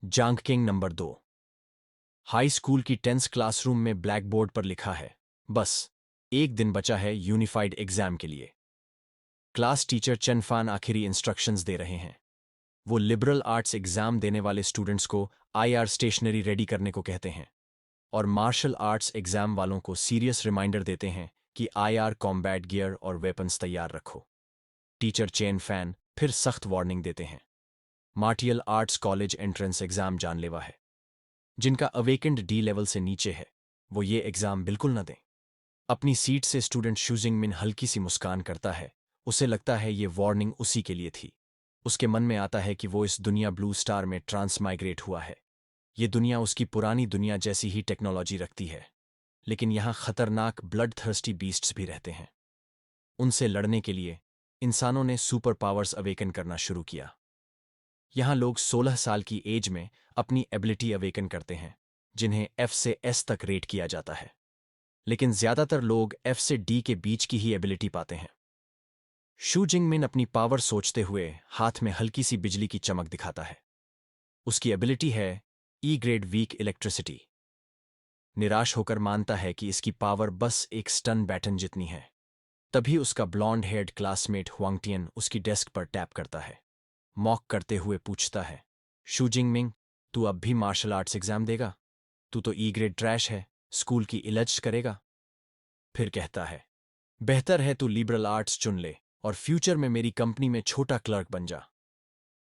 जांगकिंग number 2। High school की 10th classroom में black board पर लिखा है, बस एक दिन बचा है यूनिफाइड एग्जाम के लिए। क्लास टीचर चनफान आखिरी इंस्ट्रक्शंस दे रहे हैं। वो लिबरल आर्ट्स एग्जाम देने वाले स्टूडेंट्स को आईआर स्टेशनरी रेडी करने को कहते हैं और मार्शल आर्ट्स एग्जाम वालों को सीरियस रिमाइंडर देते हैं कि आईआर कॉम्बैट गियर और वेपन्स तैयार रखो। टीचर चेन फैन फिर सख्त वार्निंग देते हैं। मार्टियल आर्ट्स कॉलेज एंट्रेंस एग्जाम जानलेवा है। जिनका अवेकेंड डी लेवल से नीचे है वो ये एग्जाम बिल्कुल न दें। अपनी सीट से स्टूडेंट शूजिंग मिन हल्की सी मुस्कान करता है। उसे लगता है ये वार्निंग उसी के लिए थी। उसके मन में आता है कि वो इस दुनिया ब्लू स्टार में ट्रांसमाइग्रेट हुआ है। ये दुनिया उसकी पुरानी दुनिया जैसी ही टेक्नोलॉजी रखती है, लेकिन यहां खतरनाक ब्लड थर्स्टी बीस्ट्स भी रहते हैं। उनसे लड़ने के लिए इंसानों ने सुपर पावर्स अवेकन करना शुरू किया। यहां लोग 16 साल की एज में अपनी एबिलिटी अवेकन करते हैं, जिन्हें एफ से एस तक रेट किया जाता है। लेकिन ज्यादातर लोग एफ से डी के बीच की ही एबिलिटी पाते हैं। शू जिंगमिन अपनी पावर सोचते हुए हाथ में हल्की सी बिजली की चमक दिखाता है। उसकी एबिलिटी है ई ग्रेड वीक इलेक्ट्रिसिटी। निराश होकर मानता है कि इसकी पावर बस एक स्टन बैटन जितनी है। तभी उसका ब्लॉन्ड हेयर्ड क्लासमेट हुआंगटियन उसकी डेस्क पर टैप करता है। मॉक करते हुए पूछता है, शू जिंगमिंग, तू अब भी मार्शल आर्ट्स एग्जाम देगा? तू तो ई ग्रेड ट्रैश है, स्कूल की इलज करेगा। फिर कहता है, बेहतर है तू लिबरल आर्ट्स चुन ले और फ्यूचर में मेरी कंपनी में छोटा क्लर्क बन जा।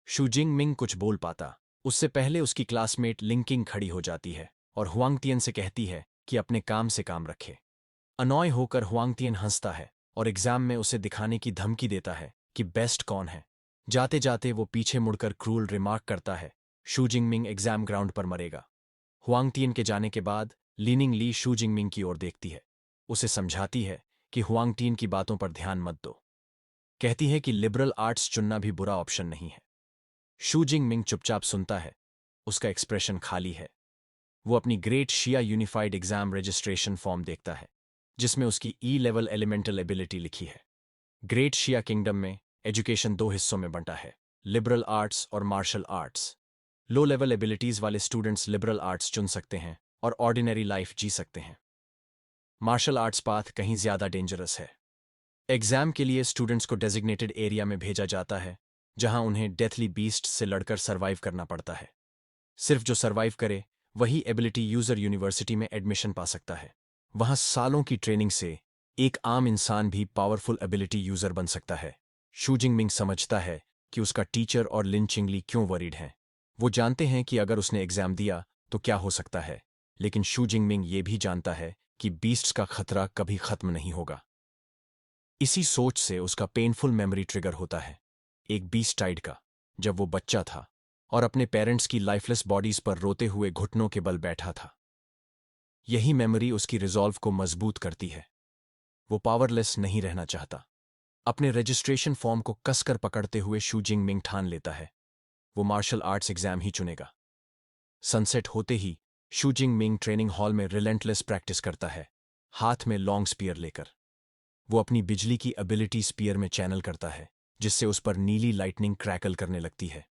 शू जिंगमिंग कुछ बोल पाता उससे पहले उसकी क्लासमेट लिंकिंग खड़ी हो जाती है और हुआंगटियन से कहती है कि अपने काम से काम रखे। अनॉय होकर हुआंगटियन हंसता है और एग्जाम में उसे दिखाने की धमकी देता है कि बेस्ट कौन है। जाते जाते वो पीछे मुड़कर क्रूल रिमार्क करता है, शू जिंगमिंग एग्जाम ग्राउंड पर मरेगा। हुआंगटियन के जाने के बाद लीनिंग ली शू जिंगमिंग की ओर देखती है। उसे समझाती है कि हुआंगटियन की बातों पर ध्यान मत दो। कहती है कि लिबरल आर्ट्स चुनना भी बुरा ऑप्शन नहीं है। शू जिंगमिंग चुपचाप सुनता है। उसका एक्सप्रेशन खाली है। वो अपनी ग्रेट शिया यूनिफाइड एग्जाम रजिस्ट्रेशन फॉर्म देखता है, जिसमें उसकी ई लेवल एलिमेंटल एबिलिटी लिखी है। ग्रेट शिया किंगडम में एजुकेशन 2 हिस्सों में बंटा है, लिबरल आर्ट्स और martial arts. Low level abilities वाले स्टूडेंट्स लिबरल आर्ट्स चुन सकते हैं और ऑर्डिनरी लाइफ जी सकते हैं। मार्शल आर्ट्स पाथ कहीं ज्यादा डेंजरस है। एग्जाम के लिए स्टूडेंट्स को डेजिग्नेटेड एरिया में भेजा जाता है, जहां उन्हें डेथली बीस्ट से लड़कर सर्वाइव करना पड़ता है। सिर्फ जो सर्वाइव करे वही एबिलिटी यूजर यूनिवर्सिटी में एडमिशन पा सकता है। वहां सालों की ट्रेनिंग से एक आम इंसान भी पावरफुल एबिलिटी यूजर बन सकता है। शू जिंगमिंग समझता है कि उसका टीचर और लिन चिंगली क्यों वरीड हैं। वो जानते हैं कि अगर उसने एग्जाम दिया तो क्या हो सकता है, लेकिन शू जिंगमिंग ये भी जानता है कि बीस्ट्स का खतरा कभी खत्म नहीं होगा। इसी सोच से उसका पेनफुल मेमोरी ट्रिगर होता है, एक बीस्ट टाइड का, जब वो बच्चा था और अपने पेरेंट्स की लाइफलेस बॉडीज पर रोते हुए घुटनों के बल बैठा था। यही मेमोरी उसकी रिजॉल्व को मजबूत करती है। वो पावरलेस नहीं रहना चाहता। अपने रजिस्ट्रेशन फॉर्म को कसकर पकड़ते हुए शू जिंगमिंग ठान लेता है, वो मार्शल आर्ट्स एग्जाम ही चुनेगा। सनसेट होते ही शू जिंगमिंग ट्रेनिंग हॉल में रिलेंटलेस प्रैक्टिस करता है, हाथ में लॉन्ग स्पीयर लेकर। वो अपनी बिजली की एबिलिटी स्पीयर में चैनल करता है, जिससे उस पर नीली लाइटनिंग क्रैकल करने लगती है।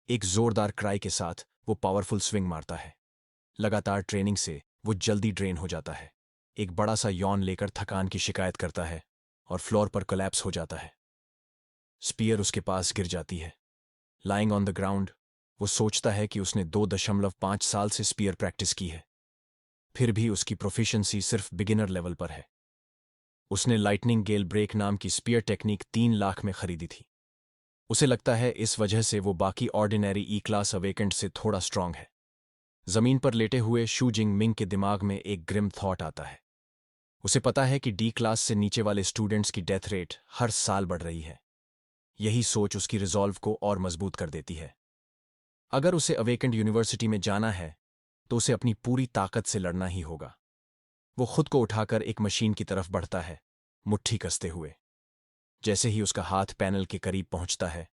एक जोरदार क्राई के साथ वो पावरफुल स्विंग मारता है। लगातार ट्रेनिंग से वो जल्दी ड्रेन हो जाता है। एक बड़ा सा यौन लेकर थकान की शिकायत करता है और फ्लोर पर कोलैप्स हो जाता है। स्पीयर उसके पास गिर जाती है। लाइंग ऑन द ग्राउंड वो सोचता है कि उसने 2.5 साल से स्पीयर प्रैक्टिस की है, फिर भी उसकी प्रोफिशिएंसी सिर्फ बिगिनर लेवल पर है। उसने लाइटनिंग गेल ब्रेक नाम की स्पीयर टेक्निक 3 लाख में खरीदी थी। उसे लगता है इस वजह से वो बाकी ऑर्डिनरी ई क्लास अवेकेंट से थोड़ा स्ट्रांग है। जमीन पर लेटे हुए शू जिंगमिंग के दिमाग में एक ग्रिम थॉट आता है। उसे पता है कि डी क्लास से नीचे वाले स्टूडेंट्स की डेथ रेट हर साल बढ़ रही है। यही सोच उसकी रिजॉल्व को और मजबूत कर देती है। अगर उसे अवेकेंट यूनिवर्सिटी में जाना है तो उसे अपनी पूरी ताकत से लड़ना ही होगा। वो खुद को उठाकर एक मशीन की तरफ बढ़ता है, मुट्ठी कसते हुए। जैसे ही उसका हाथ पैनल के करीब पहुंचता है,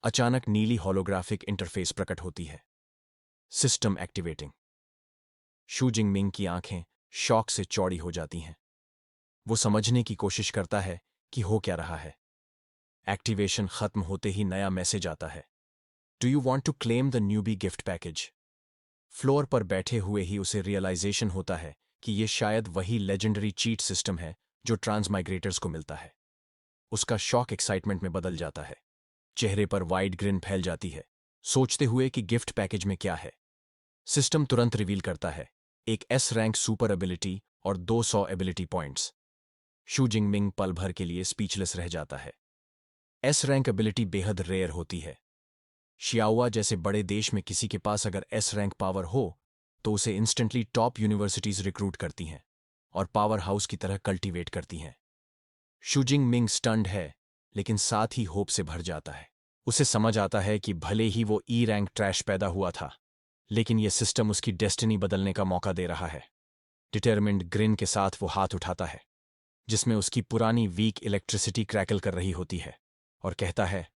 अचानक नीली होलोग्राफिक इंटरफेस प्रकट होती है। System activating. शू जिंगमिंग की आंखें शॉक से चौड़ी हो जाती हैं। वो समझने की कोशिश करता है कि हो क्या रहा है। एक्टिवेशन खत्म होते ही नया मैसेज आता है, do you want to claim the newbie gift package? Floor पर बैठे हुए ही उसे रियलाइजेशन होता है कि ये शायद वही लेजेंडरी चीट सिस्टम है जो ट्रांसमाइग्रेटर्स को मिलता है। उसका शॉक एक्साइटमेंट में बदल जाता है। चेहरे पर वाइड ग्रिन फैल जाती है, सोचते हुए कि गिफ्ट पैकेज में क्या है। सिस्टम तुरंत रिवील करता है एक एस रैंक सुपर एबिलिटी और 200 एबिलिटी पॉइंट्स। शू जिंगमिंग पल भर के लिए स्पीचलेस रह जाता है। एस रैंक एबिलिटी बेहद रेयर होती है। शियाओआ जैसे बड़े देश में किसी के पास अगर एस रैंक पावर हो तो उसे इंस्टेंटली टॉप यूनिवर्सिटीज रिक्रूट करती हैं और पावर हाउस की तरह कल्टीवेट करती हैं। शू जिंगमिंग स्टन्ड है, लेकिन साथ ही होप से भर जाता है। उसे समझ आता है कि भले ही वो ई रैंक ट्रैश पैदा हुआ था, लेकिन यह सिस्टम उसकी डेस्टिनी बदलने का मौका दे रहा है। डिटरमिन्ड ग्रिन के साथ वो हाथ उठाता है जिसमें उसकी पुरानी वीक इलेक्ट्रिसिटी क्रैकल कर रही होती है और कहता है,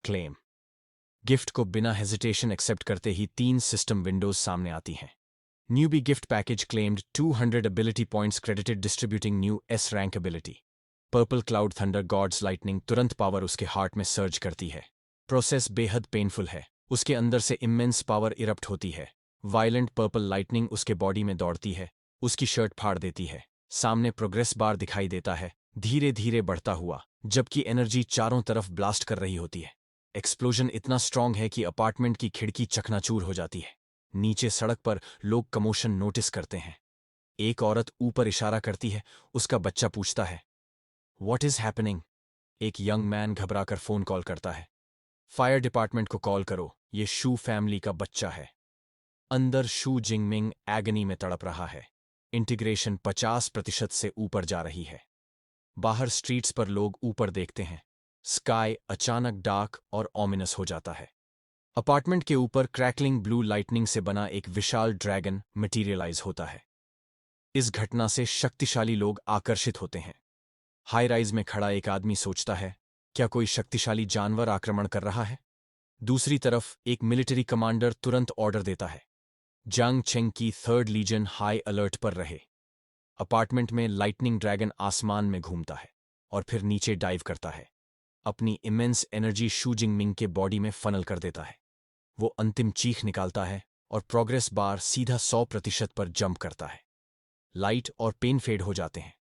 क्लेम। गिफ्ट को बिना हेजिटेशन एक्सेप्ट करते ही 3 सिस्टम विंडोज सामने आती हैं। Newbie gift package claimed 200 ability points credited distributing new S rank ability. Purple cloud thunder god's lightning तुरंत पावर उसके हार्ट में सर्ज करती है। प्रोसेस बेहद पेनफुल है। उसके अंदर से इमेंस पावर इरप्ट होती है। वायलेंट पर्पल लाइटनिंग उसके बॉडी में दौड़ती है, उसकी शर्ट फाड़ देती है। सामने प्रोग्रेस बार दिखाई देता है, धीरे धीरे बढ़ता हुआ, जबकि एनर्जी चारों तरफ ब्लास्ट कर रही होती है। एक्सप्लोजन इतना स्ट्रांग है कि अपार्टमेंट की खिड़की चकनाचूर हो जाती है। नीचे सड़क पर लोग कमोशन नोटिस करते हैं। एक औरत ऊपर इशारा करती है, उसका बच्चा पूछता है, व्हाट इज हैपनिंग? एक यंग मैन घबराकर फोन कॉल करता है, फायर डिपार्टमेंट को कॉल करो, ये शू फैमिली का बच्चा है। अंदर शू जिंगमिंग एगनी में तड़प रहा है। इंटीग्रेशन 50% से ऊपर जा रही है। बाहर स्ट्रीट्स पर लोग ऊपर देखते हैं। स्काई अचानक डार्क और ऑमिनस हो जाता है। अपार्टमेंट के ऊपर क्रैकलिंग ब्लू लाइटनिंग से बना एक विशाल ड्रैगन मटीरियलाइज होता है। इस घटना से शक्तिशाली लोग आकर्षित होते हैं। हाई राइज में खड़ा एक आदमी सोचता है, क्या कोई शक्तिशाली जानवर आक्रमण कर रहा है? दूसरी तरफ एक मिलिट्री कमांडर तुरंत ऑर्डर देता है, जांग चेंग की 3rd लीजन हाई अलर्ट पर रहे। अपार्टमेंट में लाइटनिंग ड्रैगन आसमान में घूमता है और फिर नीचे डाइव करता है। अपनी इमेंस एनर्जी शू जिंगमिंग के बॉडी में फनल कर देता है। वो अंतिम चीख निकालता है और प्रोग्रेस बार सीधा 100% पर जंप करता है। लाइट और पेन फेड हो जाते हैं।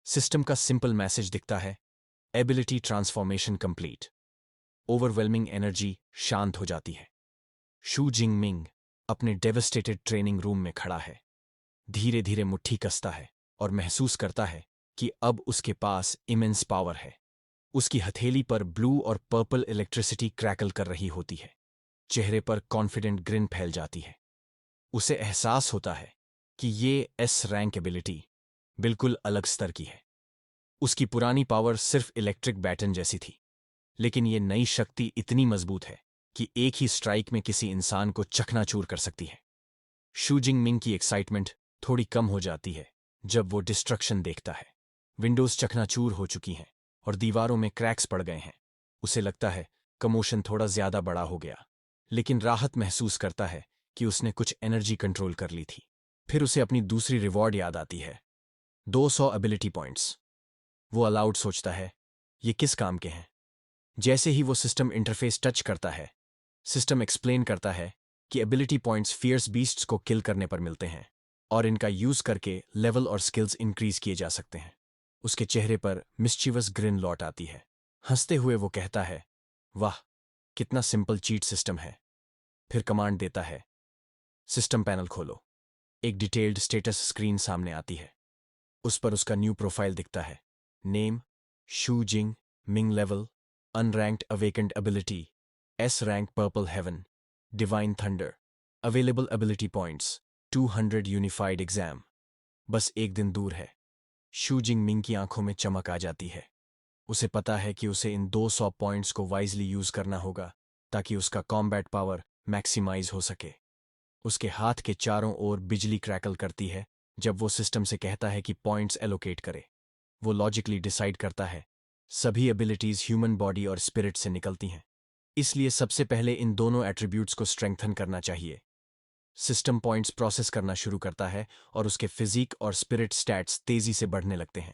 सिस्टम का सिंपल मैसेज दिखता है, ability transformation complete. Overwhelming energy शांत हो जाती है। शू जिंगमिंग अपने डेवस्टेटेड ट्रेनिंग रूम में खड़ा है। धीरे धीरे मुट्ठी कसता है और महसूस करता है कि अब उसके पास इमेंस पावर है। उसकी हथेली पर ब्लू और पर्पल इलेक्ट्रिसिटी क्रैकल कर रही होती है। चेहरे पर कॉन्फिडेंट ग्रिन फैल जाती है। उसे एहसास होता है कि ये एस रैंक एबिलिटी बिल्कुल अलग स्तर की है। उसकी पुरानी पावर सिर्फ इलेक्ट्रिक बैटन जैसी थी, लेकिन ये नई शक्ति इतनी मजबूत है कि एक ही स्ट्राइक में किसी इंसान को चकनाचूर कर सकती है। शू जिंगमिंग की एक्साइटमेंट थोड़ी कम हो जाती है जब वो डिस्ट्रक्शन देखता है। विंडोज चकनाचूर हो चुकी हैं और दीवारों में क्रैक्स पड़ गए हैं। उसे लगता है कमोशन थोड़ा ज्यादा बड़ा हो गया, लेकिन राहत महसूस करता है कि उसने कुछ एनर्जी कंट्रोल कर ली थी। फिर उसे अपनी दूसरी रिवॉर्ड याद आती है, 200 एबिलिटी पॉइंट्स। वो अलाउड सोचता है, ये किस काम के हैं? जैसे ही वो सिस्टम इंटरफेस टच करता है, सिस्टम एक्सप्लेन करता है कि एबिलिटी पॉइंट्स फियर्स बीस्ट्स को किल करने पर मिलते हैं और इनका यूज करके लेवल और स्किल्स इंक्रीज किए जा सकते हैं। उसके चेहरे पर मिस्चीवस ग्रिन लौट आती है। हंसते हुए वो कहता है, वाह, कितना सिंपल चीट सिस्टम है। फिर कमांड देता है, सिस्टम पैनल खोलो। एक डिटेल्ड स्टेटस स्क्रीन सामने आती है। उस पर उसका न्यू प्रोफाइल दिखता है। नेम शू जिंग Ming, level unranked awakened ability S rank purple heaven divine thunder, available ability points 200 unified exam. बस एक दिन दूर है। शू जिंगमिंग की आंखों में चमक आ जाती है। उसे पता है कि उसे इन 200 पॉइंट्स को वाइजली यूज करना होगा ताकि उसका कॉम्बैट पावर मैक्सिमाइज हो सके। उसके हाथ के चारों ओर बिजली क्रैकल करती है जब वो सिस्टम से कहता है कि पॉइंट्स एलोकेट करे। वो लॉजिकली डिसाइड करता है, सभी एबिलिटीज ह्यूमन बॉडी और स्पिरिट से निकलती हैं, इसलिए सबसे पहले इन दोनों एट्रीब्यूट्स को स्ट्रेंथन करना चाहिए। सिस्टम पॉइंट्स प्रोसेस करना शुरू करता है और उसके फिजिक और स्पिरिट स्टैट्स तेजी से बढ़ने लगते हैं।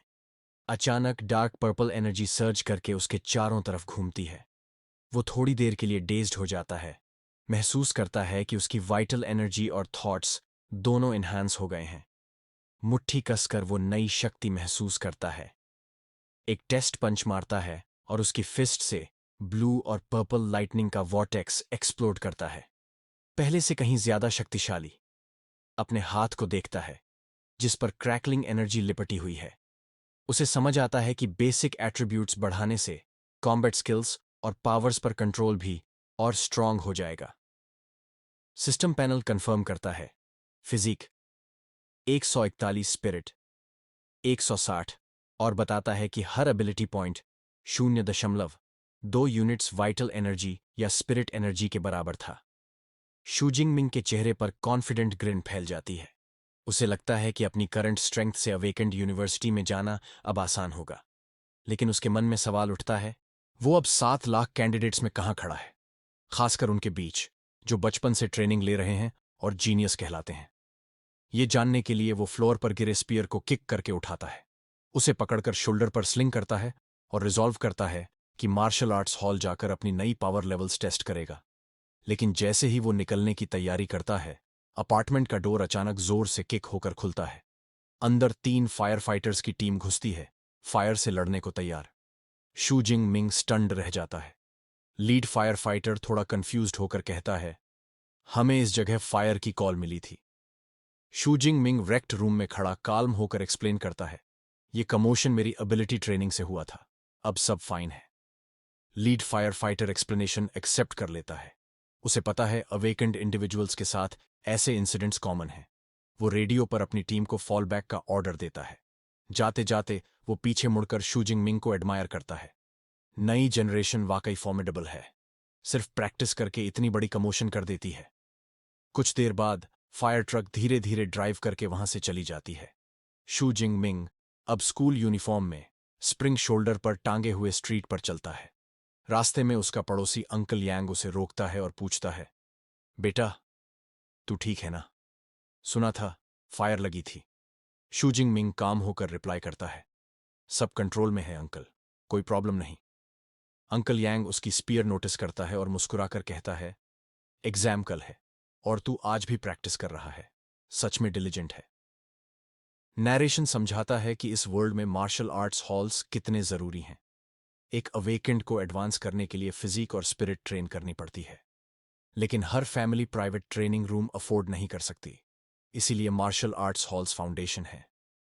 अचानक डार्क पर्पल एनर्जी सर्ज करके उसके चारों तरफ घूमती है। वो थोड़ी देर के लिए डेज्ड हो जाता है, महसूस करता है कि उसकी वाइटल एनर्जी और थॉट्स दोनों इन्हांस हो गए हैं। मुट्ठी कसकर वो नई शक्ति महसूस करता है। एक टेस्ट पंच मारता है और उसकी फिस्ट से ब्लू और पर्पल लाइटनिंग का वॉर्टेक्स एक्सप्लोड करता है, पहले से कहीं ज्यादा शक्तिशाली। अपने हाथ को देखता है जिस पर क्रैकलिंग एनर्जी लिपटी हुई है। उसे समझ आता है कि बेसिक एट्रीब्यूट्स बढ़ाने से कॉम्बैट स्किल्स और पावर्स पर कंट्रोल भी और स्ट्रांग हो जाएगा। सिस्टम पैनल कंफर्म करता है फिजिक 141, स्पिरिट 160 और बताता है कि हर ability point 0.2 units vital energy या स्पिरिट एनर्जी के बराबर था। शू जिंगमिंग के चेहरे पर कॉन्फिडेंट ग्रिन फैल जाती है। उसे लगता है कि अपनी करंट स्ट्रेंथ से अवेकेंड यूनिवर्सिटी में जाना अब आसान होगा। लेकिन उसके मन में सवाल उठता है, वो अब 7 लाख कैंडिडेट्स में कहाँ खड़ा है, खासकर उनके बीच जो बचपन से ट्रेनिंग ले रहे हैं और जीनियस कहलाते हैं। ये जानने के लिए वो फ्लोर पर गिरे स्पीयर को किक करके उठाता है, उसे पकड़कर शोल्डर पर स्लिंग करता है और रिजॉल्व करता है कि मार्शल आर्ट्स हॉल जाकर अपनी नई पावर लेवल्स टेस्ट करेगा। लेकिन जैसे ही वो निकलने की तैयारी करता है, अपार्टमेंट का डोर अचानक जोर से किक होकर खुलता है। अंदर 3 फायर फाइटर्स की टीम घुसती है, फायर से लड़ने को तैयार। शू जिंग मिंग स्टन्ड रह जाता है। लीड फायर फाइटर थोड़ा कंफ्यूज्ड होकर कहता है, हमें इस जगह फायर की कॉल मिली थी। शू जिंग मिंग रेक्ट रूम में खड़ा काल्म होकर एक्सप्लेन करता है, ये कमोशन मेरी एबिलिटी ट्रेनिंग से हुआ था, अब सब फाइन है। Lead fire fighter explanation accept कर लेता है। उसे पता है अवेकेंड इंडिविजुअल्स के साथ ऐसे इंसिडेंट्स कॉमन हैं। वो रेडियो पर अपनी टीम को फॉल बैक का ऑर्डर देता है। जाते जाते वो पीछे मुड़कर शू जिंग मिंग को एडमायर करता है। नई जनरेशन वाकई फॉर्मिडेबल है, सिर्फ प्रैक्टिस करके इतनी बड़ी कमोशन कर देती है। कुछ देर बाद फायर ट्रक धीरे धीरे ड्राइव करके वहां से चली जाती है। शू जिंग मिंग अब स्कूल यूनिफॉर्म में स्प्रिंग शोल्डर पर टांगे हुए स्ट्रीट पर चलता है। रास्ते में उसका पड़ोसी अंकल यांग उसे रोकता है और पूछता है, बेटा तू ठीक है ना? सुना था फायर लगी थी। शू जिंग मिंग काम होकर रिप्लाई करता है, सब कंट्रोल में है अंकल, कोई प्रॉब्लम नहीं। अंकल यांग उसकी स्पीयर नोटिस करता है और मुस्कुराकर कहता है, एग्जाम कल है और तू आज भी प्रैक्टिस कर रहा है, सच में डिलिजेंट है। नैरेशन समझाता है कि इस वर्ल्ड में मार्शल आर्ट्स हॉल्स कितने जरूरी हैं। एक अवेकेंड को एडवांस करने के लिए फिजिक और स्पिरिट ट्रेन करनी पड़ती है, लेकिन हर family private training room afford नहीं कर सकती। इसीलिए मार्शल आर्ट्स हॉल्स फाउंडेशन है।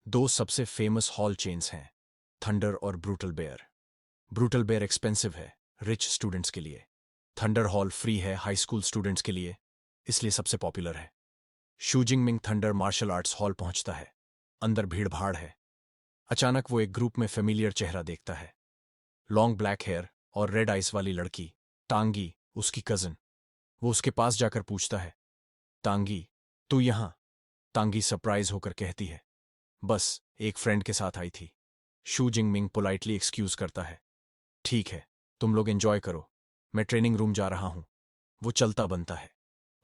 2 सबसे फेमस हॉल चेन्स हैं, थंडर और brutal bear. Brutal bear expensive है रिच स्टूडेंट्स के लिए, थंडर हॉल फ्री है हाई स्कूल स्टूडेंट्स के लिए, इसलिए सबसे पॉपुलर है। शू जिंग Ming thunder martial arts hall पहुंचता है। अंदर भीड़ भाड़ है। अचानक वो एक ग्रुप में फेमिलियर चेहरा देखता है। लॉन्ग ब्लैक हेयर और रेड आइस वाली लड़की टांगी, उसकी कजिन। वो उसके पास जाकर पूछता है, टांगी तू यहां? टांगी सरप्राइज होकर कहती है, बस एक फ्रेंड के साथ आई थी। शू जिंग मिंग पोलाइटली एक्सक्यूज करता है, ठीक है तुम लोग एंजॉय करो, मैं ट्रेनिंग रूम जा रहा हूं। वो चलता बनता है।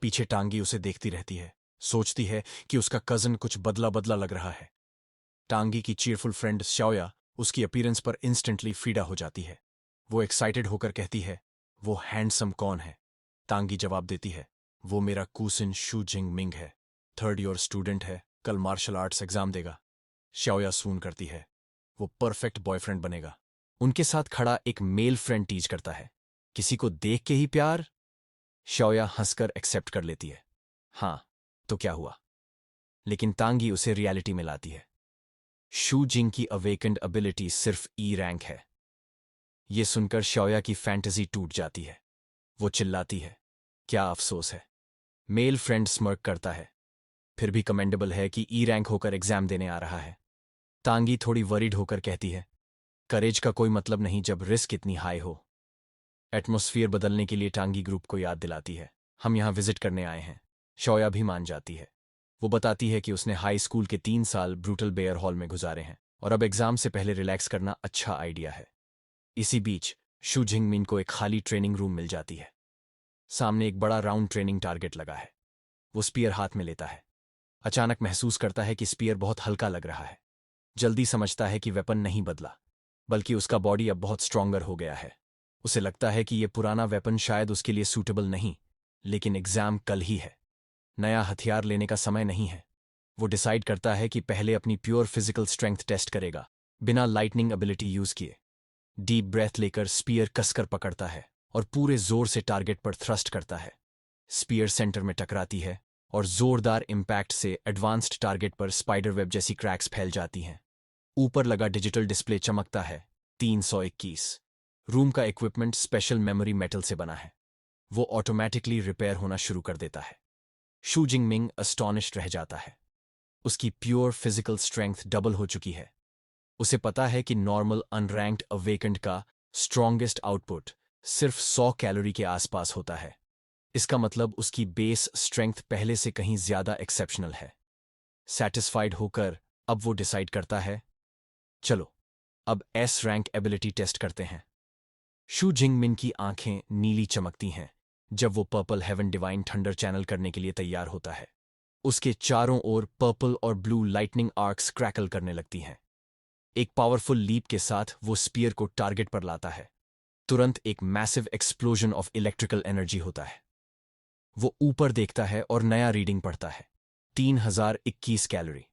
पीछे टांगी उसे देखती रहती है, सोचती है कि उसका कजन कुछ बदला बदला लग रहा है। टांगी की चीयरफुल फ्रेंड श्याओया उसकी अपीयरेंस पर इंस्टेंटली फीडा हो जाती है। वो एक्साइटेड होकर कहती है, वो हैंडसम कौन है? टांगी जवाब देती है, वो मेरा कूसिन शू जिंग मिंग है, 3rd ईयर स्टूडेंट है, कल मार्शल आर्ट्स एग्जाम देगा। श्याओया सून करती है, वो परफेक्ट बॉयफ्रेंड बनेगा। उनके साथ खड़ा एक मेल फ्रेंड टीज करता है, किसी को देख के ही प्यार? श्याओया हंसकर एक्सेप्ट कर लेती है, हाँ तो क्या हुआ? लेकिन तांगी उसे रियलिटी में लाती है। शू जिंग की अवेकेंड एबिलिटी सिर्फ ई रैंक है। ये सुनकर श्याओया की फैंटेसी टूट जाती है। वो चिल्लाती है, क्या अफसोस है। मेल फ्रेंड स्मर्क करता है, फिर भी कमेंडेबल है कि ई रैंक होकर एग्जाम देने आ रहा है। तांगी थोड़ी वरीड होकर कहती है, करेज का कोई मतलब नहीं जब रिस्क इतनी हाई हो। एटमॉस्फियर बदलने के लिए टांगी ग्रुप को याद दिलाती है, हम यहां विजिट करने आए हैं। श्याओया भी मान जाती है। वो बताती है कि उसने हाई स्कूल के 3 साल ब्रूटल बेयर हॉल में गुजारे हैं और अब एग्जाम से पहले रिलैक्स करना अच्छा आइडिया है। इसी बीच शू जिंग मिन को एक खाली ट्रेनिंग रूम मिल जाती है। सामने एक बड़ा राउंड ट्रेनिंग टारगेट लगा है। वो स्पीयर हाथ में लेता है। अचानक महसूस करता है कि स्पीयर बहुत हल्का लग रहा है। जल्दी समझता है कि वेपन नहीं बदला, बल्कि उसका बॉडी अब बहुत स्ट्रॉन्गर हो गया है। उसे लगता है कि यह पुराना वेपन शायद उसके लिए सूटेबल नहीं, लेकिन एग्जाम कल ही है। नया हथियार लेने का समय नहीं है। वो डिसाइड करता है कि पहले अपनी प्योर फिजिकल स्ट्रेंथ टेस्ट करेगा, बिना लाइटनिंग एबिलिटी यूज किए। डीप ब्रेथ लेकर स्पीयर कसकर पकड़ता है और पूरे जोर से टारगेट पर थ्रस्ट करता है। स्पीयर सेंटर में टकराती है और जोरदार इम्पैक्ट से एडवांस्ड टारगेट पर स्पाइडर वेब जैसी क्रैक्स फैल जाती हैं। ऊपर लगा डिजिटल डिस्प्ले चमकता है। 321। रूम का इक्विपमेंट स्पेशल मेमोरी मेटल से बना है। वो ऑटोमेटिकली रिपेयर होना शुरू कर देता है। शू जिंगमिंग अस्टॉनिश्ड रह जाता है। उसकी प्योर फिजिकल स्ट्रेंथ डबल हो चुकी है। उसे पता है कि नॉर्मल अनरैंक्ड अवेकेंड का स्ट्रॉन्गेस्ट आउटपुट सिर्फ 100 कैलोरी के आसपास होता है। इसका मतलब उसकी बेस स्ट्रेंथ पहले से कहीं ज्यादा एक्सेप्शनल है। सेटिस्फाइड होकर अब वो डिसाइड करता है, चलो अब एस रैंक एबिलिटी टेस्ट करते हैं। शू जिंगमिन की आंखें नीली चमकती हैं जब वो purple heaven divine thunder channel करने के लिए तैयार होता है। उसके चारों ओर पर्पल और ब्लू लाइटनिंग आर्क्स क्रैकल करने लगती हैं। एक पावरफुल लीप के साथ वो स्पीयर को टारगेट पर लाता है। तुरंत एक massive explosion of electrical energy होता है। वो ऊपर देखता है और नया रीडिंग पढ़ता है, 3021 कैलोरी।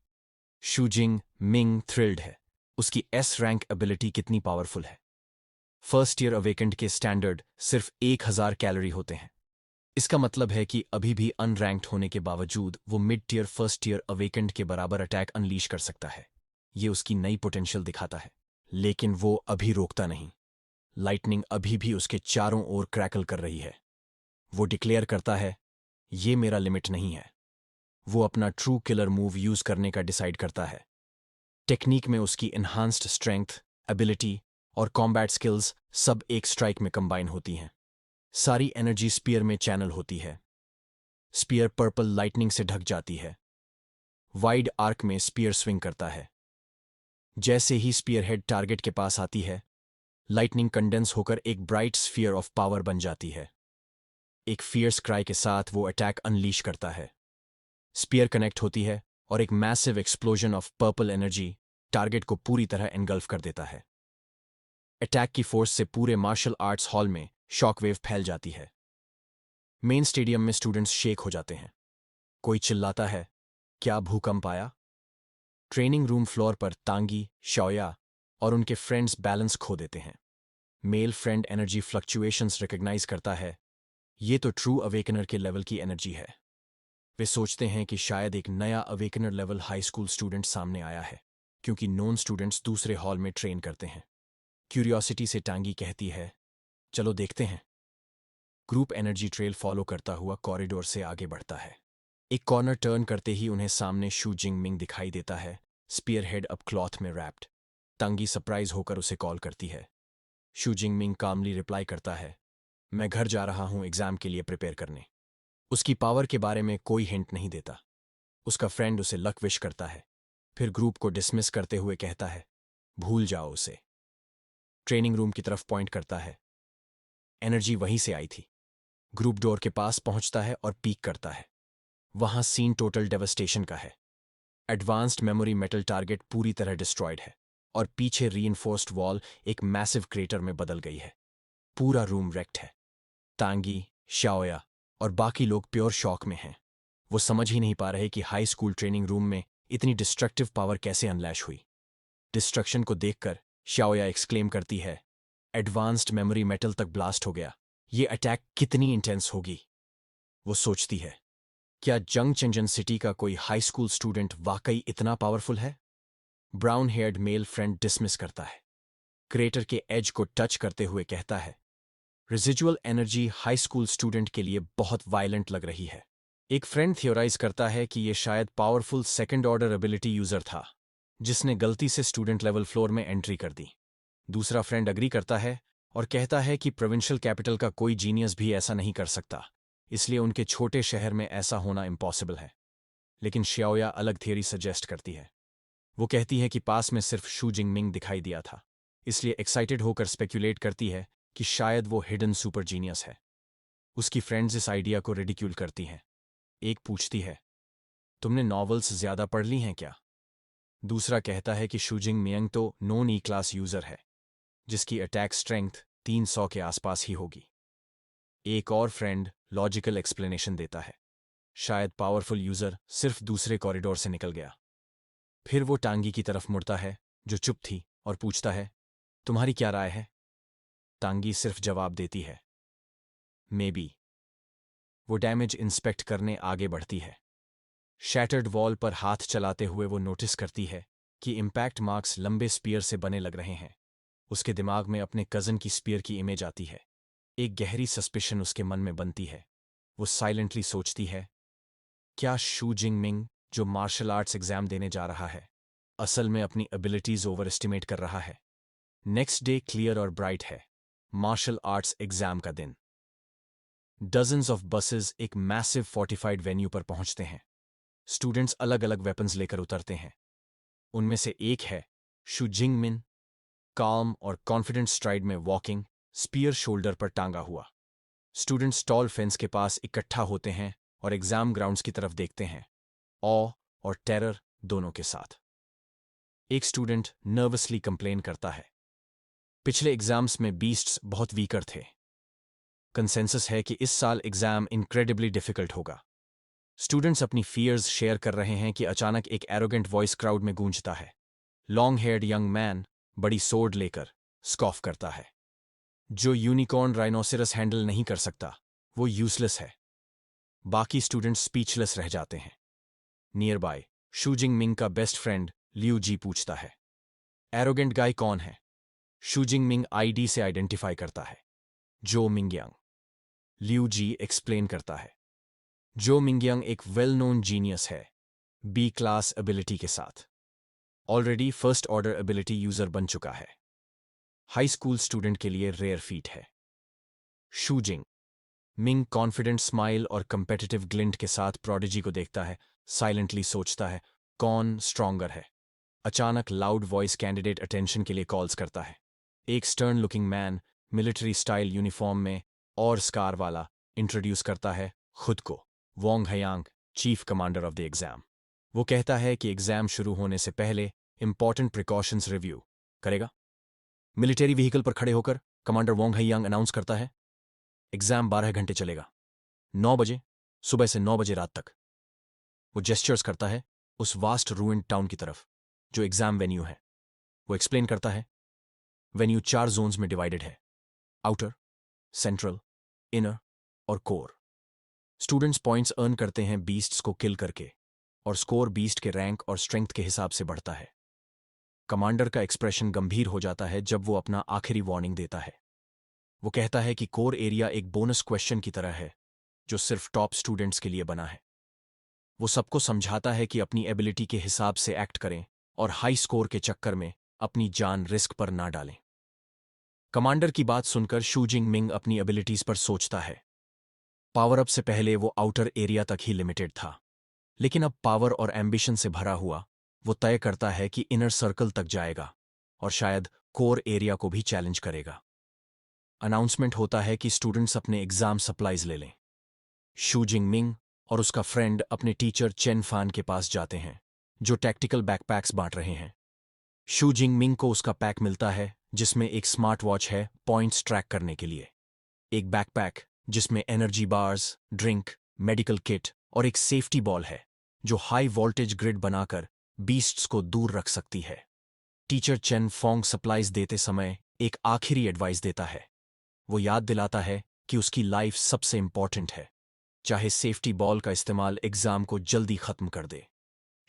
शूजिंग मिंग थ्रिल्ड है। उसकी एस रैंक एबिलिटी कितनी पावरफुल है। फर्स्ट ईयर अवेकेंड के स्टैंडर्ड सिर्फ 1000 कैलोरी होते हैं। इसका मतलब है कि अभी भी अनरैंक्ड होने के बावजूद वो mid tier first year awakened के बराबर अटैक अनलीश कर सकता है। ये उसकी नई पोटेंशियल दिखाता है। लेकिन वो अभी रोकता नहीं। लाइटनिंग अभी भी उसके चारों ओर क्रैकल कर रही है। वो डिक्लेयर करता है, ये मेरा लिमिट नहीं है। वो अपना ट्रू किलर मूव यूज करने का डिसाइड करता है। टेक्निक में उसकी इन्हांस्ड स्ट्रेंथ, एबिलिटी और कॉम्बैट स्किल्स सब एक स्ट्राइक में कंबाइन होती हैं। सारी एनर्जी स्पीयर में चैनल होती है। स्पीयर पर्पल लाइटनिंग से ढक जाती है। वाइड आर्क में स्पीयर स्विंग करता है। जैसे ही स्पीयर हेड टारगेट के पास आती है, लाइटनिंग कंडेंस होकर एक ब्राइट स्फीयर ऑफ पावर बन जाती है। एक फियर्स क्राई के साथ वो अटैक अनलीश करता है। स्पीयर कनेक्ट होती है और एक massive explosion of purple energy target को पूरी तरह एनगल्फ कर देता है। अटैक की फोर्स से पूरे मार्शल आर्ट्स हॉल में शॉकवेव फैल जाती है। मेन स्टेडियम में स्टूडेंट्स शेक हो जाते हैं। कोई चिल्लाता है, क्या भूकंप आया। ट्रेनिंग रूम फ्लोर पर तांगी, शौया और उनके फ्रेंड्स बैलेंस खो देते हैं। Male friend energy fluctuations recognise करता है, ये तो ट्रू अवेकनर के लेवल की एनर्जी है। वे सोचते हैं कि शायद एक नया awakener level high school student सामने आया है, क्योंकि नॉन स्टूडेंट्स दूसरे हॉल में ट्रेन करते हैं। क्यूरियोसिटी से टांगी कहती है, चलो देखते हैं। ग्रुप एनर्जी ट्रेल फॉलो करता हुआ कॉरिडोर से आगे बढ़ता है। एक कॉर्नर टर्न करते ही उन्हें सामने शू जिंगमिंग दिखाई देता है, स्पीयर हेड अब क्लॉथ में रैप्ड। तांगी सरप्राइज होकर उसे कॉल करती है। शू जिंगमिंग कामली रिप्लाई करता है, मैं घर जा रहा हूं एग्जाम के लिए प्रिपेयर करने। उसकी पावर के बारे में कोई हिंट नहीं देता। उसका फ्रेंड उसे लक विश करता है, फिर ग्रुप को डिसमिस करते हुए कहता है, भूल जाओ उसे। ट्रेनिंग रूम की तरफ पॉइंट करता है। एनर्जी वहीं से आई थी। ग्रुप डोर के पास पहुंचता है और पीक करता है। वहां सीन टोटल डेवस्टेशन का है। एडवांस्ड मेमोरी मेटल टारगेट पूरी तरह डिस्ट्रॉयड है और पीछे रीइंफोर्स्ड वॉल एक मैसिव क्रेटर में बदल गई है। पूरा रूम रेक्ट है। तांगी, शाओया और बाकी लोग प्योर शॉक में हैं। वो समझ ही नहीं पा रहे कि हाई स्कूल ट्रेनिंग रूम में इतनी डिस्ट्रक्टिव पावर कैसे अनलैश हुई। डिस्ट्रक्शन को देखकर शाओया एक्सक्लेम करती है, एडवांस्ड मेमोरी मेटल तक ब्लास्ट हो गया। ये अटैक कितनी इंटेंस होगी। वो सोचती है, क्या जंग चंजन सिटी का कोई हाई स्कूल स्टूडेंट वाकई इतना पावरफुल है। Brown heard male friend dismiss करता है। क्रेटर के एज को टच करते हुए कहता है, residual energy high school student के लिए बहुत वायलेंट लग रही है। एक फ्रेंड थियोराइज करता है कि यह शायद powerful second order ability user था, जिसने गलती से स्टूडेंट लेवल फ्लोर में एंट्री कर दी। दूसरा फ्रेंड अग्री करता है और कहता है कि प्रोविंशियल कैपिटल का कोई जीनियस भी ऐसा नहीं कर सकता, इसलिए उनके छोटे शहर में ऐसा होना इम्पॉसिबल है। लेकिन श्याओया अलग थियरी सजेस्ट करती है। वो कहती है कि पास में सिर्फ शू जिंगमिंग दिखाई दिया था, इसलिए एक्साइटेड होकर स्पेक्यूलेट करती है कि शायद वो हिडन सुपर जीनियस है। उसकी फ्रेंड्स इस आइडिया को रिडिक्यूल करती हैं। एक पूछती है, तुमने नॉवेल्स ज्यादा पढ़ ली हैं क्या। दूसरा कहता है कि शूजिंग मियंग तो नॉन ई क्लास यूजर है, जिसकी अटैक स्ट्रेंथ 300 के आसपास ही होगी। एक और फ्रेंड लॉजिकल एक्सप्लेनेशन देता है, शायद पावरफुल यूजर सिर्फ दूसरे कॉरिडोर से निकल गया। फिर वो टांगी की तरफ मुड़ता है जो चुप थी और पूछता है, तुम्हारी क्या राय है? टांगी सिर्फ जवाब देती है, मे बी। वो डैमेज इंस्पेक्ट करने आगे बढ़ती है। शैटर्ड वॉल पर हाथ चलाते हुए वो नोटिस करती है कि इम्पैक्ट मार्क्स लंबे स्पीयर से बने लग रहे हैं। उसके दिमाग में अपने कजन की स्पीयर की इमेज आती है। एक गहरी सस्पिशन उसके मन में बनती है। वो साइलेंटली सोचती है, क्या शू जिंग मिंग जो मार्शल आर्ट्स एग्जाम देने जा रहा है असल में अपनी एबिलिटीज ओवर एस्टिमेट कर रहा है? नेक्स्ट डे क्लियर और ब्राइट है, मार्शल आर्ट्स एग्जाम का दिन। डजन्स ऑफ बसेस एक मैसिव फोर्टिफाइड वेन्यू पर पहुंचते हैं। स्टूडेंट्स अलग अलग वेपन्स लेकर उतरते हैं। उनमें से एक है शू जिंग मिन, काम और कॉन्फिडेंट स्ट्राइड में वॉकिंग, स्पीयर शोल्डर पर टांगा हुआ। स्टूडेंट्स टॉल फेंस के पास इकट्ठा होते हैं और एग्जाम ग्राउंड्स की तरफ देखते हैं, ऑ और टेरर दोनों के साथ। एक स्टूडेंट नर्वसली कंप्लेन करता है, पिछले एग्जाम्स में बीस्ट्स बहुत वीकर थे। कंसेंसस है कि इस साल एग्जाम इनक्रेडिबली डिफिकल्ट होगा। स्टूडेंट्स अपनी फियर्स शेयर कर रहे हैं कि अचानक एक एरोगेंट वॉइस क्राउड में गूंजता है। लॉन्ग हेयर्ड यंग मैन बड़ी सोर्ड लेकर स्कॉफ करता है, जो यूनिकॉर्न राइनोसिरस हैंडल नहीं कर सकता वो यूजलेस है। बाकी स्टूडेंट्स स्पीचलेस रह जाते हैं। नियर बाय शू जिंग मिंग का बेस्ट फ्रेंड लियू जी पूछता है, एरोगेंट गाय कौन है? शू जिंग मिंग आईडी से आइडेंटिफाई करता है, जो मिंगयांग। लियू जी एक्सप्लेन करता है, जो मिंगयांग एक वेल नोन जीनियस है, बी क्लास एबिलिटी के साथ। Already first order ability user बन चुका है। हाई स्कूल स्टूडेंट के लिए रेयर फीट है। शू जिंग मिंग कॉन्फिडेंट स्माइल और कंपेटिटिव ग्लिंट के साथ प्रोडिजी को देखता है, साइलेंटली सोचता है, कौन स्ट्रॉन्गर है? अचानक लाउड वॉइस कैंडिडेट अटेंशन के लिए कॉल्स करता है। एक stern looking man military style uniform में और स्कार वाला इंट्रोड्यूस करता है खुद को, Wong हयांग, chief commander of the exam. वो कहता है कि एग्जाम शुरू होने से पहले इंपॉर्टेंट प्रिकॉशंस रिव्यू करेगा। मिलिट्री व्हीकल पर खड़े होकर कमांडर वोंग हयांग अनाउंस करता है, एग्जाम 12 घंटे चलेगा, 9 बजे सुबह से 9 बजे रात तक। वो जेस्चर्स करता है उस वास्ट रूइंड टाउन की तरफ जो एग्जाम वेन्यू है। वो एक्सप्लेन करता है, वेन्यू 4 जोन्स में डिवाइडेड है, आउटर, सेंट्रल, इनर और कोर। स्टूडेंट्स पॉइंट्स अर्न करते हैं बीस्ट्स को किल करके, और स्कोर बीस्ट के रैंक और स्ट्रेंथ के हिसाब से बढ़ता है। कमांडर का एक्सप्रेशन गंभीर हो जाता है जब वो अपना आखिरी वार्निंग देता है। वो कहता है कि कोर एरिया एक बोनस क्वेश्चन की तरह है जो सिर्फ टॉप स्टूडेंट्स के लिए बना है। वो सबको समझाता है कि अपनी एबिलिटी के हिसाब से एक्ट करें और हाई स्कोर के चक्कर में अपनी जान रिस्क पर ना डालें। कमांडर की बात सुनकर शू जिंग मिंग अपनी एबिलिटीज पर सोचता है। पावर अप से पहले वो आउटर एरिया तक ही लिमिटेड था, लेकिन अब पावर और एम्बिशन से भरा हुआ वो तय करता है कि इनर सर्कल तक जाएगा और शायद कोर एरिया को भी चैलेंज करेगा। अनाउंसमेंट होता है कि स्टूडेंट्स अपने एग्जाम सप्लाईज ले लें। शू जिंग मिंग और उसका फ्रेंड अपने टीचर चेन फान के पास जाते हैं, जो टैक्टिकल बैकपैक्स बांट रहे हैं। शू जिंग मिंग को उसका पैक मिलता है जिसमें एक स्मार्ट वॉच है पॉइंट्स ट्रैक करने के लिए, एक बैकपैक जिसमें energy bars, drink, medical kit और एक सेफ्टी बॉल है जो हाई वोल्टेज ग्रिड बनाकर बीस्ट्स को दूर रख सकती है। टीचर चेन फोंग सप्लाईज देते समय एक आखिरी एडवाइस देता है। वो याद दिलाता है कि उसकी लाइफ सबसे इंपॉर्टेंट है, चाहे सेफ्टी बॉल का इस्तेमाल एग्जाम को जल्दी खत्म कर दे।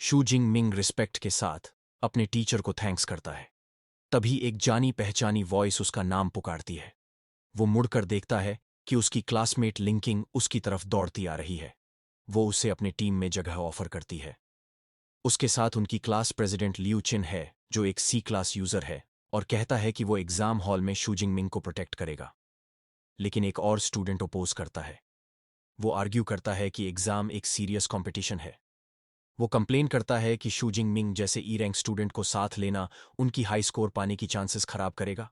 शू जिंग मिंग रिस्पेक्ट के साथ अपने टीचर को थैंक्स करता है। तभी एक जानी पहचानी वॉइस उसका नाम पुकारती है। वो मुड़कर देखता है कि उसकी क्लासमेट लिंकिंग उसकी तरफ दौड़ती आ रही है। वो उसे अपने टीम में जगह ऑफर करती है। उसके साथ उनकी क्लास प्रेसिडेंट लियू चिन है, जो एक सी क्लास यूजर है, और कहता है कि वो एग्जाम हॉल में शू जिंग मिंग को प्रोटेक्ट करेगा। लेकिन एक और स्टूडेंट ओपोज करता है। वो आर्ग्यू करता है कि एग्जाम एक सीरियस कंपटीशन है। वो कंप्लेन करता है कि शू जिंग मिंग जैसे ई रैंक स्टूडेंट को साथ लेना उनकी हाई स्कोर पाने की चांसेस खराब करेगा।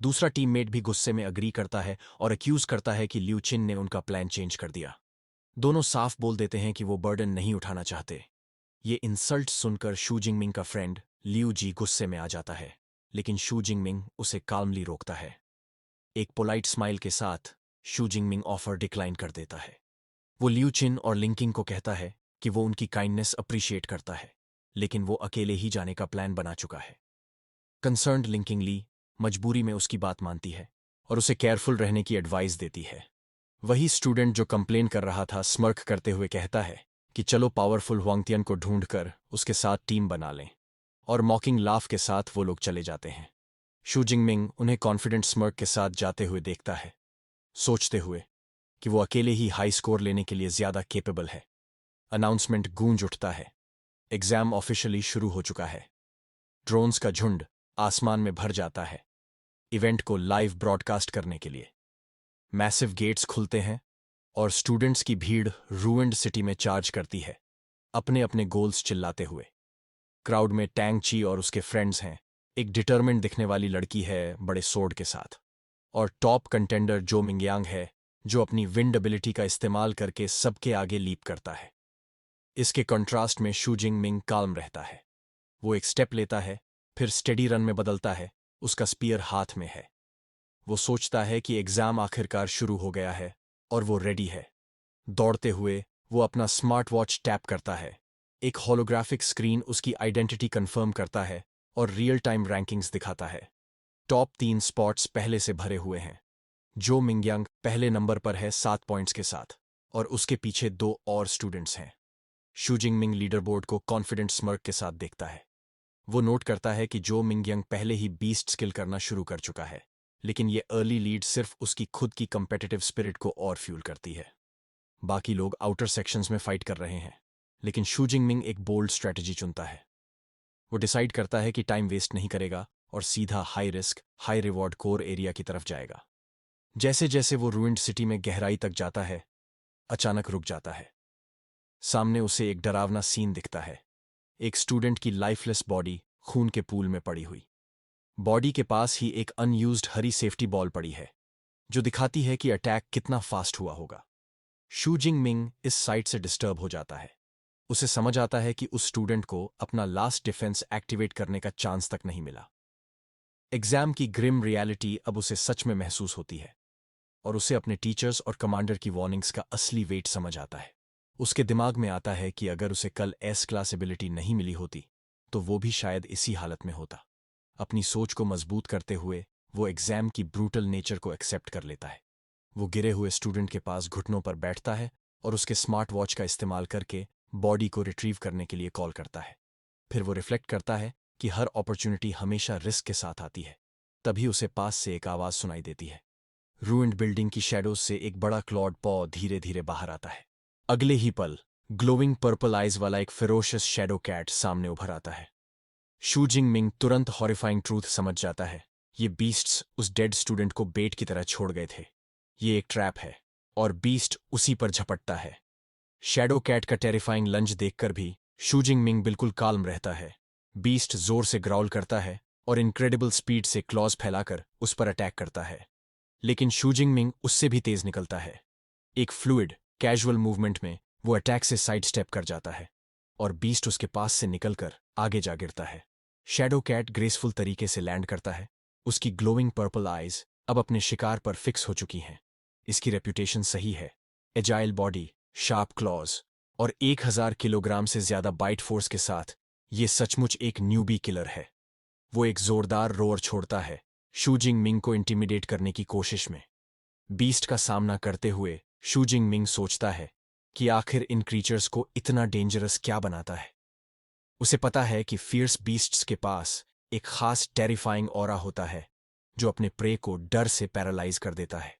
दूसरा टीममेट भी गुस्से में अग्री करता है और अक्यूज करता है कि लियू चिन ने उनका प्लान चेंज कर दिया। दोनों साफ बोल देते हैं कि वो बर्डन नहीं उठाना चाहते। ये इंसल्ट सुनकर शू जिंग मिंग का फ्रेंड लियू जी गुस्से में आ जाता है, लेकिन शू जिंग मिंग उसे काल्मली रोकता है। एक पोलाइट स्माइल के साथ शू जिंगमिंग ऑफर डिक्लाइन कर देता है। वो लियू चिन और लिंकिंग को कहता है कि वो उनकी काइंडनेस अप्रिशिएट करता है, लेकिन वो अकेले ही जाने का प्लान बना चुका है। कंसर्न्ड लिंकिंग ली मजबूरी में उसकी बात मानती है और उसे केयरफुल रहने की एडवाइस देती है। वही स्टूडेंट जो कंप्लेन कर रहा था स्मर्क करते हुए कहता है कि चलो पावरफुल हुआंगतियन को ढूंढकर उसके साथ टीम बना लें, और मॉकिंग लाफ के साथ वो लोग चले जाते हैं। शू जिंगमिंग उन्हें कॉन्फिडेंट स्मर्क के साथ जाते हुए देखता है, सोचते हुए कि वो अकेले ही हाई स्कोर लेने के लिए ज्यादा केपेबल है। अनाउंसमेंट गूंज उठता है। एग्जाम ऑफिशियली शुरू हो चुका है। ड्रोन्स का झुंड आसमान में भर जाता है इवेंट को लाइव ब्रॉडकास्ट करने के लिए। मैसिव गेट्स खुलते हैं और स्टूडेंट्स की भीड़ रूइंड सिटी में चार्ज करती है, अपने अपने गोल्स चिल्लाते हुए। क्राउड में टैंग ची और उसके फ्रेंड्स हैं। एक डिटरमिन्ड दिखने वाली लड़की है बड़े सोर्ड के साथ, और टॉप कंटेंडर जो मिंगयांग है जो अपनी विंड एबिलिटी का इस्तेमाल करके सबके आगे लीप करता है। इसके कंट्रास्ट में शू जिंगमिंग काल्म रहता है। वो एक स्टेप लेता है, फिर स्टेडी रन में बदलता है, उसका स्पीयर हाथ में है। वो सोचता है कि एग्जाम आखिरकार शुरू हो गया है और वो रेडी है। दौड़ते हुए वो अपना स्मार्ट वॉच टैप करता है। एक होलोग्राफिक स्क्रीन उसकी आइडेंटिटी कंफर्म करता है और रियल टाइम रैंकिंग्स दिखाता है। टॉप 3 स्पॉट्स पहले से भरे हुए हैं। जो मिंगयांग पहले नंबर पर है 7 पॉइंट्स के साथ, और उसके पीछे 2 और स्टूडेंट्स हैं। शू जिंगमिंग लीडर बोर्ड को कॉन्फिडेंट स्मर्क के साथ देखता है। वो नोट करता है कि जो मिंगयांग पहले ही बीस्ट स्किल करना शुरू कर चुका है, लेकिन ये अर्ली लीड सिर्फ उसकी खुद की कंपेटिटिव स्पिरिट को और फ्यूल करती है। बाकी लोग आउटर सेक्शंस में फाइट कर रहे हैं, लेकिन शू जिंगमिंग एक बोल्ड स्ट्रेटजी चुनता है। वो डिसाइड करता है कि टाइम वेस्ट नहीं करेगा और सीधा high risk high reward core area की तरफ जाएगा। जैसे जैसे वो रूइंड सिटी में गहराई तक जाता है, अचानक रुक जाता है। सामने उसे एक डरावना सीन दिखता है। एक स्टूडेंट की लाइफलेस बॉडी खून के पूल में पड़ी हुई। बॉडी के पास ही एक अनयूज्ड हरी सेफ्टी बॉल पड़ी है, जो दिखाती है कि अटैक कितना फास्ट हुआ होगा। शू जिंगमिंग इस साइट से डिस्टर्ब हो जाता है। उसे समझ आता है कि उस स्टूडेंट को अपना लास्ट डिफेंस एक्टिवेट करने का चांस तक नहीं मिला। एग्जाम की ग्रिम रियलिटी अब उसे सच में महसूस होती है, और उसे अपने टीचर्स और कमांडर की वार्निंग्स का असली वेट समझ आता है। उसके दिमाग में आता है कि अगर उसे कल एस क्लास एबिलिटी नहीं मिली होती तो वो भी शायद इसी हालत में होता। अपनी सोच को मजबूत करते हुए वो एग्जाम की ब्रूटल नेचर को एक्सेप्ट कर लेता है। वो गिरे हुए स्टूडेंट के पास घुटनों पर बैठता है और उसके स्मार्ट वॉच का इस्तेमाल करके बॉडी को रिट्रीव करने के लिए कॉल करता है। फिर वो रिफ्लेक्ट करता है कि हर अपॉर्चुनिटी हमेशा रिस्क के साथ आती है। तभी उसे पास से एक आवाज सुनाई देती है। रूइंड बिल्डिंग की शैडोज से एक बड़ा क्लॉड पॉ धीरे धीरे बाहर आता है। अगले ही पल ग्लोइंग पर्पल आइज वाला एक फेरोशियस शैडो कैट सामने उभर आता है। शू जिंगमिंग तुरंत हॉरिफाइंग ट्रूथ समझ जाता है। ये बीस्ट्स उस डेड स्टूडेंट को बेट की तरह छोड़ गए थे। ये एक ट्रैप है, और बीस्ट उसी पर झपटता है। शैडो कैट का टेरिफाइंग लंज देखकर भी शू जिंगमिंग बिल्कुल काल्म रहता है। बीस्ट जोर से ग्राउल करता है और इनक्रेडिबल स्पीड से क्लॉज फैलाकर उस पर अटैक करता है, लेकिन शू जिंगमिंग उससे भी तेज निकलता है। एक फ्लूइड कैजुअल मूवमेंट में वो अटैक से साइड स्टेप कर जाता है और बीस्ट उसके पास से निकलकर आगे जा गिरता है। शैडो कैट ग्रेसफुल तरीके से लैंड करता है। उसकी ग्लोइंग पर्पल आइज अब अपने शिकार पर फिक्स हो चुकी हैं। इसकी रेप्यूटेशन सही है। एजाइल बॉडी, शार्प क्लॉज और 1000 किलोग्राम से ज्यादा बाइट फोर्स के साथ ये सचमुच एक न्यूबी किलर है। वो एक जोरदार रोर छोड़ता है, शू जिंगमिंग को इंटिमिडेट करने की कोशिश में। बीस्ट का सामना करते हुए शू जिंगमिंग सोचता है कि आखिर इन क्रीचर्स को इतना डेंजरस क्या बनाता है। उसे पता है कि फियर्स बीस्ट्स के पास एक खास टेरिफाइंग ऑरा होता है जो अपने प्रे को डर से पैरालाइज कर देता है।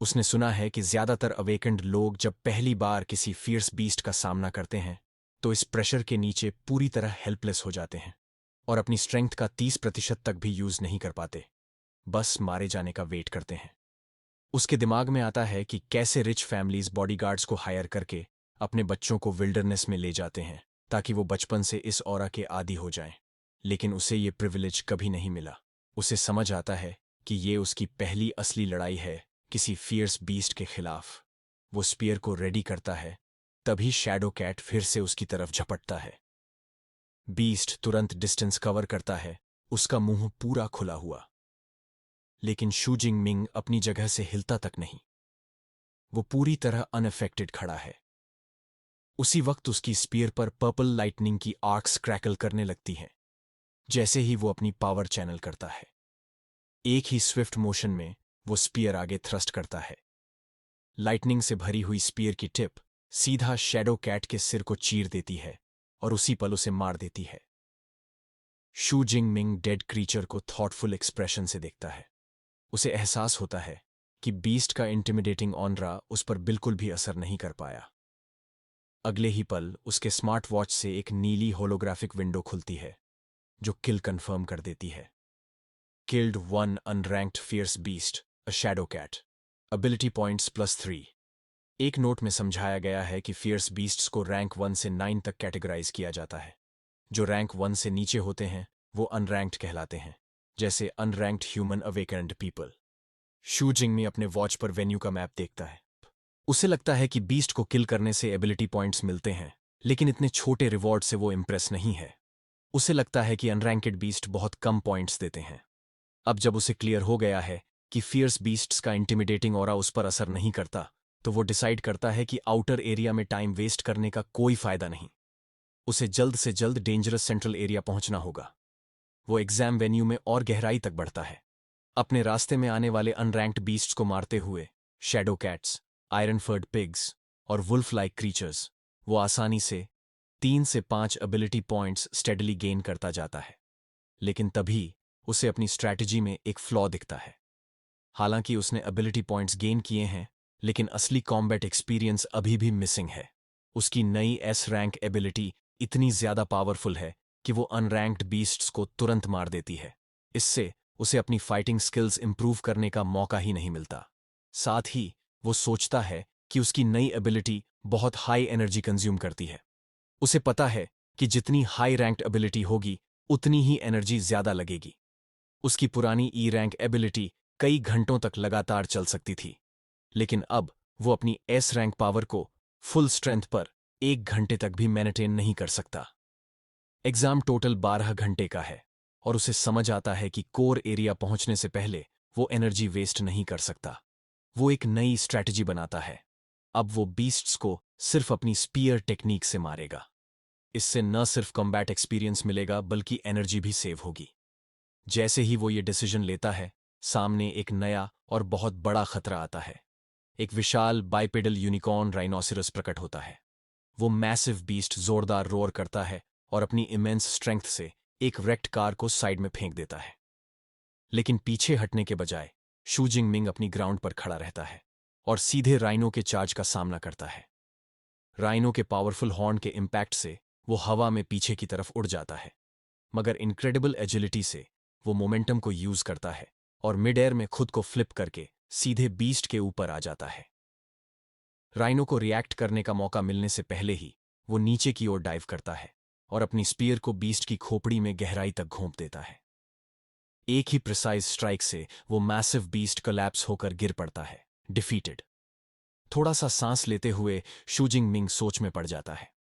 उसने सुना है कि ज्यादातर अवेकेंड लोग जब पहली बार किसी फियर्स बीस्ट का सामना करते हैं तो इस प्रेशर के नीचे पूरी तरह हेल्पलेस हो जाते हैं और अपनी स्ट्रेंथ का 30% तक भी यूज नहीं कर पाते, बस मारे जाने का वेट करते हैं। उसके दिमाग में आता है कि कैसे रिच फैमिलीज बॉडीगार्ड्स को हायर करके अपने बच्चों को विल्डरनेस में ले जाते हैं ताकि वो बचपन से इस ऑरा के आदी हो जाएं, लेकिन उसे ये प्रिविलेज कभी नहीं मिला। उसे समझ आता है कि ये उसकी पहली असली लड़ाई है किसी फियर्स बीस्ट के खिलाफ। वो स्पीयर को रेडी करता है, तभी शैडो कैट फिर से उसकी तरफ झपटता है। बीस्ट तुरंत डिस्टेंस कवर करता है, उसका मुंह पूरा खुला हुआ, लेकिन शू जिंगमिंग अपनी जगह से हिलता तक नहीं। वो पूरी तरह अनअफेक्टेड खड़ा है। उसी वक्त उसकी स्पीयर पर पर्पल लाइटनिंग की आर्क्स क्रैकल करने लगती हैं जैसे ही वो अपनी पावर चैनल करता है। एक ही स्विफ्ट मोशन में वो स्पीयर आगे थ्रस्ट करता है। लाइटनिंग से भरी हुई स्पीयर की टिप सीधा शैडो कैट के सिर को चीर देती है और उसी पल उसे मार देती है। शू जिंग मिंग डेड क्रीचर को थॉटफुल एक्सप्रेशन से देखता है। उसे एहसास होता है कि बीस्ट का इंटिमिडेटिंग ऑनरा उस पर बिल्कुल भी असर नहीं कर पाया। अगले ही पल उसके स्मार्ट वॉच से एक नीली होलोग्राफिक विंडो खुलती है जो किल कंफर्म कर देती है। Killed one unranked fierce beast a shadow cat, ability points +3। एक नोट में समझाया गया है कि फियर्स बीस्ट्स को रैंक 1 से 9 तक कैटेगराइज किया जाता है। जो रैंक 1 से नीचे होते हैं वो अनरैंक्ड कहलाते हैं, जैसे अनरैंक्ड ह्यूमन अवेकन्ड पीपल। शू जिंगमी अपने वॉच पर वेन्यू का मैप देखता है। उसे लगता है कि बीस्ट को किल करने से एबिलिटी पॉइंट्स मिलते हैं, लेकिन इतने छोटे रिवॉर्ड से वो इम्प्रेस नहीं है। उसे लगता है कि अनरैंकेड बीस्ट बहुत कम पॉइंट्स देते हैं। अब जब उसे क्लियर हो गया है कि फियर्स बीस्ट्स का इंटिमिडेटिंग ऑरा उस पर असर नहीं करता, तो वो डिसाइड करता है कि आउटर एरिया में टाइम वेस्ट करने का कोई फायदा नहीं। उसे जल्द से जल्द डेंजरस सेंट्रल एरिया पहुंचना होगा। वो एग्जाम वेन्यू में और गहराई तक बढ़ता है। अपने रास्ते में आने वाले अनरैंक्ड बीस्ट्स को मारते हुए शैडो कैट्स, आयरनफर्ड पिग्स और वुल्फ लाइक क्रीचर्स वो आसानी से 3 से 5 एबिलिटी पॉइंट्स स्टेडली गेन करता जाता है। लेकिन तभी उसे अपनी स्ट्रैटेजी में एक फ्लॉ दिखता है। हालांकि उसने एबिलिटी पॉइंट्स गेन किए हैं, लेकिन असली कॉम्बैट एक्सपीरियंस अभी भी मिसिंग है। उसकी नई एस रैंक एबिलिटी इतनी ज्यादा पावरफुल है कि वो अनरैंक्ड बीस्ट्स को तुरंत मार देती है। इससे उसे अपनी फाइटिंग स्किल्स इंप्रूव करने का मौका ही नहीं मिलता। साथ ही वो सोचता है कि उसकी नई एबिलिटी बहुत हाई एनर्जी कंज्यूम करती है। उसे पता है कि जितनी हाई रैंक्ड एबिलिटी होगी उतनी ही एनर्जी ज्यादा लगेगी। उसकी पुरानी ई रैंक एबिलिटी कई घंटों तक लगातार चल सकती थी, लेकिन अब वो अपनी एस रैंक पावर को फुल स्ट्रेंथ पर 1 घंटे तक भी मेंटेन नहीं कर सकता। एग्जाम टोटल 12 घंटे का है और उसे समझ आता है कि कोर एरिया पहुंचने से पहले वो एनर्जी वेस्ट नहीं कर सकता। वो एक नई स्ट्रैटेजी बनाता है। अब वो बीस्ट्स को सिर्फ अपनी स्पीयर टेक्निक से मारेगा। इससे न सिर्फ कॉम्बैट एक्सपीरियंस मिलेगा बल्कि एनर्जी भी सेव होगी। जैसे ही वो ये डिसीजन लेता है, सामने एक नया और बहुत बड़ा खतरा आता है। एक विशाल बाइपेडल यूनिकॉर्न राइनोसिरस प्रकट होता है। वो मैसिव बीस्ट जोरदार रोर करता है और अपनी इमेंस स्ट्रेंथ से एक रेक्ट कार को साइड में फेंक देता है। लेकिन पीछे हटने के बजाय शू जिंग मिंग अपनी ग्राउंड पर खड़ा रहता है और सीधे राइनो के चार्ज का सामना करता है। राइनो के पावरफुल हॉर्न के इम्पैक्ट से वो हवा में पीछे की तरफ उड़ जाता है, मगर इनक्रेडिबल एजिलिटी से वो मोमेंटम को यूज करता है और मिड एयर में खुद को फ्लिप करके सीधे बीस्ट के ऊपर आ जाता है। राइनो को रिएक्ट करने का मौका मिलने से पहले ही वो नीचे की ओर डाइव करता है और अपनी स्पीयर को बीस्ट की खोपड़ी में गहराई तक घोंप देता है। एक ही प्रिसाइज स्ट्राइक से वो मैसिव बीस्ट कोलैप्स होकर गिर पड़ता है, डिफीटेड। थोड़ा सा सांस लेते हुए शू जिंग मिंग सोच में पड़ जाता है।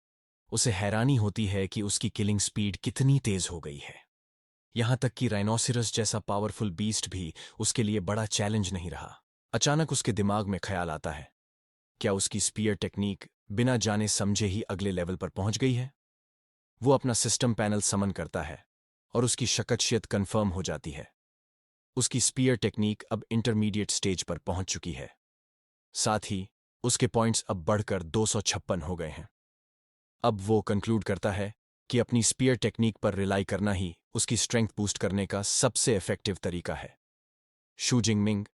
उसे हैरानी होती है कि उसकी किलिंग स्पीड कितनी तेज हो गई है। यहां तक कि राइनोसिरस जैसा पावरफुल बीस्ट भी उसके लिए बड़ा चैलेंज नहीं रहा। अचानक उसके दिमाग में ख्याल आता है, क्या उसकी स्पीयर टेक्निक बिना जाने समझे ही अगले लेवल पर पहुंच गई है? वो अपना सिस्टम पैनल समन करता है और उसकी शकचियत कंफर्म हो जाती है। उसकी स्पीयर टेक्निक अब इंटरमीडिएट स्टेज पर पहुंच चुकी है। साथ ही उसके पॉइंट्स अब बढ़कर 256 हो गए हैं। अब वो कंक्लूड करता है कि अपनी स्पीयर टेक्निक पर रिलाई करना ही उसकी स्ट्रेंथ बूस्ट करने का सबसे इफेक्टिव तरीका है। शू जिंग मिंग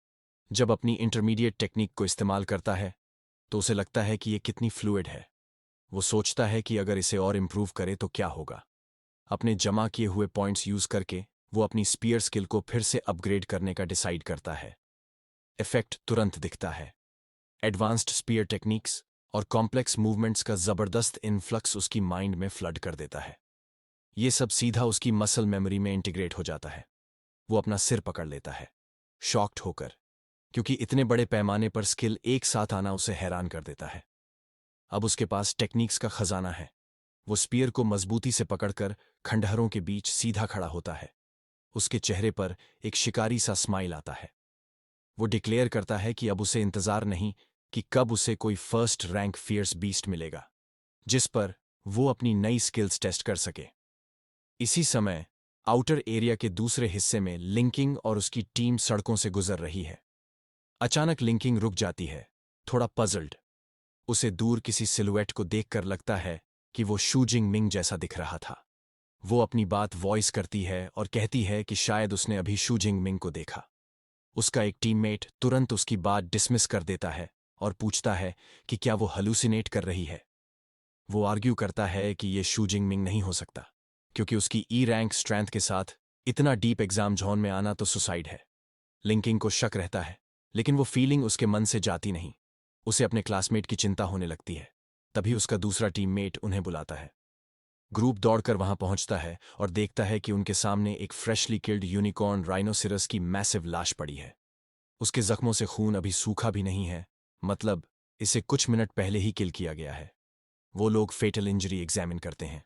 जब अपनी इंटरमीडिएट टेक्निक को इस्तेमाल करता है तो उसे लगता है कि ये कितनी फ्लूइड है। वो सोचता है कि अगर इसे और इम्प्रूव करे तो क्या होगा। अपने जमा किए हुए पॉइंट्स यूज करके वो अपनी स्पीयर स्किल को फिर से अपग्रेड करने का डिसाइड करता है। इफेक्ट तुरंत दिखता है। एडवांस्ड स्पीयर टेक्निक्स और कॉम्प्लेक्स मूवमेंट्स का जबरदस्त इन्फ्लक्स उसकी माइंड में फ्लड कर देता है। ये सब सीधा उसकी मसल मेमोरी में इंटीग्रेट हो जाता है। वो अपना सिर पकड़ लेता है, शॉक्ड होकर, क्योंकि इतने बड़े पैमाने पर स्किल एक साथ आना उसे हैरान कर देता है। अब उसके पास टेक्निक्स का खजाना है। वो स्पीयर को मजबूती से पकड़कर खंडहरों के बीच सीधा खड़ा होता है। उसके चेहरे पर एक शिकारी सा स्माइल आता है। वो डिक्लेयर करता है कि अब उसे इंतजार नहीं कि कब उसे कोई फर्स्ट रैंक फियर्स बीस्ट मिलेगा जिस पर वो अपनी नई स्किल्स टेस्ट कर सके। इसी समय आउटर एरिया के दूसरे हिस्से में लिंकिंग और उसकी टीम सड़कों से गुजर रही है। अचानक लिंकिंग रुक जाती है, थोड़ा पजल्ड। उसे दूर किसी सिलुएट को देखकर लगता है कि वो शू जिंग मिंग जैसा दिख रहा था। वो अपनी बात वॉइस करती है और कहती है कि शायद उसने अभी शू जिंग मिंग को देखा। उसका एक टीममेट तुरंत उसकी बात डिसमिस कर देता है और पूछता है कि क्या वो हलूसिनेट कर रही है। वो आर्ग्यू करता है कि ये शू जिंग मिंग नहीं हो सकता, क्योंकि उसकी ई रैंक स्ट्रेंथ के साथ इतना डीप एग्जाम जोन में आना तो सुसाइड है। लिंकिंग को शक रहता है, लेकिन वो फीलिंग उसके मन से जाती नहीं। उसे अपने क्लासमेट की चिंता होने लगती है। तभी उसका दूसरा टीममेट उन्हें बुलाता है। ग्रुप दौड़कर वहां पहुंचता है और देखता है कि उनके सामने एक फ्रेशली किल्ड यूनिकॉर्न राइनोसिरस की मैसिव लाश पड़ी है। उसके जख्मों से खून अभी सूखा भी नहीं है, मतलब इसे कुछ मिनट पहले ही किल किया गया है। वो लोग फेटल इंजरी एग्जामिन करते हैं।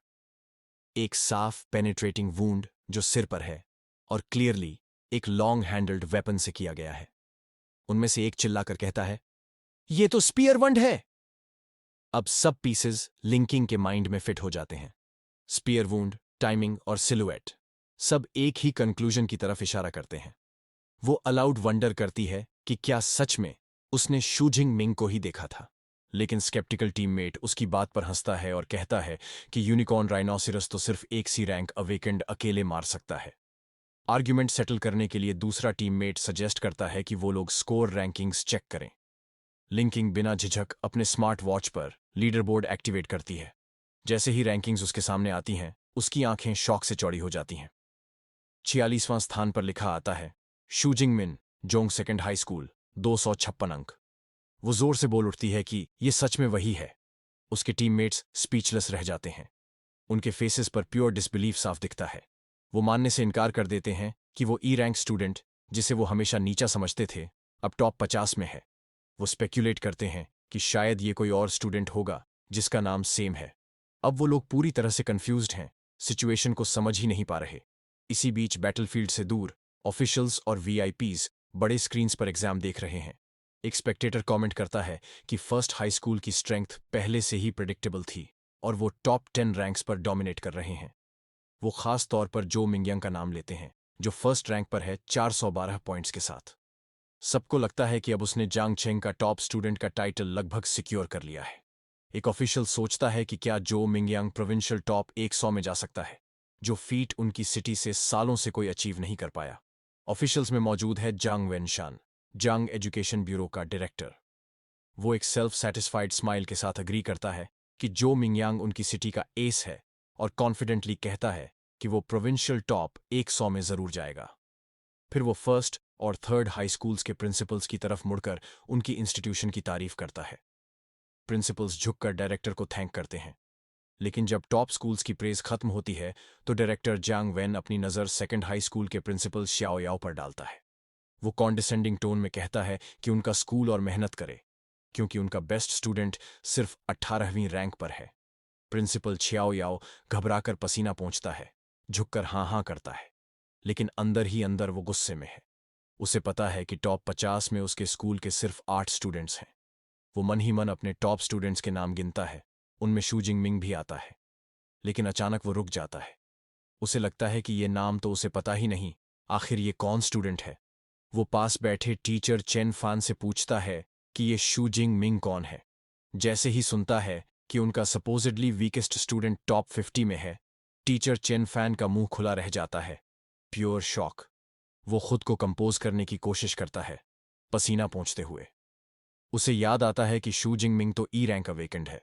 एक साफ पेनिट्रेटिंग वूंड जो सिर पर है और क्लियरली एक लॉन्ग हैंडल्ड वेपन से किया गया है। उनमें से एक चिल्लाकर कहता है, ये तो स्पीयर वंड है। अब सब पीसेस लिंकिंग के माइंड में फिट हो जाते हैं। स्पीयर वूंड, टाइमिंग और सिलुएट सब एक ही कंक्लूजन की तरफ इशारा करते हैं। वो अलाउड वंडर करती है कि क्या सच में उसने शू जिंग मिंग को ही देखा था। लेकिन स्केप्टिकल टीममेट उसकी बात पर हंसता है और कहता है कि यूनिकॉर्न राइनोसिरस तो सिर्फ एक सी रैंक अवेकेंड अकेले मार सकता है। आर्ग्यूमेंट सेटल करने के लिए दूसरा टीममेट सजेस्ट करता है कि वो लोग स्कोर रैंकिंग्स चेक करें। लिंकिंग बिना झिझक अपने स्मार्ट वॉच पर लीडर बोर्ड एक्टिवेट करती है। जैसे ही रैंकिंग्स उसके सामने आती हैं, उसकी आंखें शौक से चौड़ी हो जाती हैं। 46वां स्थान पर लिखा आता है शू जिंग मिन, जोंग सेकेंड हाई स्कूल, 256 अंक। वो जोर से बोल उठती है कि ये सच में वही है। उसके टीममेट्स स्पीचलेस रह जाते हैं। उनके फेसेस पर प्योर डिसबिलीफ साफ दिखता है। वो मानने से इनकार कर देते हैं कि वो ई रैंक स्टूडेंट, जिसे वो हमेशा नीचा समझते थे, अब टॉप 50 में है। वो स्पेक्यूलेट करते हैं कि शायद ये कोई और स्टूडेंट होगा जिसका नाम सेम है। अब वो लोग पूरी तरह से कंफ्यूज्ड हैं, सिचुएशन को समझ ही नहीं पा रहे। इसी बीच बैटलफील्ड से दूर ऑफिशियल्स और वीआईपीज बड़े स्क्रीन्स पर एग्जाम देख रहे हैं। एक स्पेक्टेटर कमेंट करता है कि फर्स्ट हाई स्कूल की स्ट्रेंथ पहले से ही प्रेडिक्टेबल थी और वो टॉप 10 रैंक्स पर डोमिनेट कर रहे हैं। वो खास तौर पर जो मिंगयांग का नाम लेते हैं, जो फर्स्ट रैंक पर है 412 पॉइंट्स के साथ। सबको लगता है कि अब उसने जांग चेंग का टॉप स्टूडेंट का टाइटल लगभग सिक्योर कर लिया है। एक ऑफिशियल सोचता है कि क्या जो मिंगयांग प्रोविंशियल टॉप 100 में जा सकता है, जो फीट उनकी सिटी से सालों से कोई अचीव नहीं कर पाया। ऑफिशियल्स में मौजूद है जांग वेनशान, जांग एजुकेशन ब्यूरो का डायरेक्टर। वो एक सेल्फ सेटिस्फाइड स्माइल के साथ अग्री करता है कि जो मिंगयांग उनकी सिटी का एस है और कॉन्फिडेंटली कहता है कि वो प्रोविंशियल टॉप 100 में जरूर जाएगा। फिर वो फर्स्ट और थर्ड हाई स्कूल्स के प्रिंसिपल्स की तरफ मुड़कर उनकी इंस्टीट्यूशन की तारीफ करता है। प्रिंसिपल्स झुककर डायरेक्टर को थैंक करते हैं। लेकिन जब टॉप स्कूल्स की प्रेज खत्म होती है तो डायरेक्टर जांग वेन अपनी नज़र सेकंड हाई स्कूल के प्रिंसिपल श्याओ याओ पर डालता है। वो कॉन्डिसेंडिंग टोन में कहता है कि उनका स्कूल और मेहनत करे, क्योंकि उनका बेस्ट स्टूडेंट सिर्फ 18वीं रैंक पर है। प्रिंसिपल छियाओ याओ घबराकर पसीना पोंछता है, झुककर हाँ हाँ करता है, लेकिन अंदर ही अंदर वो गुस्से में है। उसे पता है कि टॉप 50 में उसके स्कूल के सिर्फ 8 स्टूडेंट्स हैं। वो मन ही मन अपने टॉप स्टूडेंट्स के नाम गिनता है, उनमें शू जिंग मिंग भी आता है। लेकिन अचानक वो रुक जाता है। उसे लगता है कि ये नाम तो उसे पता ही नहीं, आखिर ये कौन स्टूडेंट है। वो पास बैठे टीचर चेन फान से पूछता है कि ये शू जिंग मिंग कौन है। जैसे ही सुनता है कि उनका सपोजिडली वीकेस्ट स्टूडेंट टॉप 50 में है, टीचर चेन फैन का मुंह खुला रह जाता है। Pure shock. वो खुद को कंपोज करने की कोशिश करता है, पसीना पोंछते हुए। उसे याद आता है कि शू जिंग मिंग तो ई रैंक अवेकेंड है।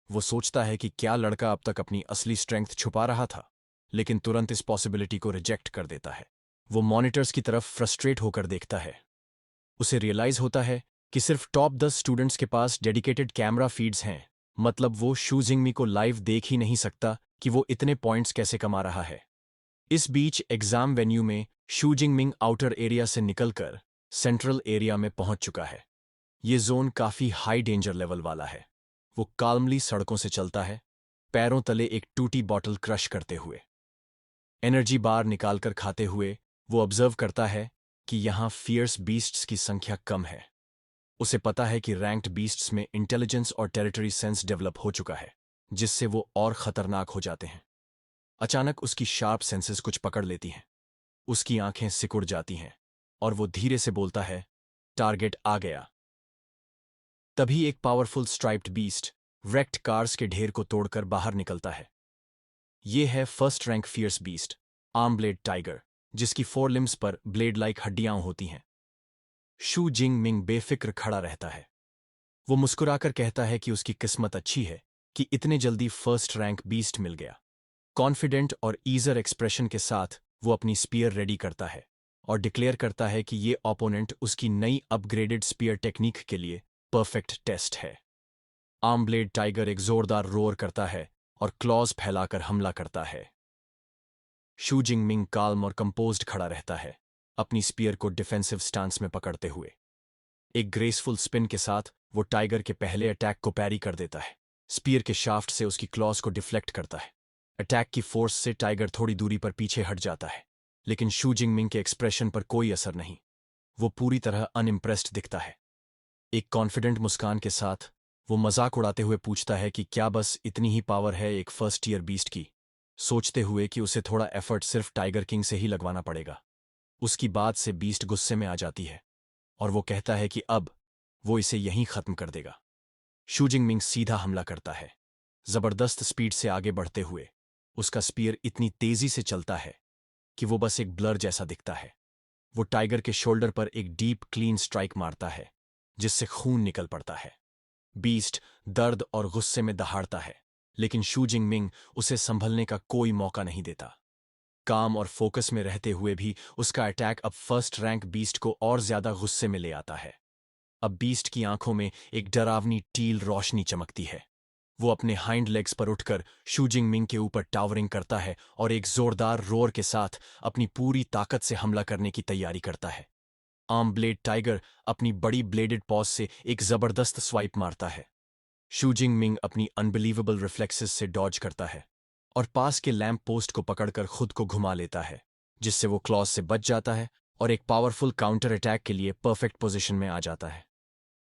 वो सोचता है कि क्या लड़का अब तक अपनी असली स्ट्रेंथ छुपा रहा था, लेकिन तुरंत इस पॉसिबिलिटी को रिजेक्ट कर देता है। वो मॉनिटर्स की तरफ फ्रस्ट्रेट होकर देखता है। उसे रियलाइज होता है कि सिर्फ टॉप 10 स्टूडेंट्स के पास डेडिकेटेड कैमरा फीड्स हैं, मतलब वो शू जिंगमी को लाइव देख ही नहीं सकता कि वो इतने पॉइंट्स कैसे कमा रहा है। इस बीच एग्जाम वेन्यू में शू जिंगमिंग आउटर एरिया से निकलकर सेंट्रल एरिया में पहुंच चुका है। ये जोन काफी हाई डेंजर लेवल वाला है। वो काल्मली सड़कों से चलता है, पैरों तले एक टूटी बॉटल क्रश करते हुए। एनर्जी बार निकालकर खाते हुए वो ऑब्जर्व करता है कि यहां फियर्स बीस्ट्स की संख्या कम है। उसे पता है कि रैंक्ड बीस्ट्स में इंटेलिजेंस और टेरिटरी सेंस डेवलप हो चुका है, जिससे वो और खतरनाक हो जाते हैं। अचानक उसकी शार्प सेंसेस कुछ पकड़ लेती हैं। उसकी आंखें सिकुड़ जाती हैं और वो धीरे से बोलता है, टारगेट आ गया। तभी एक powerful striped beast wrecked cars के ढेर को तोड़कर बाहर निकलता है। ये है first rank fierce beast, arm blade tiger, जिसकी फोर लिम्स पर ब्लेड लाइक हड्डियां होती हैं। शू जिंग मिंग बेफिक्र खड़ा रहता है। वो मुस्कुराकर कहता है कि उसकी किस्मत अच्छी है कि इतने जल्दी फर्स्ट रैंक बीस्ट मिल गया। कॉन्फिडेंट और ईजर एक्सप्रेशन के साथ वो अपनी स्पीयर रेडी करता है और डिक्लेयर करता है कि ये ओपोनेंट उसकी नई अपग्रेडेड स्पीयर टेक्निक के लिए परफेक्ट टेस्ट है। आर्म ब्लेड टाइगर एक जोरदार रोर करता है और क्लॉज फैलाकर हमला करता है। शू जिंग मिंग काल्म और कंपोज्ड खड़ा रहता है, अपनी स्पीयर को डिफेंसिव स्टांस में पकड़ते हुए। एक ग्रेसफुल स्पिन के साथ वो टाइगर के पहले अटैक को पैरी कर देता है। स्पीयर के शाफ्ट से उसकी क्लॉज को डिफ्लेक्ट करता है। अटैक की फोर्स से टाइगर थोड़ी दूरी पर पीछे हट जाता है, लेकिन शू जिंग मिंग के एक्सप्रेशन पर कोई असर नहीं। वो पूरी तरह अनइम्प्रेस्ड दिखता है। एक कॉन्फिडेंट मुस्कान के साथ वो मजाक उड़ाते हुए पूछता है कि क्या बस इतनी ही पावर है एक फर्स्ट ईयर बीस्ट की, सोचते हुए कि उसे थोड़ा एफर्ट सिर्फ टाइगर किंग से ही लगवाना पड़ेगा। उसकी बात से बीस्ट गुस्से में आ जाती है और वो कहता है कि अब वो इसे यहीं खत्म कर देगा। शू जिंग मिंग सीधा हमला करता है, जबरदस्त स्पीड से आगे बढ़ते हुए। उसका स्पीयर इतनी तेजी से चलता है कि वो बस एक ब्लर जैसा दिखता है। वो टाइगर के शोल्डर पर एक डीप क्लीन स्ट्राइक मारता है, जिससे खून निकल पड़ता है। बीस्ट दर्द और गुस्से में दहाड़ता है, लेकिन शू जिंग मिंग उसे संभलने का कोई मौका नहीं देता। काम और फोकस में रहते हुए भी उसका अटैक अब फर्स्ट रैंक बीस्ट को और ज्यादा गुस्से में ले आता है। अब बीस्ट की आंखों में एक डरावनी टील रोशनी चमकती है। वो अपने हाइंड लेग्स पर उठकर शू जिंग मिंग के ऊपर टावरिंग करता है और एक जोरदार रोर के साथ अपनी पूरी ताकत से हमला करने की तैयारी करता है। आर्म ब्लेड टाइगर अपनी बड़ी ब्लेडेड पॉज से एक जबरदस्त स्वाइप मारता है। शू जिंग मिंग अपनी अनबिलीवेबल रिफ्लेक्सेस से डॉज करता है और पास के लैंप पोस्ट को पकड़कर खुद को घुमा लेता है, जिससे वो क्लॉज से बच जाता है और एक पावरफुल काउंटर अटैक के लिए परफेक्ट पोजीशन में आ जाता है।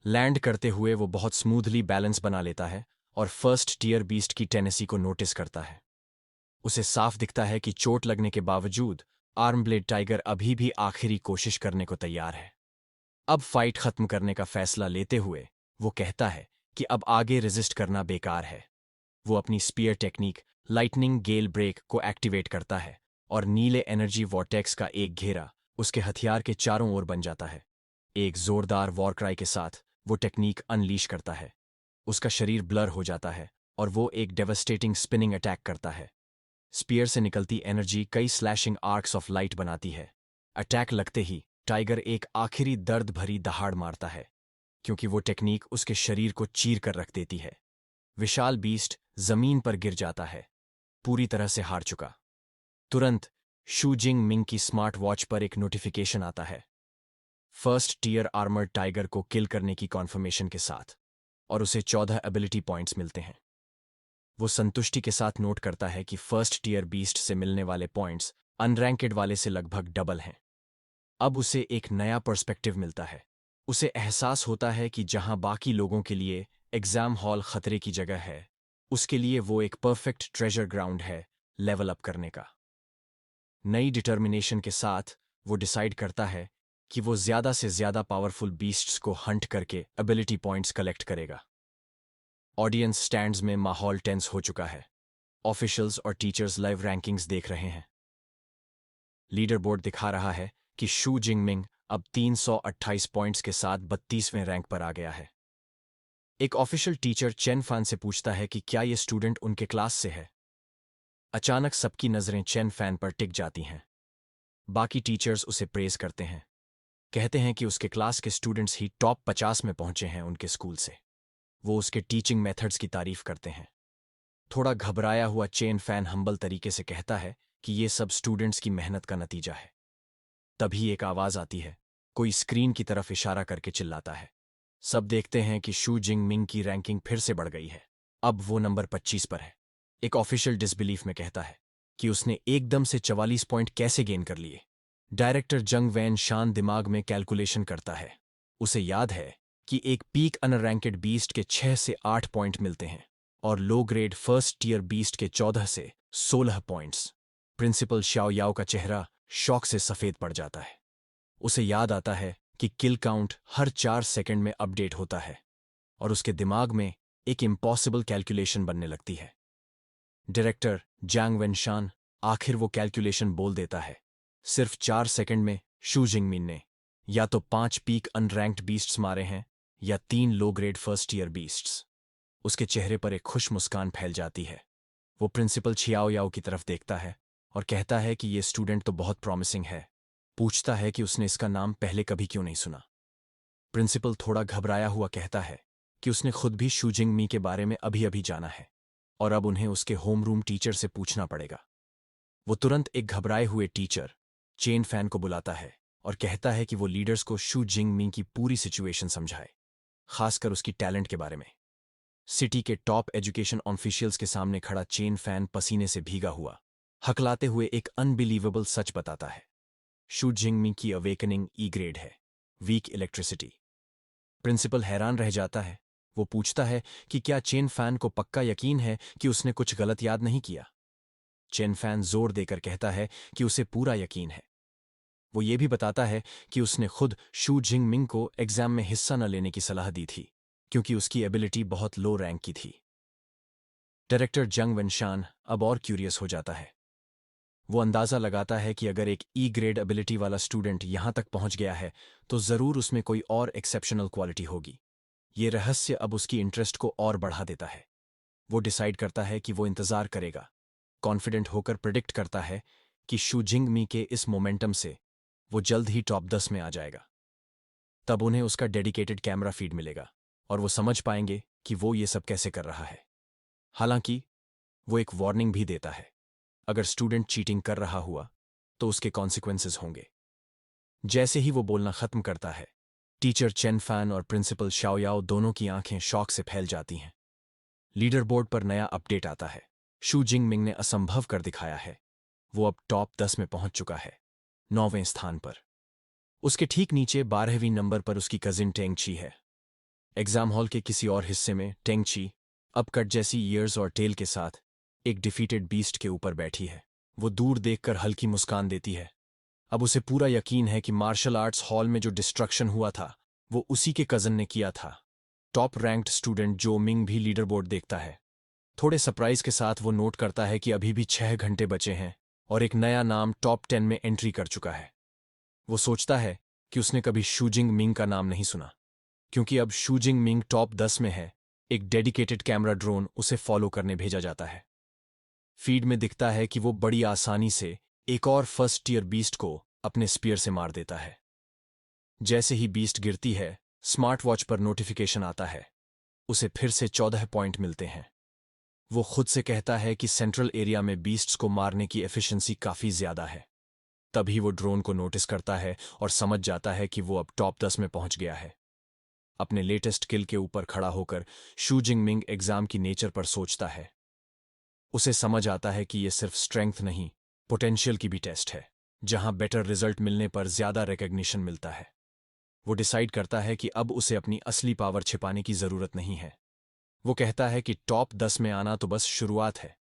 लैंड करते हुए वो बहुत स्मूथली बैलेंस बना लेता है और फर्स्ट टीयर बीस्ट की टेनेसी को नोटिस करता है। उसे साफ दिखता है कि चोट लगने के बावजूद आर्म ब्लेड टाइगर अभी भी आखिरी कोशिश करने को तैयार है। अब फाइट खत्म करने का फैसला लेते हुए वो कहता है कि अब आगे रेजिस्ट करना बेकार है। वो अपनी spear technique lightning gale break को एक्टिवेट करता है और नीले एनर्जी वॉर्टेक्स का एक घेरा उसके हथियार के चारों ओर बन जाता है। एक जोरदार वॉर क्राई के साथ वो टेक्निक अनलीश करता है। उसका शरीर ब्लर हो जाता है और वो एक डेवस्टेटिंग स्पिनिंग अटैक करता है। स्पीयर से निकलती एनर्जी कई स्लैशिंग आर्क्स ऑफ लाइट बनाती है। अटैक लगते ही टाइगर एक आखिरी दर्द भरी दहाड़ मारता है, क्योंकि वो टेक्निक उसके शरीर को चीर कर रख देती है। विशाल बीस्ट जमीन पर गिर जाता है, पूरी तरह से हार चुका। तुरंत शू जिंग मिंग की स्मार्ट वॉच पर एक नोटिफिकेशन आता है, फर्स्ट टीयर आर्मर्ड टाइगर को किल करने की कॉन्फर्मेशन के साथ, और उसे 14 एबिलिटी पॉइंट्स मिलते हैं। वो संतुष्टि के साथ नोट करता है कि फर्स्ट टीयर बीस्ट से मिलने वाले पॉइंट्स अनरैंकेड वाले से लगभग डबल हैं। अब उसे एक नया पर्सपेक्टिव मिलता है। उसे एहसास होता है कि जहां बाकी लोगों के लिए एग्जाम हॉल खतरे की जगह है, उसके लिए वो एक परफेक्ट ट्रेजर ग्राउंड है लेवल अप करने का। नई डिटर्मिनेशन के साथ वो डिसाइड करता है कि वो ज्यादा से ज्यादा पावरफुल बीस्ट्स को हंट करके एबिलिटी पॉइंट्स कलेक्ट करेगा। ऑडियंस स्टैंड्स में माहौल टेंस हो चुका है। ऑफिशियल्स और टीचर्स लाइव रैंकिंग्स देख रहे हैं। लीडर बोर्ड दिखा रहा है कि शू जिंग मिंग अब 328 पॉइंट्स के साथ 32वें रैंक पर आ गया है। एक ऑफिशियल टीचर चेन फैन से पूछता है कि क्या ये स्टूडेंट उनके क्लास से है। अचानक सबकी नजरें चेन फैन पर टिक जाती हैं। बाकी टीचर्स उसे प्रेज करते हैं, कहते हैं कि उसके क्लास के स्टूडेंट्स ही टॉप 50 में पहुंचे हैं उनके स्कूल से। वो उसके टीचिंग मेथड्स की तारीफ करते हैं। थोड़ा घबराया हुआ चेन फैन हम्बल तरीके से कहता है कि ये सब स्टूडेंट्स की मेहनत का नतीजा है। तभी एक आवाज आती है, कोई स्क्रीन की तरफ इशारा करके चिल्लाता है। सब देखते हैं कि शू जिंग मिंग की रैंकिंग फिर से बढ़ गई है। अब वो नंबर 25 पर है। एक ऑफिशियल डिसबिलीफ में कहता है कि उसने एकदम से 44 पॉइंट कैसे गेन कर लिए। डायरेक्टर जंग वैन शान दिमाग में कैलकुलेशन करता है। उसे याद है कि एक पीक अनरैंकेड बीस्ट के 6 से 8 पॉइंट मिलते हैं और low grade first tier beast के 14 से 16 पॉइंट्स। प्रिंसिपल शाओ याओ का चेहरा शॉक से सफेद पड़ जाता है। उसे याद आता है कि किल काउंट हर 4 सेकंड में अपडेट होता है और उसके दिमाग में एक इम्पॉसिबल कैलकुलेशन बनने लगती है। डायरेक्टर जांग वेनशान आखिर वो कैलकुलेशन बोल देता है। सिर्फ 4 सेकंड में शू जिंगमिन ने या तो 5 पीक अनरैंक्ड बीस्ट्स मारे हैं या 3 लो ग्रेड फर्स्ट ईयर बीस्ट्स। उसके चेहरे पर एक खुश मुस्कान फैल जाती है। वो प्रिंसिपल छियाओ याओ की तरफ देखता है और कहता है कि ये स्टूडेंट तो बहुत प्रॉमिसिंग है। पूछता है कि उसने इसका नाम पहले कभी क्यों नहीं सुना। प्रिंसिपल थोड़ा घबराया हुआ कहता है कि उसने खुद भी शू जिंगमी के बारे में अभी अभी जाना है और अब उन्हें उसके होमरूम टीचर से पूछना पड़ेगा। वो तुरंत एक घबराए हुए टीचर चेन फैन को बुलाता है और कहता है कि वो लीडर्स को शू जिंगमी की पूरी सिचुएशन समझाए, खासकर उसकी टैलेंट के बारे में। सिटी के टॉप एजुकेशन ऑफिशियल्स के सामने खड़ा चेन फैन पसीने से भीगा हुआ हकलाते हुए एक अनबिलीवेबल सच बताता है। शू जिंगमी की अवेकनिंग ई ग्रेड है, वीक इलेक्ट्रिसिटी। प्रिंसिपल हैरान रह जाता है। वो पूछता है कि क्या चेन फैन को पक्का यकीन है कि उसने कुछ गलत याद नहीं किया। चेन फैन जोर देकर कहता है कि उसे पूरा यकीन है। वो ये भी बताता है कि उसने खुद शू जिंगमिंग को एग्जाम में हिस्सा न लेने की सलाह दी थी क्योंकि उसकी एबिलिटी बहुत लो रैंक की थी। डायरेक्टर जंग वेनशान अब और क्यूरियस हो जाता है। वो अंदाजा लगाता है कि अगर एक ई ग्रेड एबिलिटी वाला स्टूडेंट यहां तक पहुंच गया है तो जरूर उसमें कोई और एक्सेप्शनल क्वालिटी होगी। ये रहस्य अब उसकी इंटरेस्ट को और बढ़ा देता है। वो डिसाइड करता है कि वो इंतजार करेगा, कॉन्फिडेंट होकर प्रिडिक्ट करता है कि शू जिंगमी के इस मोमेंटम से वो जल्द ही टॉप 10 में आ जाएगा। तब उन्हें उसका डेडिकेटेड कैमरा फीड मिलेगा और वो समझ पाएंगे कि वो ये सब कैसे कर रहा है। हालांकि वो एक वार्निंग भी देता है, अगर स्टूडेंट चीटिंग कर रहा हुआ तो उसके कॉन्सिक्वेंसेस होंगे। जैसे ही वो बोलना खत्म करता है, टीचर चेन फैन और प्रिंसिपल शाओ याओ दोनों की आंखें शॉक से फैल जाती हैं। लीडर बोर्ड पर नया अपडेट आता है। शू जिंगमिंग ने असंभव कर दिखाया है। वो अब टॉप 10 में पहुंच चुका है, 9वें स्थान पर। उसके ठीक नीचे 12वीं नंबर पर उसकी कजिन टेंगची है। एग्जाम हॉल के किसी और हिस्से में टेंगची अब कट जैसी ईयर्स और टेल के साथ एक डिफीटेड बीस्ट के ऊपर बैठी है। वो दूर देखकर हल्की मुस्कान देती है। अब उसे पूरा यकीन है कि मार्शल आर्ट्स हॉल में जो डिस्ट्रक्शन हुआ था वो उसी के कजन ने किया था। टॉप रैंक्ड स्टूडेंट जो मिंग भी लीडर बोर्ड देखता है। थोड़े सरप्राइज के साथ वो नोट करता है कि अभी भी 6 घंटे बचे हैं और एक नया नाम टॉप 10 में एंट्री कर चुका है। वो सोचता है कि उसने कभी शू जिंगमिंग का नाम नहीं सुना, क्योंकि अब शू जिंगमिंग टॉप 10 में है। एक डेडिकेटेड कैमरा ड्रोन उसे फॉलो करने भेजा जाता है। फीड में दिखता है कि वो बड़ी आसानी से एक और फर्स्ट टीयर बीस्ट को अपने स्पीयर से मार देता है। जैसे ही बीस्ट गिरती है, स्मार्ट वॉच पर नोटिफिकेशन आता है। उसे फिर से 14 पॉइंट मिलते हैं। वो खुद से कहता है कि सेंट्रल एरिया में बीस्ट्स को मारने की एफिशिएंसी काफी ज्यादा है। तभी वो ड्रोन को नोटिस करता है और समझ जाता है कि वो अब टॉप 10 में पहुंच गया है। अपने लेटेस्ट किल के ऊपर खड़ा होकर शू जिंगमिंग एग्जाम की नेचर पर सोचता है। उसे समझ आता है कि ये सिर्फ स्ट्रेंथ नहीं, पोटेंशियल की भी टेस्ट है, जहां बेटर रिजल्ट मिलने पर ज्यादा रिकग्निशन मिलता है। वो डिसाइड करता है कि अब उसे अपनी असली पावर छिपाने की जरूरत नहीं है। वो कहता है कि टॉप 10 में आना तो बस शुरुआत है।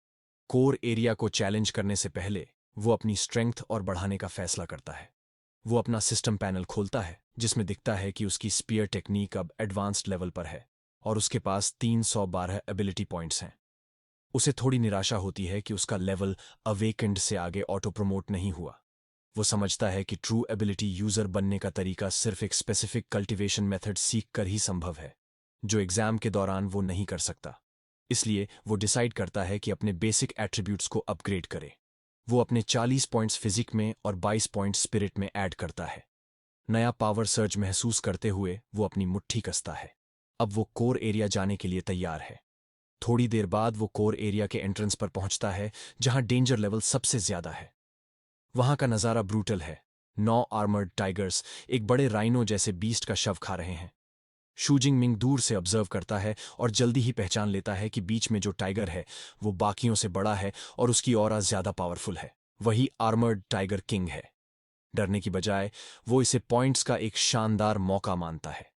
कोर एरिया को चैलेंज करने से पहले वो अपनी स्ट्रेंथ और बढ़ाने का फैसला करता है। वो अपना सिस्टम पैनल खोलता है जिसमें दिखता है कि उसकी स्पीयर टेक्निक अब एडवांस्ड लेवल पर है और उसके पास 312 एबिलिटी पॉइंट्स हैं। उसे थोड़ी निराशा होती है कि उसका लेवल अवेकेंड से आगे ऑटो प्रमोट नहीं हुआ। वो समझता है कि ट्रू एबिलिटी यूजर बनने का तरीका सिर्फ एक स्पेसिफिक कल्टीवेशन मेथड सीख कर ही संभव है, जो एग्जाम के दौरान वो नहीं कर सकता। इसलिए वो डिसाइड करता है कि अपने बेसिक एट्रीब्यूट्स को अपग्रेड करे। वो अपने 40 पॉइंट्स फिजिक में और 22 पॉइंट्स स्पिरिट में ऐड करता है। नया पावर सर्ज महसूस करते हुए वो अपनी मुट्ठी कसता है। अब वो कोर एरिया जाने के लिए तैयार है। थोड़ी देर बाद वो कोर एरिया के एंट्रेंस पर पहुंचता है, जहां डेंजर लेवल सबसे ज्यादा है। वहां का नजारा ब्रूटल है। 9 आर्मर्ड टाइगर्स एक बड़े राइनो जैसे बीस्ट का शव खा रहे हैं। शू जिंगमिंग दूर से ऑब्जर्व करता है और जल्दी ही पहचान लेता है कि बीच में जो टाइगर है वो बाकियों से बड़ा है और उसकी ऑरा ज्यादा पावरफुल है। वही आर्मर्ड टाइगर किंग है। डरने की बजाय वो इसे पॉइंट्स का एक शानदार मौका मानता है।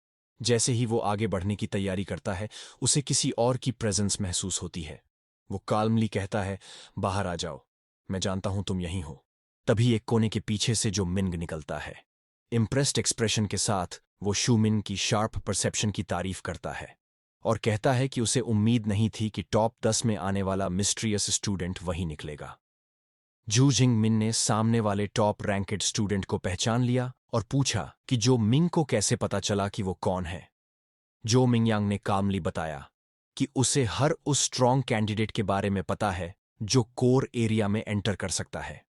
जैसे ही वो आगे बढ़ने की तैयारी करता है, उसे किसी और की प्रेजेंस महसूस होती है। वो काल्मली कहता है, बाहर आ जाओ, मैं जानता हूं तुम यहीं हो। तभी एक कोने के पीछे से जो मिंग निकलता है। इम्प्रेस्ड एक्सप्रेशन के साथ वो शूमिन की शार्प परसेप्शन की तारीफ करता है और कहता है कि उसे उम्मीद नहीं थी कि टॉप 10 में आने वाला मिस्ट्रियस स्टूडेंट वही निकलेगा। जू जिंग मिन ने सामने वाले टॉप रैंकेड स्टूडेंट को पहचान लिया और पूछा कि जो मिंग को कैसे पता चला कि वो कौन है। जो मिंगयांग ने कामली बताया कि उसे हर उस स्ट्रॉन्ग कैंडिडेट के बारे में पता है जो कोर एरिया में एंटर कर सकता है।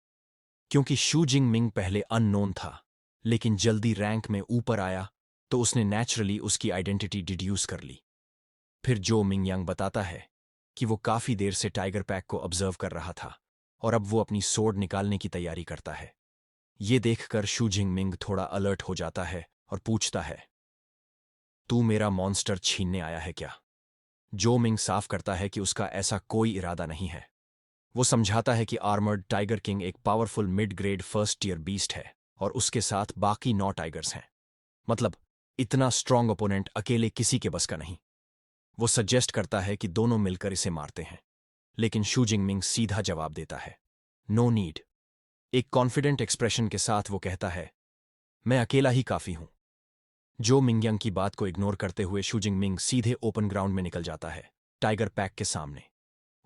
क्योंकि शू जिंग मिंग पहले अननोन था, लेकिन जल्दी रैंक में ऊपर आया, तो उसने नेचुरली उसकी आइडेंटिटी डिड्यूस कर ली। फिर जो मिंगयांग बताता है कि वो काफी देर से टाइगर पैक को ऑब्जर्व कर रहा था और अब वो अपनी सोर्ड निकालने की तैयारी करता है। ये देखकर शू जिंग मिंग थोड़ा अलर्ट हो जाता है और पूछता है, तू मेरा मॉन्स्टर छीनने आया है क्या? जो मिंग साफ करता है कि उसका ऐसा कोई इरादा नहीं है। वो समझाता है कि आर्मर्ड टाइगर किंग एक powerful mid grade first tier beast है और उसके साथ बाकी 9 टाइगर्स हैं। मतलब इतना स्ट्रांग ओपोनेंट अकेले किसी के बस का नहीं। वो सजेस्ट करता है कि दोनों मिलकर इसे मारते हैं, लेकिन शू जिंगमिंग सीधा जवाब देता है, नो नीड। एक कॉन्फिडेंट एक्सप्रेशन के साथ वो कहता है, मैं अकेला ही काफी हूं। जो मिंगयंग की बात को इग्नोर करते हुए शू जिंगमिंग सीधे ओपन ग्राउंड में निकल जाता है, टाइगर पैक के सामने।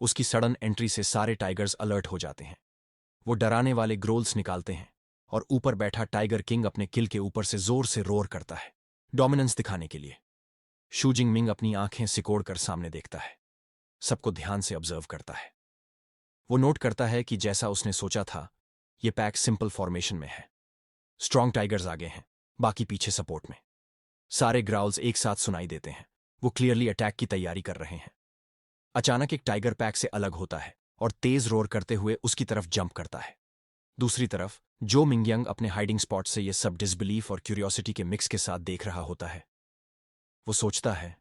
उसकी सडन एंट्री से सारे टाइगर्स अलर्ट हो जाते हैं। वो डराने वाले ग्रोल्स निकालते हैं और ऊपर बैठा टाइगर किंग अपने किल के ऊपर से जोर से रोर करता है, डोमिनेंस दिखाने के लिए। शू जिंगमिंग अपनी आंखें सिकोड़कर सामने देखता है, सबको ध्यान से ऑब्जर्व करता है। वो नोट करता है कि जैसा उसने सोचा था, ये पैक सिंपल फॉर्मेशन में है। स्ट्रॉन्ग टाइगर्स आगे हैं, बाकी पीछे सपोर्ट में। सारे ग्राउल्स एक साथ सुनाई देते हैं। वो क्लियरली अटैक की तैयारी कर रहे हैं। अचानक एक टाइगर पैक से अलग होता है और तेज रोर करते हुए उसकी तरफ जंप करता है। दूसरी तरफ जो मिंगयंग अपने हाइडिंग स्पॉट से ये सब डिसबिलीफ और क्यूरियोसिटी के मिक्स के साथ देख रहा होता है। वो सोचता है,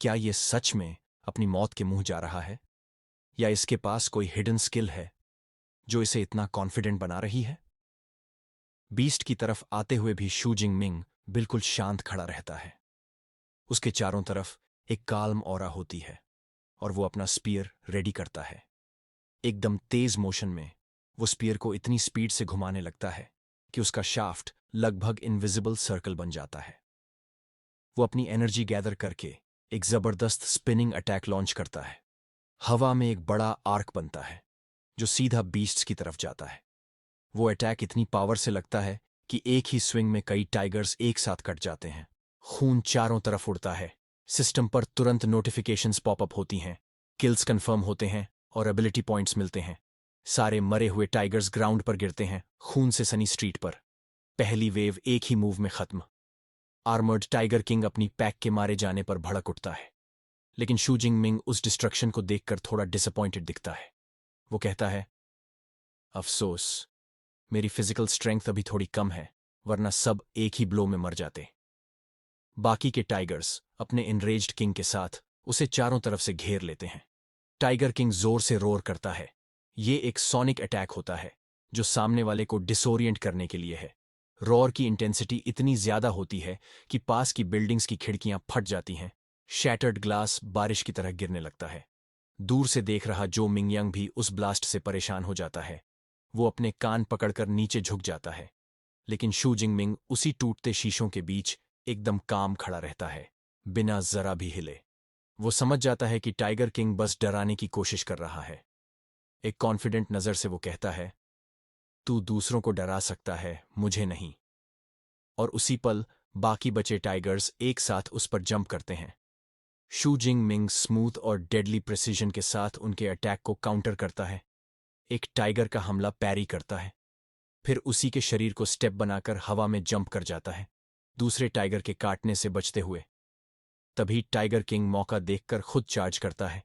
क्या ये सच में अपनी मौत के मुंह जा रहा है, या इसके पास कोई हिडन स्किल है जो इसे इतना कॉन्फिडेंट बना रही है? बीस्ट की तरफ आते हुए भी शू जिंगमिंग बिल्कुल शांत खड़ा रहता है। उसके चारों तरफ एक काल्म ऑरा होती है और वो अपना स्पीयर रेडी करता है। एकदम तेज मोशन में वो स्पीयर को इतनी स्पीड से घुमाने लगता है कि उसका शाफ्ट लगभग इनविजिबल सर्कल बन जाता है। वो अपनी एनर्जी गैदर करके एक जबरदस्त स्पिनिंग अटैक लॉन्च करता है। हवा में एक बड़ा आर्क बनता है जो सीधा बीस्ट्स की तरफ जाता है। वो अटैक इतनी पावर से लगता है कि एक ही स्विंग में कई टाइगर्स एक साथ कट जाते हैं। खून चारों तरफ उड़ता है। सिस्टम पर तुरंत नोटिफिकेशंस पॉपअप होती हैं, किल्स कंफर्म होते हैं और एबिलिटी पॉइंट्स मिलते हैं। सारे मरे हुए टाइगर्स ग्राउंड पर गिरते हैं, खून से सनी स्ट्रीट पर। पहली वेव एक ही मूव में खत्म। आर्मर्ड टाइगर किंग अपनी पैक के मारे जाने पर भड़क उठता है, लेकिन शू जिंगमिंग उस डिस्ट्रक्शन को देखकर थोड़ा डिसअपॉइंटेड दिखता है। वो कहता है, अफसोस, मेरी फिजिकल स्ट्रेंथ अभी थोड़ी कम है, वरना सब एक ही ब्लो में मर जाते। बाकी के टाइगर्स अपने इनरेज्ड किंग के साथ उसे चारों तरफ से घेर लेते हैं। टाइगर किंग जोर से रोर करता है। ये एक सोनिक अटैक होता है जो सामने वाले को डिसोरिएंट करने के लिए है। रोर की इंटेंसिटी इतनी ज्यादा होती है कि पास की बिल्डिंग्स की खिड़कियां फट जाती हैं। शैटर्ड ग्लास बारिश की तरह गिरने लगता है। दूर से देख रहा जो मिंगयंग भी उस ब्लास्ट से परेशान हो जाता है। वो अपने कान पकड़कर नीचे झुक जाता है, लेकिन शू जिंगमिंग उसी टूटते शीशों के बीच एकदम काम खड़ा रहता है, बिना जरा भी हिले। वो समझ जाता है कि टाइगर किंग बस डराने की कोशिश कर रहा है। एक कॉन्फिडेंट नजर से वो कहता है, तू दूसरों को डरा सकता है, मुझे नहीं। और उसी पल बाकी बचे टाइगर्स एक साथ उस पर जंप करते हैं। शू जिंगमिंग स्मूथ और डेडली प्रिसीजन के साथ उनके अटैक को काउंटर करता है। एक टाइगर का हमला पैरी करता है, फिर उसी के शरीर को स्टेप बनाकर हवा में जंप कर जाता है, दूसरे टाइगर के काटने से बचते हुए। तभी टाइगर किंग मौका देखकर खुद चार्ज करता है,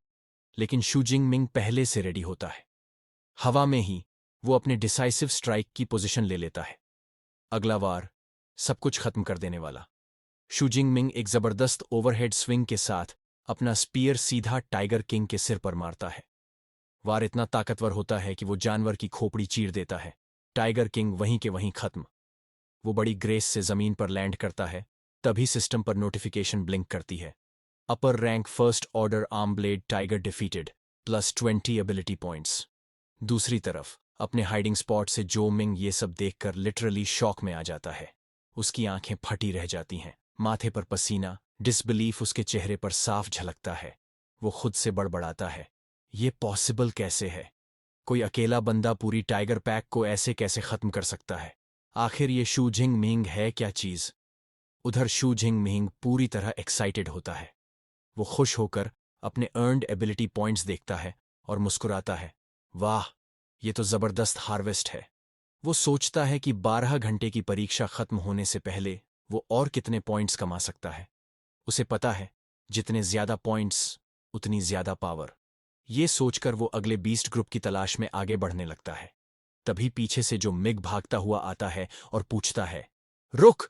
लेकिन शू जिंगमिंग पहले से रेडी होता है। हवा में ही वो अपने डिसाइसिव स्ट्राइक की पोजीशन ले लेता है। अगला वार सब कुछ खत्म कर देने वाला। शू जिंगमिंग एक जबरदस्त ओवरहेड स्विंग के साथ अपना स्पीयर सीधा टाइगर किंग के सिर पर मारता है। वार इतना ताकतवर होता है कि वो जानवर की खोपड़ी चीर देता है। टाइगर किंग वहीं के वहीं खत्म। वो बड़ी ग्रेस से जमीन पर लैंड करता है तभी सिस्टम पर नोटिफिकेशन ब्लिंक करती है। अपर rank first order arm blade tiger defeated, +20 ability points. दूसरी तरफ अपने हाइडिंग स्पॉट से जो मिंग ये सब देखकर लिटरली शॉक में आ जाता है। उसकी आंखें फटी रह जाती हैं, माथे पर पसीना, डिसबिलीफ उसके चेहरे पर साफ झलकता है। वो खुद से बड़बड़ाता है, ये पॉसिबल कैसे है? कोई अकेला बंदा पूरी टाइगर पैक को ऐसे कैसे खत्म कर सकता है? आखिर ये शू जिंग मिंग है क्या चीज? उधर शू जिंग मिंग पूरी तरह एक्साइटेड होता है। वो खुश होकर अपने अर्नड एबिलिटी पॉइंट्स देखता है और मुस्कुराता है। वाह, ये तो जबरदस्त हार्वेस्ट है। वो सोचता है कि 12 घंटे की परीक्षा खत्म होने से पहले वो और कितने पॉइंट्स कमा सकता है। उसे पता है, जितने ज्यादा पॉइंट्स उतनी ज्यादा पावर। ये सोचकर वो अगले बीस्ट ग्रुप की तलाश में आगे बढ़ने लगता है। तभी पीछे से जो मिग भागता हुआ आता है और पूछता है, रुक!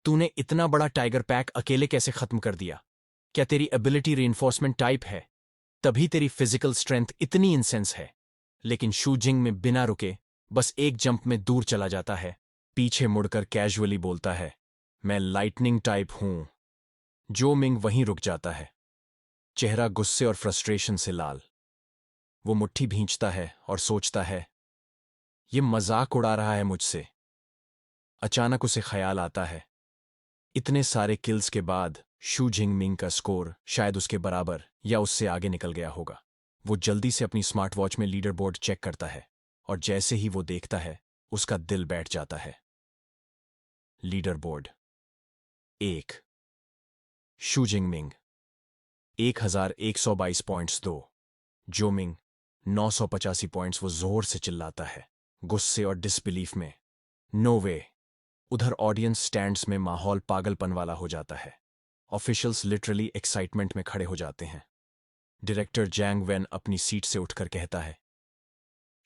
तूने इतना बड़ा टाइगर पैक अकेले कैसे खत्म कर दिया? क्या तेरी एबिलिटी रीइंफोर्समेंट टाइप है? तभी तेरी फिजिकल स्ट्रेंथ इतनी इंसेंस है। लेकिन शू जिंग में बिना रुके बस एक जंप में दूर चला जाता है। पीछे मुड़कर कैजुअली बोलता है, मैं लाइटनिंग टाइप हूं। जो मिंग वहीं रुक जाता है, चेहरा गुस्से और फ्रस्ट्रेशन से लाल। वो मुट्ठी भींचता है और सोचता है, ये मजाक उड़ा रहा है मुझसे। अचानक उसे ख्याल आता है, इतने सारे किल्स के बाद शू जिंग मिंग का स्कोर शायद उसके बराबर या उससे आगे निकल गया होगा। वो जल्दी से अपनी स्मार्ट वॉच में लीडर बोर्ड चेक करता है और जैसे ही वो देखता है, उसका दिल बैठ जाता है। लीडर बोर्ड 1, शू जिंग मिंग 1122 पॉइंट्स 2, जो मिंग 985 पॉइंट्स। वो जोर से चिल्लाता है, गुस्से और डिसबिलीफ में। नो वे! उधर ऑडियंस स्टैंड्स में माहौल पागलपन वाला हो जाता है। ऑफिशियल्स लिटरली एक्साइटमेंट में खड़े हो जाते हैं। डायरेक्टर जैंग वेन अपनी सीट से उठकर कहता है,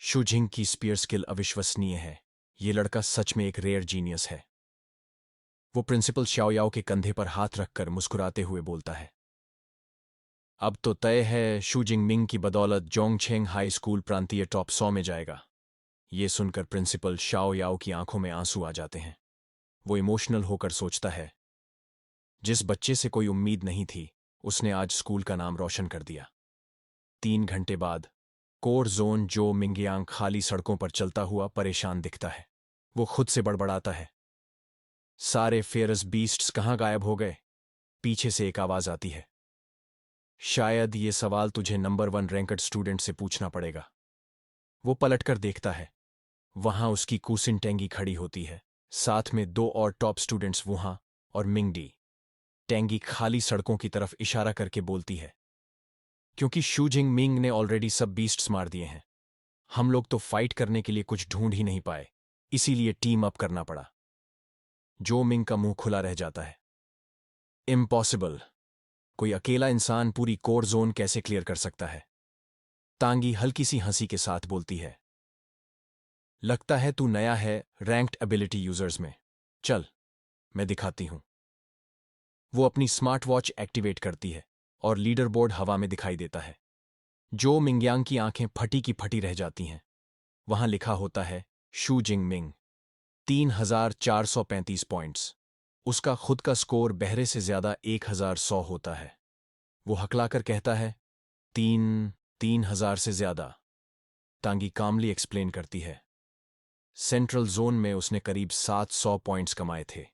शू जिंग की स्पीयर स्किल अविश्वसनीय है। ये लड़का सच में एक रेयर जीनियस है। वो प्रिंसिपल शाओयाओ के कंधे पर हाथ रखकर मुस्कुराते हुए बोलता है, अब तो तय है, शू जिंग मिंग की बदौलत जोंगछेंग हाई स्कूल प्रांतीय टॉप 100 में जाएगा। ये सुनकर प्रिंसिपल शाओयाओ की आंखों में आंसू आ जाते हैं। वो इमोशनल होकर सोचता है, जिस बच्चे से कोई उम्मीद नहीं थी, उसने आज स्कूल का नाम रोशन कर दिया। 3 घंटे बाद कोर जोन जो मिंगियांग खाली सड़कों पर चलता हुआ परेशान दिखता है। वो खुद से बड़बड़ाता है, सारे फेयरस बीस्ट्स कहाँ गायब हो गए? पीछे से एक आवाज आती है, शायद ये सवाल तुझे नंबर 1 रैंकड स्टूडेंट से पूछना पड़ेगा। वो पलटकर देखता है, वहां उसकी कूसिन टेंगी खड़ी होती है, साथ में 2 और टॉप स्टूडेंट्स वुहा और मिंगडी। टेंगी खाली सड़कों की तरफ इशारा करके बोलती है, क्योंकि शू जिंग मिंग ने ऑलरेडी सब बीस्ट्स मार दिए हैं। हम लोग तो फाइट करने के लिए कुछ ढूंढ ही नहीं पाए, इसीलिए टीम अप करना पड़ा। जो मिंग का मुंह खुला रह जाता है। इम्पॉसिबल! कोई अकेला इंसान पूरी कोर जोन कैसे क्लियर कर सकता है? तांगी हल्की सी हंसी के साथ बोलती है, लगता है तू नया है रैंक्ड एबिलिटी यूजर्स में। चल, मैं दिखाती हूं। वो अपनी स्मार्ट वॉच एक्टिवेट करती है और लीडर बोर्ड हवा में दिखाई देता है। जो मिंगयांग की आंखें फटी की फटी रह जाती हैं। वहां लिखा होता है, शू जिंग मिंग 3435 पॉइंट्स। उसका खुद का स्कोर बहरे से ज्यादा 1100 होता है। वो हकलाकर कहता है, 3000 से ज्यादा। तांगी कामली एक्सप्लेन करती है, सेंट्रल जोन में उसने करीब 700 पॉइंट्स कमाए थे,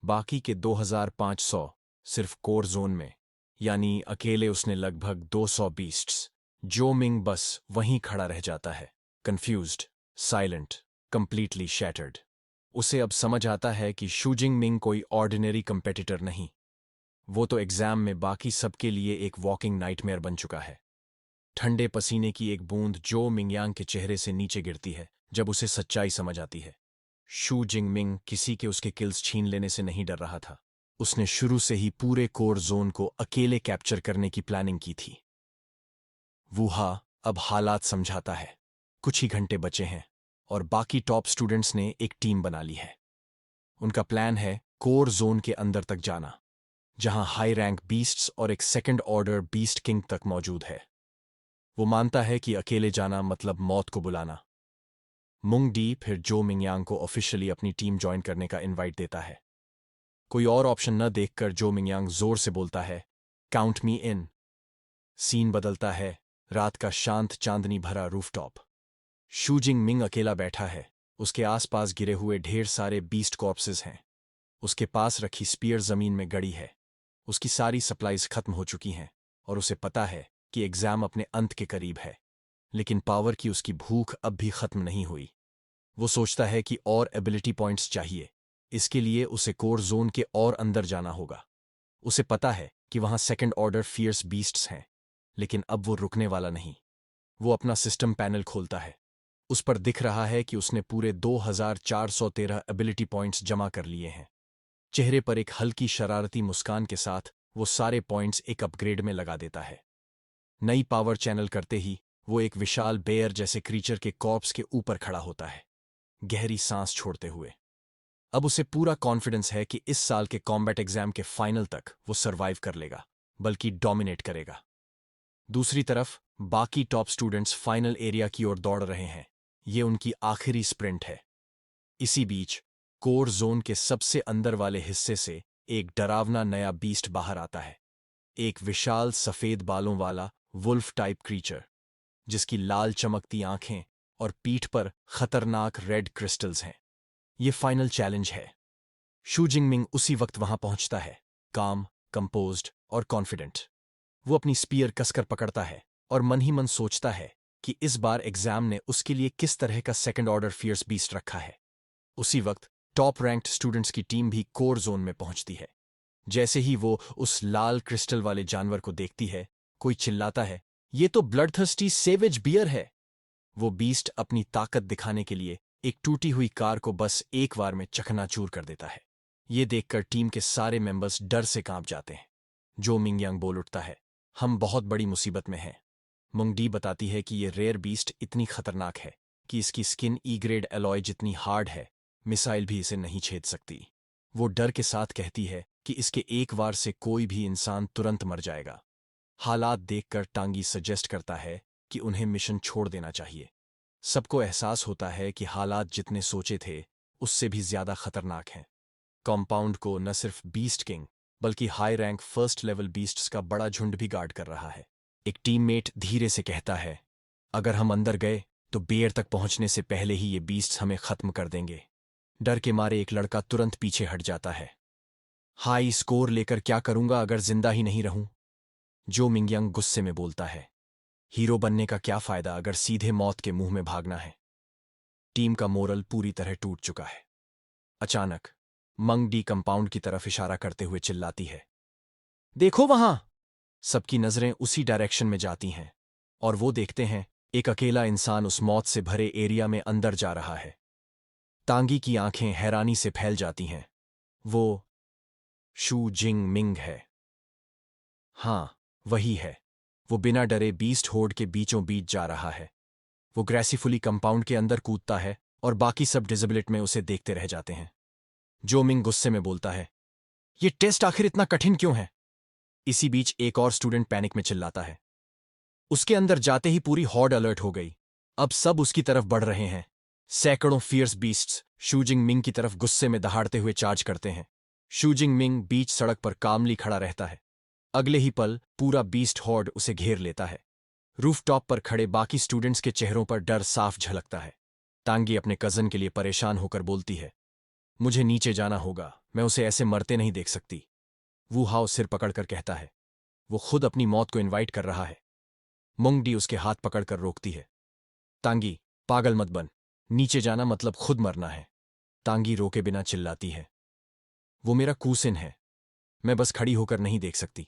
बाकी के 2500 सिर्फ कोर जोन में, यानी अकेले उसने लगभग 200 बीस्ट्स। जो मिंग बस वहीं खड़ा रह जाता है, कंफ्यूज्ड, साइलेंट, कंप्लीटली शैटर्ड। उसे अब समझ आता है कि शू जिंग मिंग कोई ऑर्डिनरी कंपेटिटर नहीं। वो तो एग्जाम में बाकी सबके लिए एक वॉकिंग नाइटमेयर बन चुका है। ठंडे पसीने की एक बूंद जो मिंगयांग के चेहरे से नीचे गिरती है जब उसे सच्चाई समझ आती है। शू जिंग मिंग किसी के उसके किल्स छीन लेने से नहीं डर रहा था। उसने शुरू से ही पूरे कोर जोन को अकेले कैप्चर करने की प्लानिंग की थी। वूहा अब हालात समझाता है। कुछ ही घंटे बचे हैं और बाकी टॉप स्टूडेंट्स ने एक टीम बना ली है। उनका प्लान है कोर जोन के अंदर तक जाना, जहां हाई रैंक बीस्ट्स और एक सेकंड ऑर्डर बीस्ट किंग तक मौजूद है। वो मानता है कि अकेले जाना मतलब मौत को बुलाना। मुंग डी फिर जो मिंगयांग को ऑफिशियली अपनी टीम ज्वाइन करने का इनवाइट देता है। कोई और ऑप्शन न देखकर जो मिंगयांग जोर से बोलता है, काउंट मी इन। सीन बदलता है, रात का शांत चांदनी भरा रूफटॉप। शू जिंग मिंग अकेला बैठा है। उसके आसपास गिरे हुए ढेर सारे बीस्ट कॉर्प्सेस हैं। उसके पास रखी स्पीयर जमीन में गड़ी है। उसकी सारी सप्लाईज खत्म हो चुकी हैं और उसे पता है कि एग्जाम अपने अंत के करीब है। लेकिन पावर की उसकी भूख अब भी खत्म नहीं हुई। वो सोचता है कि और एबिलिटी पॉइंट्स चाहिए। इसके लिए उसे कोर जोन के और अंदर जाना होगा। उसे पता है कि वहां सेकंड ऑर्डर फियर्स बीस्ट्स हैं, लेकिन अब वो रुकने वाला नहीं। वो अपना सिस्टम पैनल खोलता है। उस पर दिख रहा है कि उसने पूरे 2413 एबिलिटी पॉइंट्स जमा कर लिए हैं। चेहरे पर एक हल्की शरारती मुस्कान के साथ वो सारे पॉइंट्स एक अपग्रेड में लगा देता है। नई पावर चैनल करते ही वो एक विशाल बेयर जैसे क्रीचर के कॉर्प्स के ऊपर खड़ा होता है, गहरी सांस छोड़ते हुए। अब उसे पूरा कॉन्फिडेंस है कि इस साल के कॉम्बैट एग्जाम के फाइनल तक वो सरवाइव कर लेगा, बल्कि डोमिनेट करेगा। दूसरी तरफ बाकी टॉप स्टूडेंट्स फाइनल एरिया की ओर दौड़ रहे हैं। ये उनकी आखिरी स्प्रिंट है। इसी बीच कोर जोन के सबसे अंदर वाले हिस्से से एक डरावना नया बीस्ट बाहर आता है। एक विशाल सफेद बालों वाला वुल्फ टाइप क्रीचर, जिसकी लाल चमकती आंखें और पीठ पर खतरनाक रेड क्रिस्टल्स हैं। ये फाइनल चैलेंज है। शू जिंगमिंग उसी वक्त वहां पहुंचता है, काम, कंपोज्ड और कॉन्फिडेंट। वो अपनी स्पीयर कसकर पकड़ता है और मन ही मन सोचता है कि इस बार एग्जाम ने उसके लिए किस तरह का सेकंड ऑर्डर फियर्स बीस्ट रखा है। उसी वक्त टॉप रैंक्ड स्टूडेंट्स की टीम भी कोर जोन में पहुंचती है। जैसे ही वो उस लाल क्रिस्टल वाले जानवर को देखती है, कोई चिल्लाता है, ये तो ब्लडथर्स्टी सेवेज बियर है। वो बीस्ट अपनी ताकत दिखाने के लिए एक टूटी हुई कार को बस एक बार में चकनाचूर कर देता है। ये देखकर टीम के सारे मेंबर्स डर से कांप जाते हैं। जो मिंगयांग बोल उठता है, हम बहुत बड़ी मुसीबत में हैं। मुंगडी बताती है कि ये रेयर बीस्ट इतनी खतरनाक है कि इसकी स्किन ई ग्रेड एलॉय जितनी हार्ड है, मिसाइल भी इसे नहीं छेद सकती। वो डर के साथ कहती है कि इसके एक वार से कोई भी इंसान तुरंत मर जाएगा। हालात देखकर टांगी सजेस्ट करता है कि उन्हें मिशन छोड़ देना चाहिए। सबको एहसास होता है कि हालात जितने सोचे थे उससे भी ज्यादा खतरनाक हैं। कॉम्पाउंड को न सिर्फ बीस्ट किंग बल्कि high rank first level beasts का बड़ा झुंड भी गार्ड कर रहा है। एक टीममेट धीरे से कहता है, अगर हम अंदर गए तो बेयर तक पहुंचने से पहले ही ये बीस्ट्स हमें खत्म कर देंगे। डर के मारे एक लड़का तुरंत पीछे हट जाता है। हाई स्कोर लेकर क्या करूंगा अगर जिंदा ही नहीं रहूं? जो मिंगयांग गुस्से में बोलता है, हीरो बनने का क्या फायदा अगर सीधे मौत के मुंह में भागना है। टीम का मोरल पूरी तरह टूट चुका है। अचानक मंग डी कंपाउंड की तरफ इशारा करते हुए चिल्लाती है, देखो वहां। सबकी नजरें उसी डायरेक्शन में जाती हैं और वो देखते हैं एक अकेला इंसान उस मौत से भरे एरिया में अंदर जा रहा है। तांगी की आंखें हैरानी से फैल जाती हैं। वो शू जिंग मिंग है। हाँ, वही है। वो बिना डरे बीस्ट होर्ड के बीचों बीच जा रहा है। वो ग्रेसिफुली कंपाउंड के अंदर कूदता है और बाकी सब डिसेबिलिट में उसे देखते रह जाते हैं। जो मिंग गुस्से में बोलता है, ये टेस्ट आखिर इतना कठिन क्यों है? इसी बीच एक और स्टूडेंट पैनिक में चिल्लाता है। उसके अंदर जाते ही पूरी हॉर्ड अलर्ट हो गई। अब सब उसकी तरफ बढ़ रहे हैं। सैकड़ों फियर्स बीस्ट्स शूजिंग मिंग की तरफ गुस्से में दहाड़ते हुए चार्ज करते हैं। शूजिंग मिंग बीच सड़क पर कामली खड़ा रहता है। अगले ही पल पूरा बीस्ट हॉर्ड उसे घेर लेता है। रूफटॉप पर खड़े बाकी स्टूडेंट्स के चेहरों पर डर साफ झलकता है। तांगी अपने कजन के लिए परेशान होकर बोलती है, मुझे नीचे जाना होगा, मैं उसे ऐसे मरते नहीं देख सकती। वू हाओ सिर पकड़कर कहता है, वो खुद अपनी मौत को इनवाइट कर रहा है। मुंगडी उसके हाथ पकड़कर रोकती है। तांगी, पागल मत बन। नीचे जाना मतलब खुद मरना है। तांगी रोके बिना चिल्लाती है, वो मेरा कूसिन है, मैं बस खड़ी होकर नहीं देख सकती।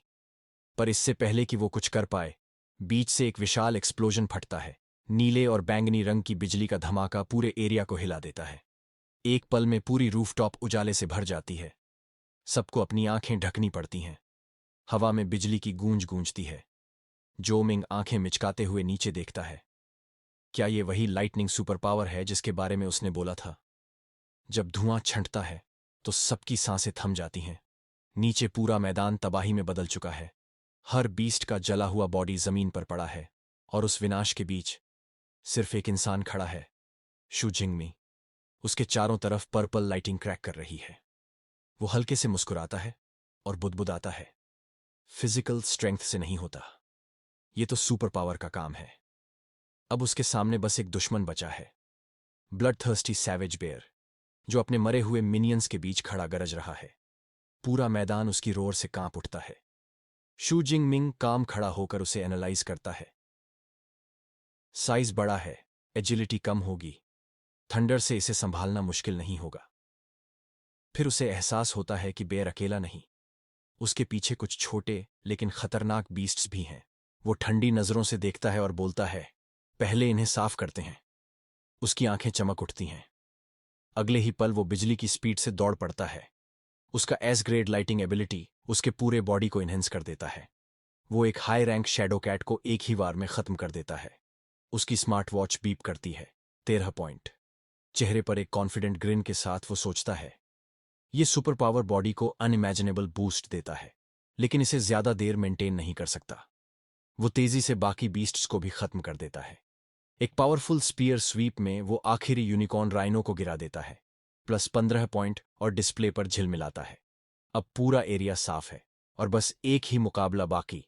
पर इससे पहले कि वो कुछ कर पाए, बीच से एक विशाल एक्सप्लोजन फटता है। नीले और बैंगनी रंग की बिजली का धमाका पूरे एरिया को हिला देता है। एक पल में पूरी रूफटॉप उजाले से भर जाती है। सबको अपनी आंखें ढकनी पड़ती हैं। हवा में बिजली की गूंज गूंजती है। जो मिंग आंखें मिचकाते हुए नीचे देखता है। क्या ये वही लाइटनिंग सुपर पावर है जिसके बारे में उसने बोला था? जब धुआं छंटता है तो सबकी सांसें थम जाती हैं। नीचे पूरा मैदान तबाही में बदल चुका है। हर बीस्ट का जला हुआ बॉडी जमीन पर पड़ा है और उस विनाश के बीच सिर्फ एक इंसान खड़ा है, शू जिंगमी। उसके चारों तरफ पर्पल लाइटिंग क्रैक कर रही है। वो हल्के से मुस्कुराता है और बुदबुदाता है, फिजिकल स्ट्रेंथ से नहीं होता, ये तो सुपर पावर का काम है। अब उसके सामने बस एक दुश्मन बचा है, ब्लड थर्स्टी सैवेज बेयर, जो अपने मरे हुए मिनियंस के बीच खड़ा गरज रहा है। पूरा मैदान उसकी रोर से कांप उठता है। शू जिंग मिंग काम खड़ा होकर उसे एनालाइज करता है। साइज बड़ा है, एजिलिटी कम होगी, थंडर से इसे संभालना मुश्किल नहीं होगा। फिर उसे एहसास होता है कि बेयर अकेला नहीं, उसके पीछे कुछ छोटे लेकिन खतरनाक बीस्ट्स भी हैं। वो ठंडी नजरों से देखता है और बोलता है, पहले इन्हें साफ करते हैं। उसकी आंखें चमक उठती हैं। अगले ही पल वो बिजली की स्पीड से दौड़ पड़ता है। उसका एस ग्रेड लाइटिंग एबिलिटी उसके पूरे बॉडी को इन्हेंस कर देता है। वो एक हाई रैंक शैडो कैट को एक ही वार में खत्म कर देता है। उसकी स्मार्ट वॉच बीप करती है। 13 पॉइंट। चेहरे पर एक कॉन्फिडेंट ग्रिन के साथ वो सोचता है, ये सुपर पावर बॉडी को अनइमेजिनेबल बूस्ट देता है, लेकिन इसे ज्यादा देर मेंटेन नहीं कर सकता। वो तेजी से बाकी बीस्ट्स को भी खत्म कर देता है। एक पावरफुल स्पीयर स्वीप में वो आखिरी यूनिकॉर्न राइनो को गिरा देता है, प्लस 15 पॉइंट और डिस्प्ले पर झिलमिलाता है। अब पूरा एरिया साफ है और बस एक ही मुकाबला बाकी,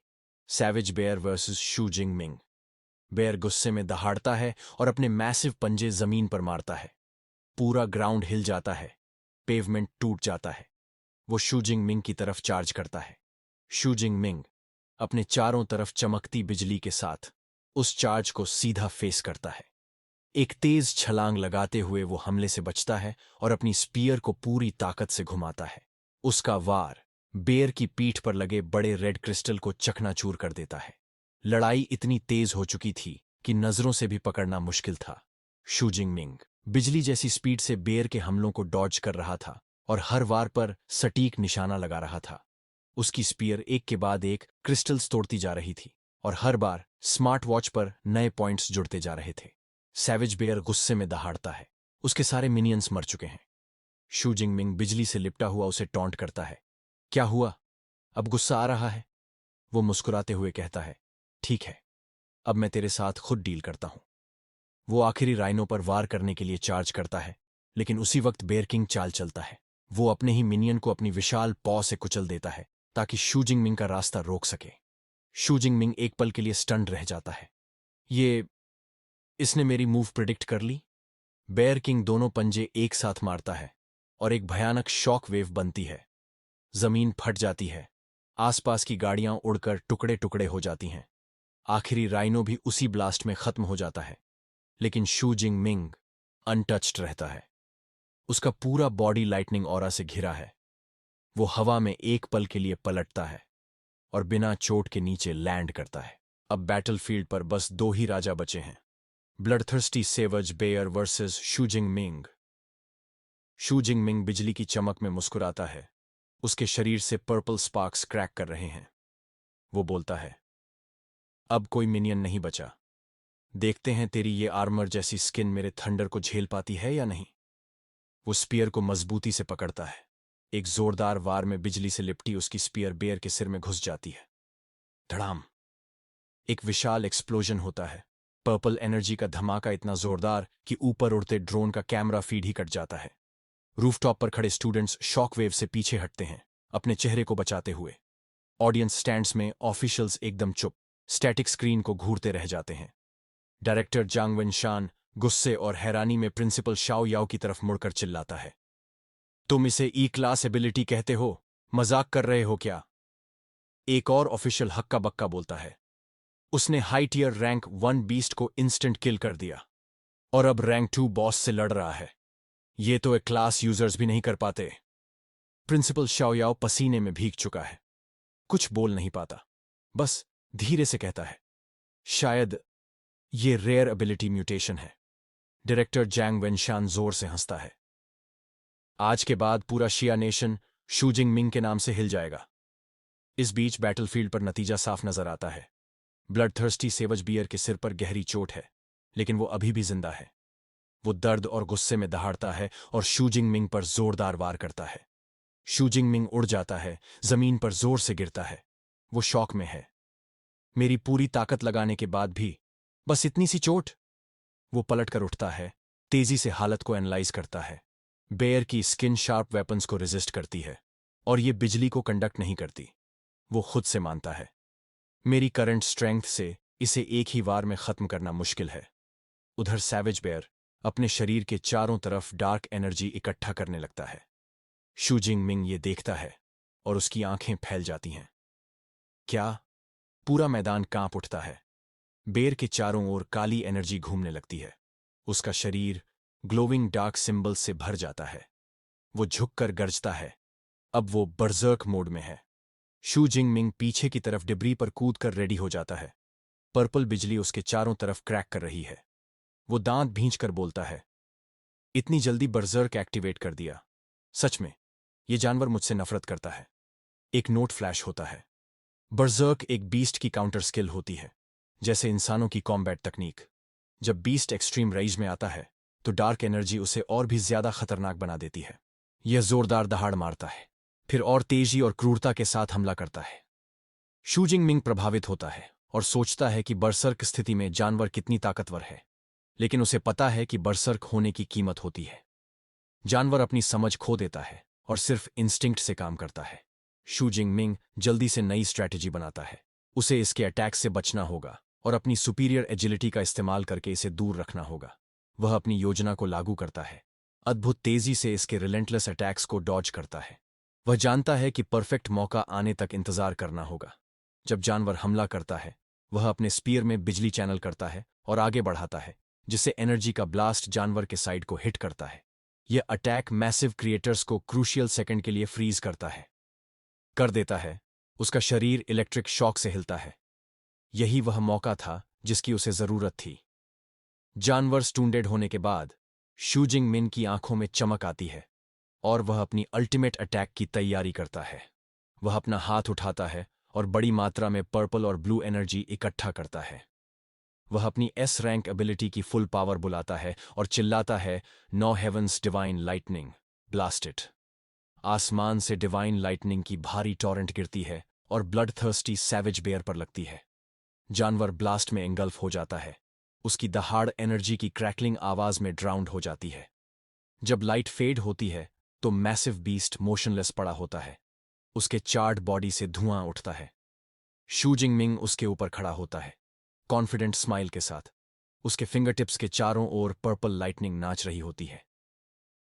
सैवेज बेयर वर्सेस शू जिंग मिंग। बेयर गुस्से में दहाड़ता है और अपने मैसिव पंजे जमीन पर मारता है। पूरा ग्राउंड हिल जाता है, पेवमेंट टूट जाता है। वो शू जिंग मिंग की तरफ चार्ज करता है। शू जिंग मिंग अपने चारों तरफ चमकती बिजली के साथ उस चार्ज को सीधा फेस करता है। एक तेज छलांग लगाते हुए वो हमले से बचता है और अपनी स्पीयर को पूरी ताकत से घुमाता है। उसका वार बेयर की पीठ पर लगे बड़े रेड क्रिस्टल को चकनाचूर कर देता है। लड़ाई इतनी तेज हो चुकी थी कि नजरों से भी पकड़ना मुश्किल था। शू जिंग मिंग बिजली जैसी स्पीड से बेयर के हमलों को डॉज कर रहा था और हर वार पर सटीक निशाना लगा रहा था। उसकी स्पीयर एक के बाद एक क्रिस्टल्स तोड़ती जा रही थी और हर बार स्मार्ट वॉच पर नए पॉइंट्स जुड़ते जा रहे थे। सैवेज बेयर गुस्से में दहाड़ता है। उसके सारे मिनियंस मर चुके हैं। शू जिंग मिंग बिजली से लिपटा हुआ उसे टॉन्ट करता है। क्या हुआ? अब गुस्सा आ रहा है? वो मुस्कुराते हुए कहता है, ठीक है, अब मैं तेरे साथ खुद डील करता हूं। वो आखिरी राइनो पर वार करने के लिए चार्ज करता है, लेकिन उसी वक्त बेयर किंग चाल चलता है। वो अपने ही मिनियन को अपनी विशाल पॉ से कुचल देता है ताकि शू जिंग मिंग का रास्ता रोक सके। शू जिंग मिंग एक पल के लिए स्टन्ड रह जाता है। ये इसने मेरी मूव प्रिडिक्ट कर ली। बेयर किंग दोनों पंजे एक साथ मारता है और एक भयानक शॉक वेव बनती है। जमीन फट जाती है। आसपास की गाड़ियां उड़कर टुकड़े टुकड़े हो जाती हैं। आखिरी राइनो भी उसी ब्लास्ट में खत्म हो जाता है, लेकिन शू जिंग मिंग अनटच्ड रहता है। उसका पूरा बॉडी लाइटनिंग ऑरा से घिरा है। वो हवा में एक पल के लिए पलटता है और बिना चोट के नीचे लैंड करता है। अब बैटलफील्ड पर बस दो ही राजा बचे हैं, ब्लडथर्स्टी सेवज बेयर वर्सेस शू जिंग मिंग। शू जिंग मिंग बिजली की चमक में मुस्कुराता है। उसके शरीर से पर्पल स्पार्क्स क्रैक कर रहे हैं। वो बोलता है, अब कोई मिनियन नहीं बचा। देखते हैं तेरी ये आर्मर जैसी स्किन मेरे थंडर को झेल पाती है या नहीं। वो स्पीयर को मजबूती से पकड़ता है। एक जोरदार वार में बिजली से लिपटी उसकी स्पीयर बेयर के सिर में घुस जाती है। धड़ाम! एक विशाल एक्सप्लोजन होता है। पर्पल एनर्जी का धमाका इतना जोरदार कि ऊपर उड़ते ड्रोन का कैमरा फीड ही कट जाता है। रूफटॉप पर खड़े स्टूडेंट्स शॉकवेव से पीछे हटते हैं, अपने चेहरे को बचाते हुए। ऑडियंस स्टैंड्स में ऑफिशियल्स एकदम चुप, स्टैटिक स्क्रीन को घूरते रह जाते हैं। डायरेक्टर जांग वेनशान गुस्से और हैरानी में प्रिंसिपल शाओ याओ की तरफ मुड़कर चिल्लाता है, तुम इसे ई क्लास एबिलिटी कहते हो? मजाक कर रहे हो क्या? एक और ऑफिशियल हक्का बक्का बोलता है, उसने हाई टियर रैंक 1 बीस्ट को इंस्टेंट किल कर दिया और अब रैंक 2 बॉस से लड़ रहा है। ये तो एक क्लास यूजर्स भी नहीं कर पाते। प्रिंसिपल शाओ याओ पसीने में भीग चुका है, कुछ बोल नहीं पाता, बस धीरे से कहता है, शायद ये रेयर एबिलिटी म्यूटेशन है। डायरेक्टर जैंग वेनशान जोर से हंसता है। आज के बाद पूरा शिया नेशन शू जिंग मिंग के नाम से हिल जाएगा। इस बीच बैटलफील्ड पर नतीजा साफ नजर आता है। ब्लडथर्स्टी सेवज बियर के सिर पर गहरी चोट है, लेकिन वो अभी भी जिंदा है। वो दर्द और गुस्से में दहाड़ता है और शू जिंग मिंग पर जोरदार वार करता है। शू जिंग मिंग उड़ जाता है, जमीन पर जोर से गिरता है। वो शॉक में है। मेरी पूरी ताकत लगाने के बाद भी बस इतनी सी चोट? वो पलट कर उठता है, तेजी से हालत को एनालाइज करता है। बेयर की स्किन शार्प वेपन्स को रेजिस्ट करती है और ये बिजली को कंडक्ट नहीं करती। वो खुद से मानता है, मेरी करंट स्ट्रेंथ से इसे एक ही वार में खत्म करना मुश्किल है। उधर सैवेज बेयर अपने शरीर के चारों तरफ डार्क एनर्जी इकट्ठा करने लगता है। शू जिंग मिंग ये देखता है और उसकी आंखें फैल जाती हैं। क्या? पूरा मैदान कांप उठता है। बेर के चारों ओर काली एनर्जी घूमने लगती है। उसका शरीर ग्लोविंग डार्क सिंबल्स से भर जाता है। वो झुककर गरजता है। अब वो बर्जर्क मोड में है। शू जिंग मिंग पीछे की तरफ डिब्री पर कूद कर रेडी हो जाता है। पर्पल बिजली उसके चारों तरफ क्रैक कर रही है। वो दांत भींचकर बोलता है, इतनी जल्दी बर्जर्क एक्टिवेट कर दिया। सच में, ये जानवर मुझसे नफरत करता है। एक नोट फ्लैश होता है। बर्जर्क एक बीस्ट की काउंटर स्किल होती है, जैसे इंसानों की कॉम्बैट तकनीक। जब बीस्ट एक्सट्रीम रेंज में आता है तो डार्क एनर्जी उसे और भी ज्यादा खतरनाक बना देती है। यह जोरदार दहाड़ मारता है, फिर और तेजी और क्रूरता के साथ हमला करता है। शू जिंग मिंग प्रभावित होता है और सोचता है कि बर्सर्क स्थिति में जानवर कितनी ताकतवर है, लेकिन उसे पता है कि बर्सर्क होने की कीमत होती है। जानवर अपनी समझ खो देता है और सिर्फ इंस्टिंक्ट से काम करता है। शू जिंग मिंग जल्दी से नई स्ट्रैटेजी बनाता है। उसे इसके अटैक से बचना होगा और अपनी सुपीरियर एजिलिटी का इस्तेमाल करके इसे दूर रखना होगा। वह अपनी योजना को लागू करता है। अद्भुत तेजी से इसके रिलेंटलेस अटैक्स को डॉज करता है। वह जानता है कि परफेक्ट मौका आने तक इंतजार करना होगा। जब जानवर हमला करता है, वह अपने स्पीयर में बिजली चैनल करता है और आगे बढ़ाता है, जिससे एनर्जी का ब्लास्ट जानवर के साइड को हिट करता है। यह अटैक मैसिव क्रिएटर्स को क्रूशियल सेकंड के लिए फ्रीज कर देता है। उसका शरीर इलेक्ट्रिक शॉक से हिलता है। यही वह मौका था जिसकी उसे जरूरत थी। जानवर स्टूंडेड होने के बाद शू जिंग मिन की आंखों में चमक आती है और वह अपनी अल्टीमेट अटैक की तैयारी करता है। वह अपना हाथ उठाता है और बड़ी मात्रा में पर्पल और ब्लू एनर्जी इकट्ठा करता है। वह अपनी एस रैंक एबिलिटी की फुल पावर बुलाता है और चिल्लाता है, no heavens divine lightning blasted. आसमान से डिवाइन लाइटनिंग की भारी टॉरेंट गिरती है और ब्लड थर्स्टी सैवेज बेयर पर लगती है। जानवर ब्लास्ट में एंगल्फ हो जाता है। उसकी दहाड़ एनर्जी की क्रैकलिंग आवाज में ड्राउंड हो जाती है। जब लाइट फेड होती है तो मैसिव बीस्ट मोशनलेस पड़ा होता है। उसके चार्ड बॉडी से धुआं उठता है। शू जिंग मिंग उसके ऊपर खड़ा होता है, कॉन्फिडेंट स्माइल के साथ। उसके फिंगरटिप्स के चारों ओर पर्पल लाइटनिंग नाच रही होती है।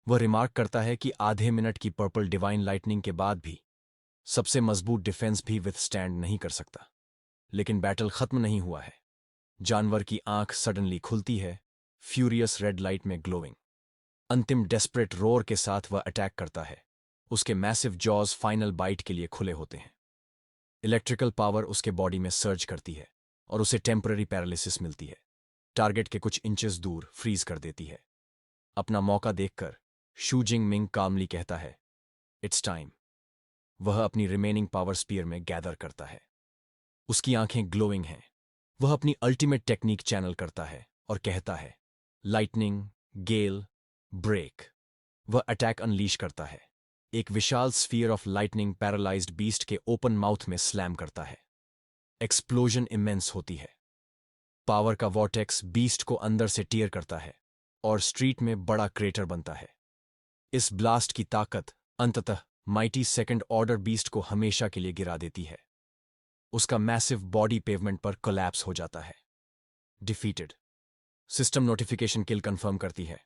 वह रिमार्क करता है कि आधे मिनट की पर्पल डिवाइन लाइटनिंग के बाद भी सबसे मजबूत डिफेंस भी विथस्टैंड नहीं कर सकता। लेकिन बैटल खत्म नहीं हुआ है। जानवर की आंख सडनली खुलती है, फ्यूरियस रेड लाइट में ग्लोइंग। अंतिम डेस्परेट रोर के साथ वह अटैक करता है। उसके मैसिव जॉज फाइनल बाइट के लिए खुले होते हैं। इलेक्ट्रिकल पावर उसके बॉडी में सर्ज करती है और उसे टेम्पररी पैरालिसिस मिलती है। टारगेट के कुछ इंचेस दूर फ्रीज कर देती है। अपना मौका देखकर शू जिंग मिंग कामली कहता है, इट्स टाइम। वह अपनी रिमेनिंग पावर स्पीयर में गैदर करता है। उसकी आंखें ग्लोइंग हैं। वह अपनी अल्टीमेट टेक्निक चैनल करता है और कहता है, लाइटनिंग, गेल, ब्रेक। वह अटैक अनलीश करता है। एक विशाल sphere of lightning paralyzed beast के ओपन माउथ में स्लैम करता है। एक्सप्लोजन इमेंस होती है। पावर का वॉर्टेक्स बीस्ट को अंदर से टीयर करता है और स्ट्रीट में बड़ा क्रेटर बनता है। इस ब्लास्ट की ताकत अंततः माइटी सेकंड ऑर्डर बीस्ट को हमेशा के लिए गिरा देती है। उसका मैसिव बॉडी पेवमेंट पर कोलैप्स हो जाता है। डिफीटेड। सिस्टम नोटिफिकेशन किल कंफर्म करती है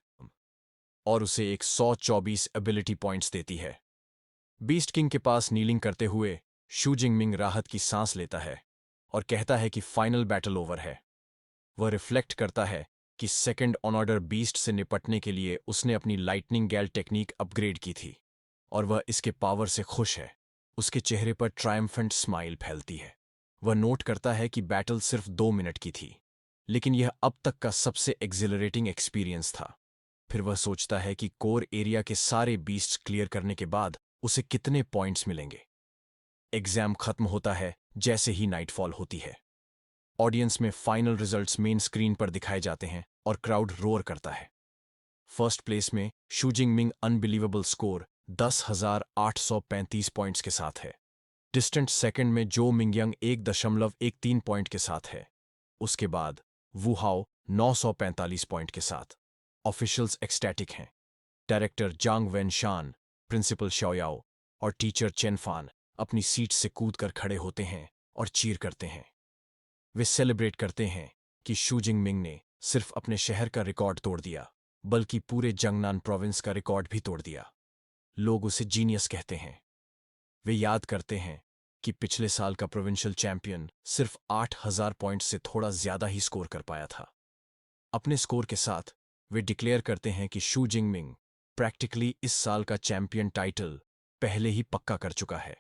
और उसे एक 124 एबिलिटी पॉइंट्स देती है। बीस्ट किंग के पास नीलिंग करते हुए शू जिंग मिंग राहत की सांस लेता है और कहता है कि फाइनल बैटल ओवर है। वह रिफ्लेक्ट करता है कि सेकंड ऑन ऑर्डर बीस्ट से निपटने के लिए उसने अपनी लाइटनिंग गैल टेक्निक अपग्रेड की थी और वह इसके पावर से खुश है। उसके चेहरे पर ट्रायम्फेंट स्माइल फैलती है। वह नोट करता है कि बैटल सिर्फ 2 मिनट की थी, लेकिन यह अब तक का सबसे एक्सिलरेटिंग एक्सपीरियंस था। फिर वह सोचता है कि कोर एरिया के सारे बीस्ट्स क्लियर करने के बाद उसे कितने पॉइंट्स मिलेंगे। एग्जाम खत्म होता है जैसे ही नाइटफॉल होती है। ऑडियंस में फाइनल रिजल्ट्स मेन स्क्रीन पर दिखाए जाते हैं और क्राउड रोर करता है। फर्स्ट प्लेस में शू जिंग मिंग अनबिलीवेबल स्कोर 10,835 पॉइंट्स के साथ है। डिस्टेंट सेकंड में जो मिंगयंग 1.13 पॉइंट के साथ है। उसके बाद वू हाओ 945 पॉइंट के साथ। ऑफिशियल्स एक्सटैटिक हैं। डायरेक्टर जांग वेन शान, प्रिंसिपल शाओयाओ और टीचर चेन फान अपनी सीट से कूदकर खड़े होते हैं और चीर करते हैं। वे सेलिब्रेट करते हैं कि शू जिंगमिंग ने सिर्फ अपने शहर का रिकॉर्ड तोड़ दिया, बल्कि पूरे जंगनान प्रोविंस का रिकॉर्ड भी तोड़ दिया। लोग उसे जीनियस कहते हैं। वे याद करते हैं कि पिछले साल का प्रोविंशियल चैंपियन सिर्फ 8,000 पॉइंट से थोड़ा ज्यादा ही स्कोर कर पाया था। अपने स्कोर के साथ वे डिक्लेयर करते हैं कि शू जिंगमिंग प्रैक्टिकली इस साल का चैंपियन टाइटल पहले ही पक्का कर चुका है।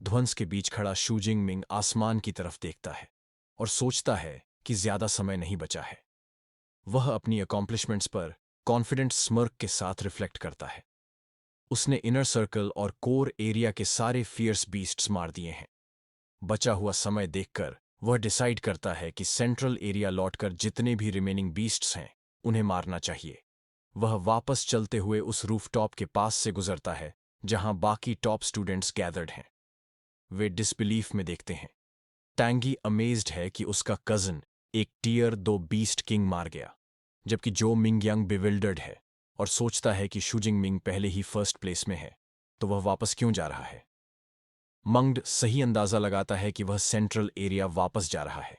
ध्वंस के बीच खड़ा शू जिंगमिंग आसमान की तरफ देखता है और सोचता है कि ज्यादा समय नहीं बचा है। वह अपनी अकॉम्प्लिशमेंट्स पर कॉन्फिडेंट स्मर्क के साथ रिफ्लेक्ट करता है। उसने इनर सर्कल और कोर एरिया के सारे फियर्स बीस्ट्स मार दिए हैं। बचा हुआ समय देखकर वह डिसाइड करता है कि सेंट्रल एरिया लौटकर जितने भी रिमेनिंग बीस्ट्स हैं उन्हें मारना चाहिए। वह वापस चलते हुए उस रूफटॉप के पास से गुजरता है जहां बाकी टॉप स्टूडेंट्स गैदर्ड हैं। वे डिसबिलीफ में देखते हैं। टैंगी अमेज्ड है कि उसका कजन एक टीयर 2 बीस्ट किंग मार गया, जबकि जो मिंगयांग बिविल्डर्ड है और सोचता है कि शू जिंगमिंग पहले ही फर्स्ट प्लेस में है, तो वह वापस क्यों जा रहा है। मंगड सही अंदाजा लगाता है कि वह सेंट्रल एरिया वापस जा रहा है।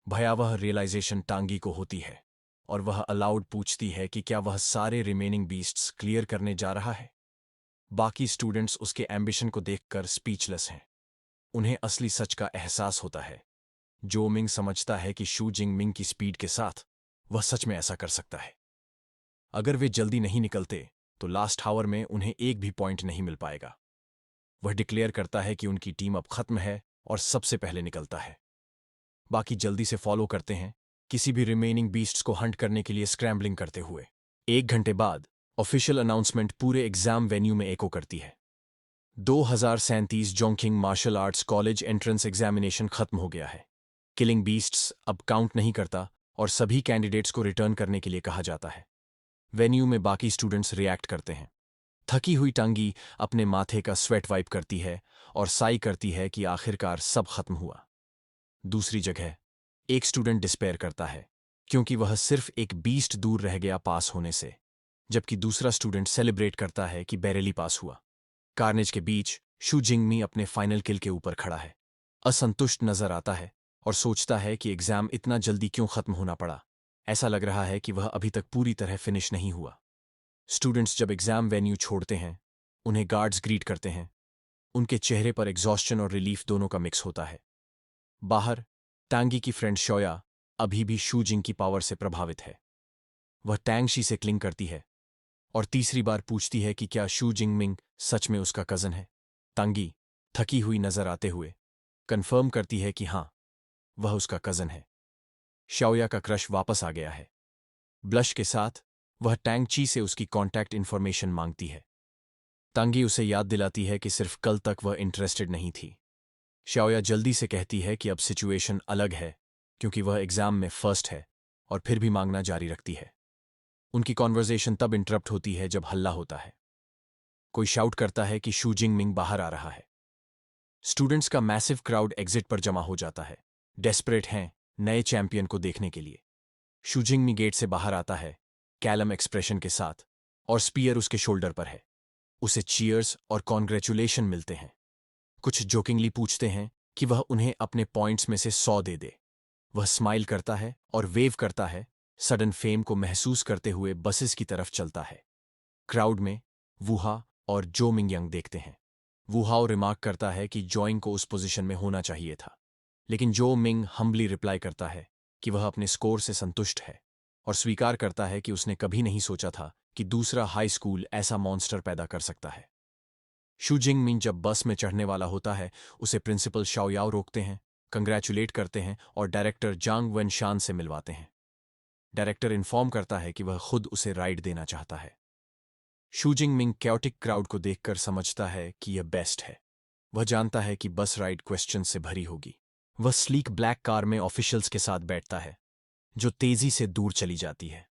भयावह रियलाइजेशन टांगी को होती है और वह अलाउड पूछती है कि क्या वह सारे रिमेनिंग बीस्ट्स क्लियर करने जा रहा है। बाकी स्टूडेंट्स उसके एम्बिशन को देखकर स्पीचलेस हैं। उन्हें असली सच का एहसास होता है। जो मिंग समझता है कि शू जिंगमिंग की स्पीड के साथ वह सच में ऐसा कर सकता है। अगर वे जल्दी नहीं निकलते तो लास्ट हावर में उन्हें एक भी पॉइंट नहीं मिल पाएगा। वह डिक्लेयर करता है कि उनकी टीम अब खत्म है और सबसे पहले निकलता है। बाकी जल्दी से फॉलो करते हैं, किसी भी रिमेनिंग बीस्ट्स को हंट करने के लिए स्क्रैम्बलिंग करते हुए। 1 घंटे बाद ऑफिशियल अनाउंसमेंट पूरे एग्जाम वेन्यू में एको करती है। 2037 Chongqing martial arts college entrance examination खत्म हो गया है। किलिंग बीस्ट्स अब काउंट नहीं करता और सभी कैंडिडेट्स को रिटर्न करने के लिए कहा जाता है। वेन्यू में बाकी स्टूडेंट्स रिएक्ट करते हैं। थकी हुई टांगी अपने माथे का स्वेट वाइप करती है और साई करती है कि आखिरकार सब खत्म हुआ। दूसरी जगह एक स्टूडेंट डिस्पेयर करता है क्योंकि वह सिर्फ एक बीस्ट दूर रह गया पास होने से, जबकि दूसरा स्टूडेंट सेलिब्रेट करता है कि बैरेली पास हुआ। कार्नेज के बीच शू जिंगमी अपने फाइनल किल के ऊपर खड़ा है। असंतुष्ट नजर आता है और सोचता है कि एग्जाम इतना जल्दी क्यों खत्म होना पड़ा। ऐसा लग रहा है कि वह अभी तक पूरी तरह फिनिश नहीं हुआ। स्टूडेंट्स जब एग्जाम वेन्यू छोड़ते हैं, उन्हें गार्ड्स ग्रीट करते हैं। उनके चेहरे पर एग्जॉस्शन और रिलीफ दोनों का मिक्स होता है। बाहर टांगी की फ्रेंड शोया अभी भी शू जिंग की पावर से प्रभावित है। वह टैंगशी से क्लिंग करती है और तीसरी बार पूछती है कि क्या शू जिंगमिंग सच में उसका कजन है। तांगी थकी हुई नजर आते हुए कंफर्म करती है कि हां, वह उसका कजन है। शाओया का क्रश वापस आ गया है। ब्लश के साथ वह टैंगची से उसकी कॉन्टैक्ट इन्फॉर्मेशन मांगती है। तांगी उसे याद दिलाती है कि सिर्फ कल तक वह इंटरेस्टेड नहीं थी। शाओया जल्दी से कहती है कि अब सिचुएशन अलग है क्योंकि वह एग्जाम में फर्स्ट है, और फिर भी मांगना जारी रखती है। उनकी कॉन्वर्जेशन तब इंटरप्ट होती है जब हल्ला होता है। कोई शाउट करता है कि शू जिंगमिंग बाहर आ रहा है। स्टूडेंट्स का मैसिव क्राउड एग्जिट पर जमा हो जाता है। डेस्परेट हैं नए चैंपियन को देखने के लिए। शू जिंगमी गेट से बाहर आता है कैलम एक्सप्रेशन के साथ, और स्पीयर उसके शोल्डर पर है। उसे चीयर्स और कॉन्ग्रेचुलेशन मिलते हैं। कुछ जोकिंगली पूछते हैं कि वह उन्हें अपने पॉइंट्स में से 100 दे दे। वह स्माइल करता है और वेव करता है, सडन फेम को महसूस करते हुए बसेस की तरफ चलता है। क्राउड में वुहा और जो मिंगयंग देखते हैं। वुहाओ रिमार्क करता है कि जॉइंग को उस पोजीशन में होना चाहिए था, लेकिन जो मिंग हम्बली रिप्लाई करता है कि वह अपने स्कोर से संतुष्ट है और स्वीकार करता है कि उसने कभी नहीं सोचा था कि दूसरा हाई स्कूल ऐसा मॉन्स्टर पैदा कर सकता है। शू जिंगमिंग जब बस में चढ़ने वाला होता है, उसे प्रिंसिपल शाओयाओ रोकते हैं, कंग्रेचुलेट करते हैं और डायरेक्टर जांग वेनशान से मिलवाते हैं। डायरेक्टर इन्फॉर्म करता है कि वह खुद उसे राइड देना चाहता है। शू जिंगमिंग कैओटिक क्राउड को देखकर समझता है कि यह बेस्ट है। वह जानता है कि बस राइड क्वेश्चन से भरी होगी। वह स्लीक ब्लैक कार में ऑफिशियल्स के साथ बैठता है, जो तेजी से दूर चली जाती है।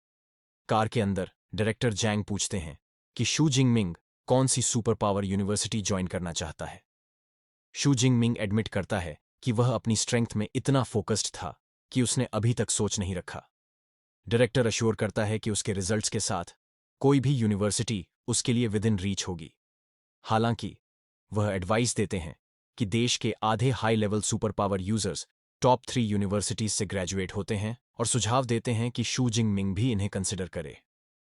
कार के अंदर डायरेक्टर जैंग पूछते हैं कि शू जिंगमिंग कौन सी सुपर पावर यूनिवर्सिटी ज्वाइन करना चाहता है। शू जिंगमिंग एडमिट करता है कि वह अपनी स्ट्रेंथ में इतना फोकस्ड था कि उसने अभी तक सोच नहीं रखा। डायरेक्टर अश्योर करता है कि उसके रिजल्ट्स के साथ कोई भी यूनिवर्सिटी उसके लिए विद इन रीच होगी। हालांकि वह एडवाइस देते हैं कि देश के आधे high level super power users top 3 universities से ग्रेजुएट होते हैं और सुझाव देते हैं कि शू जिंग मिंग भी इन्हें कंसिडर करे।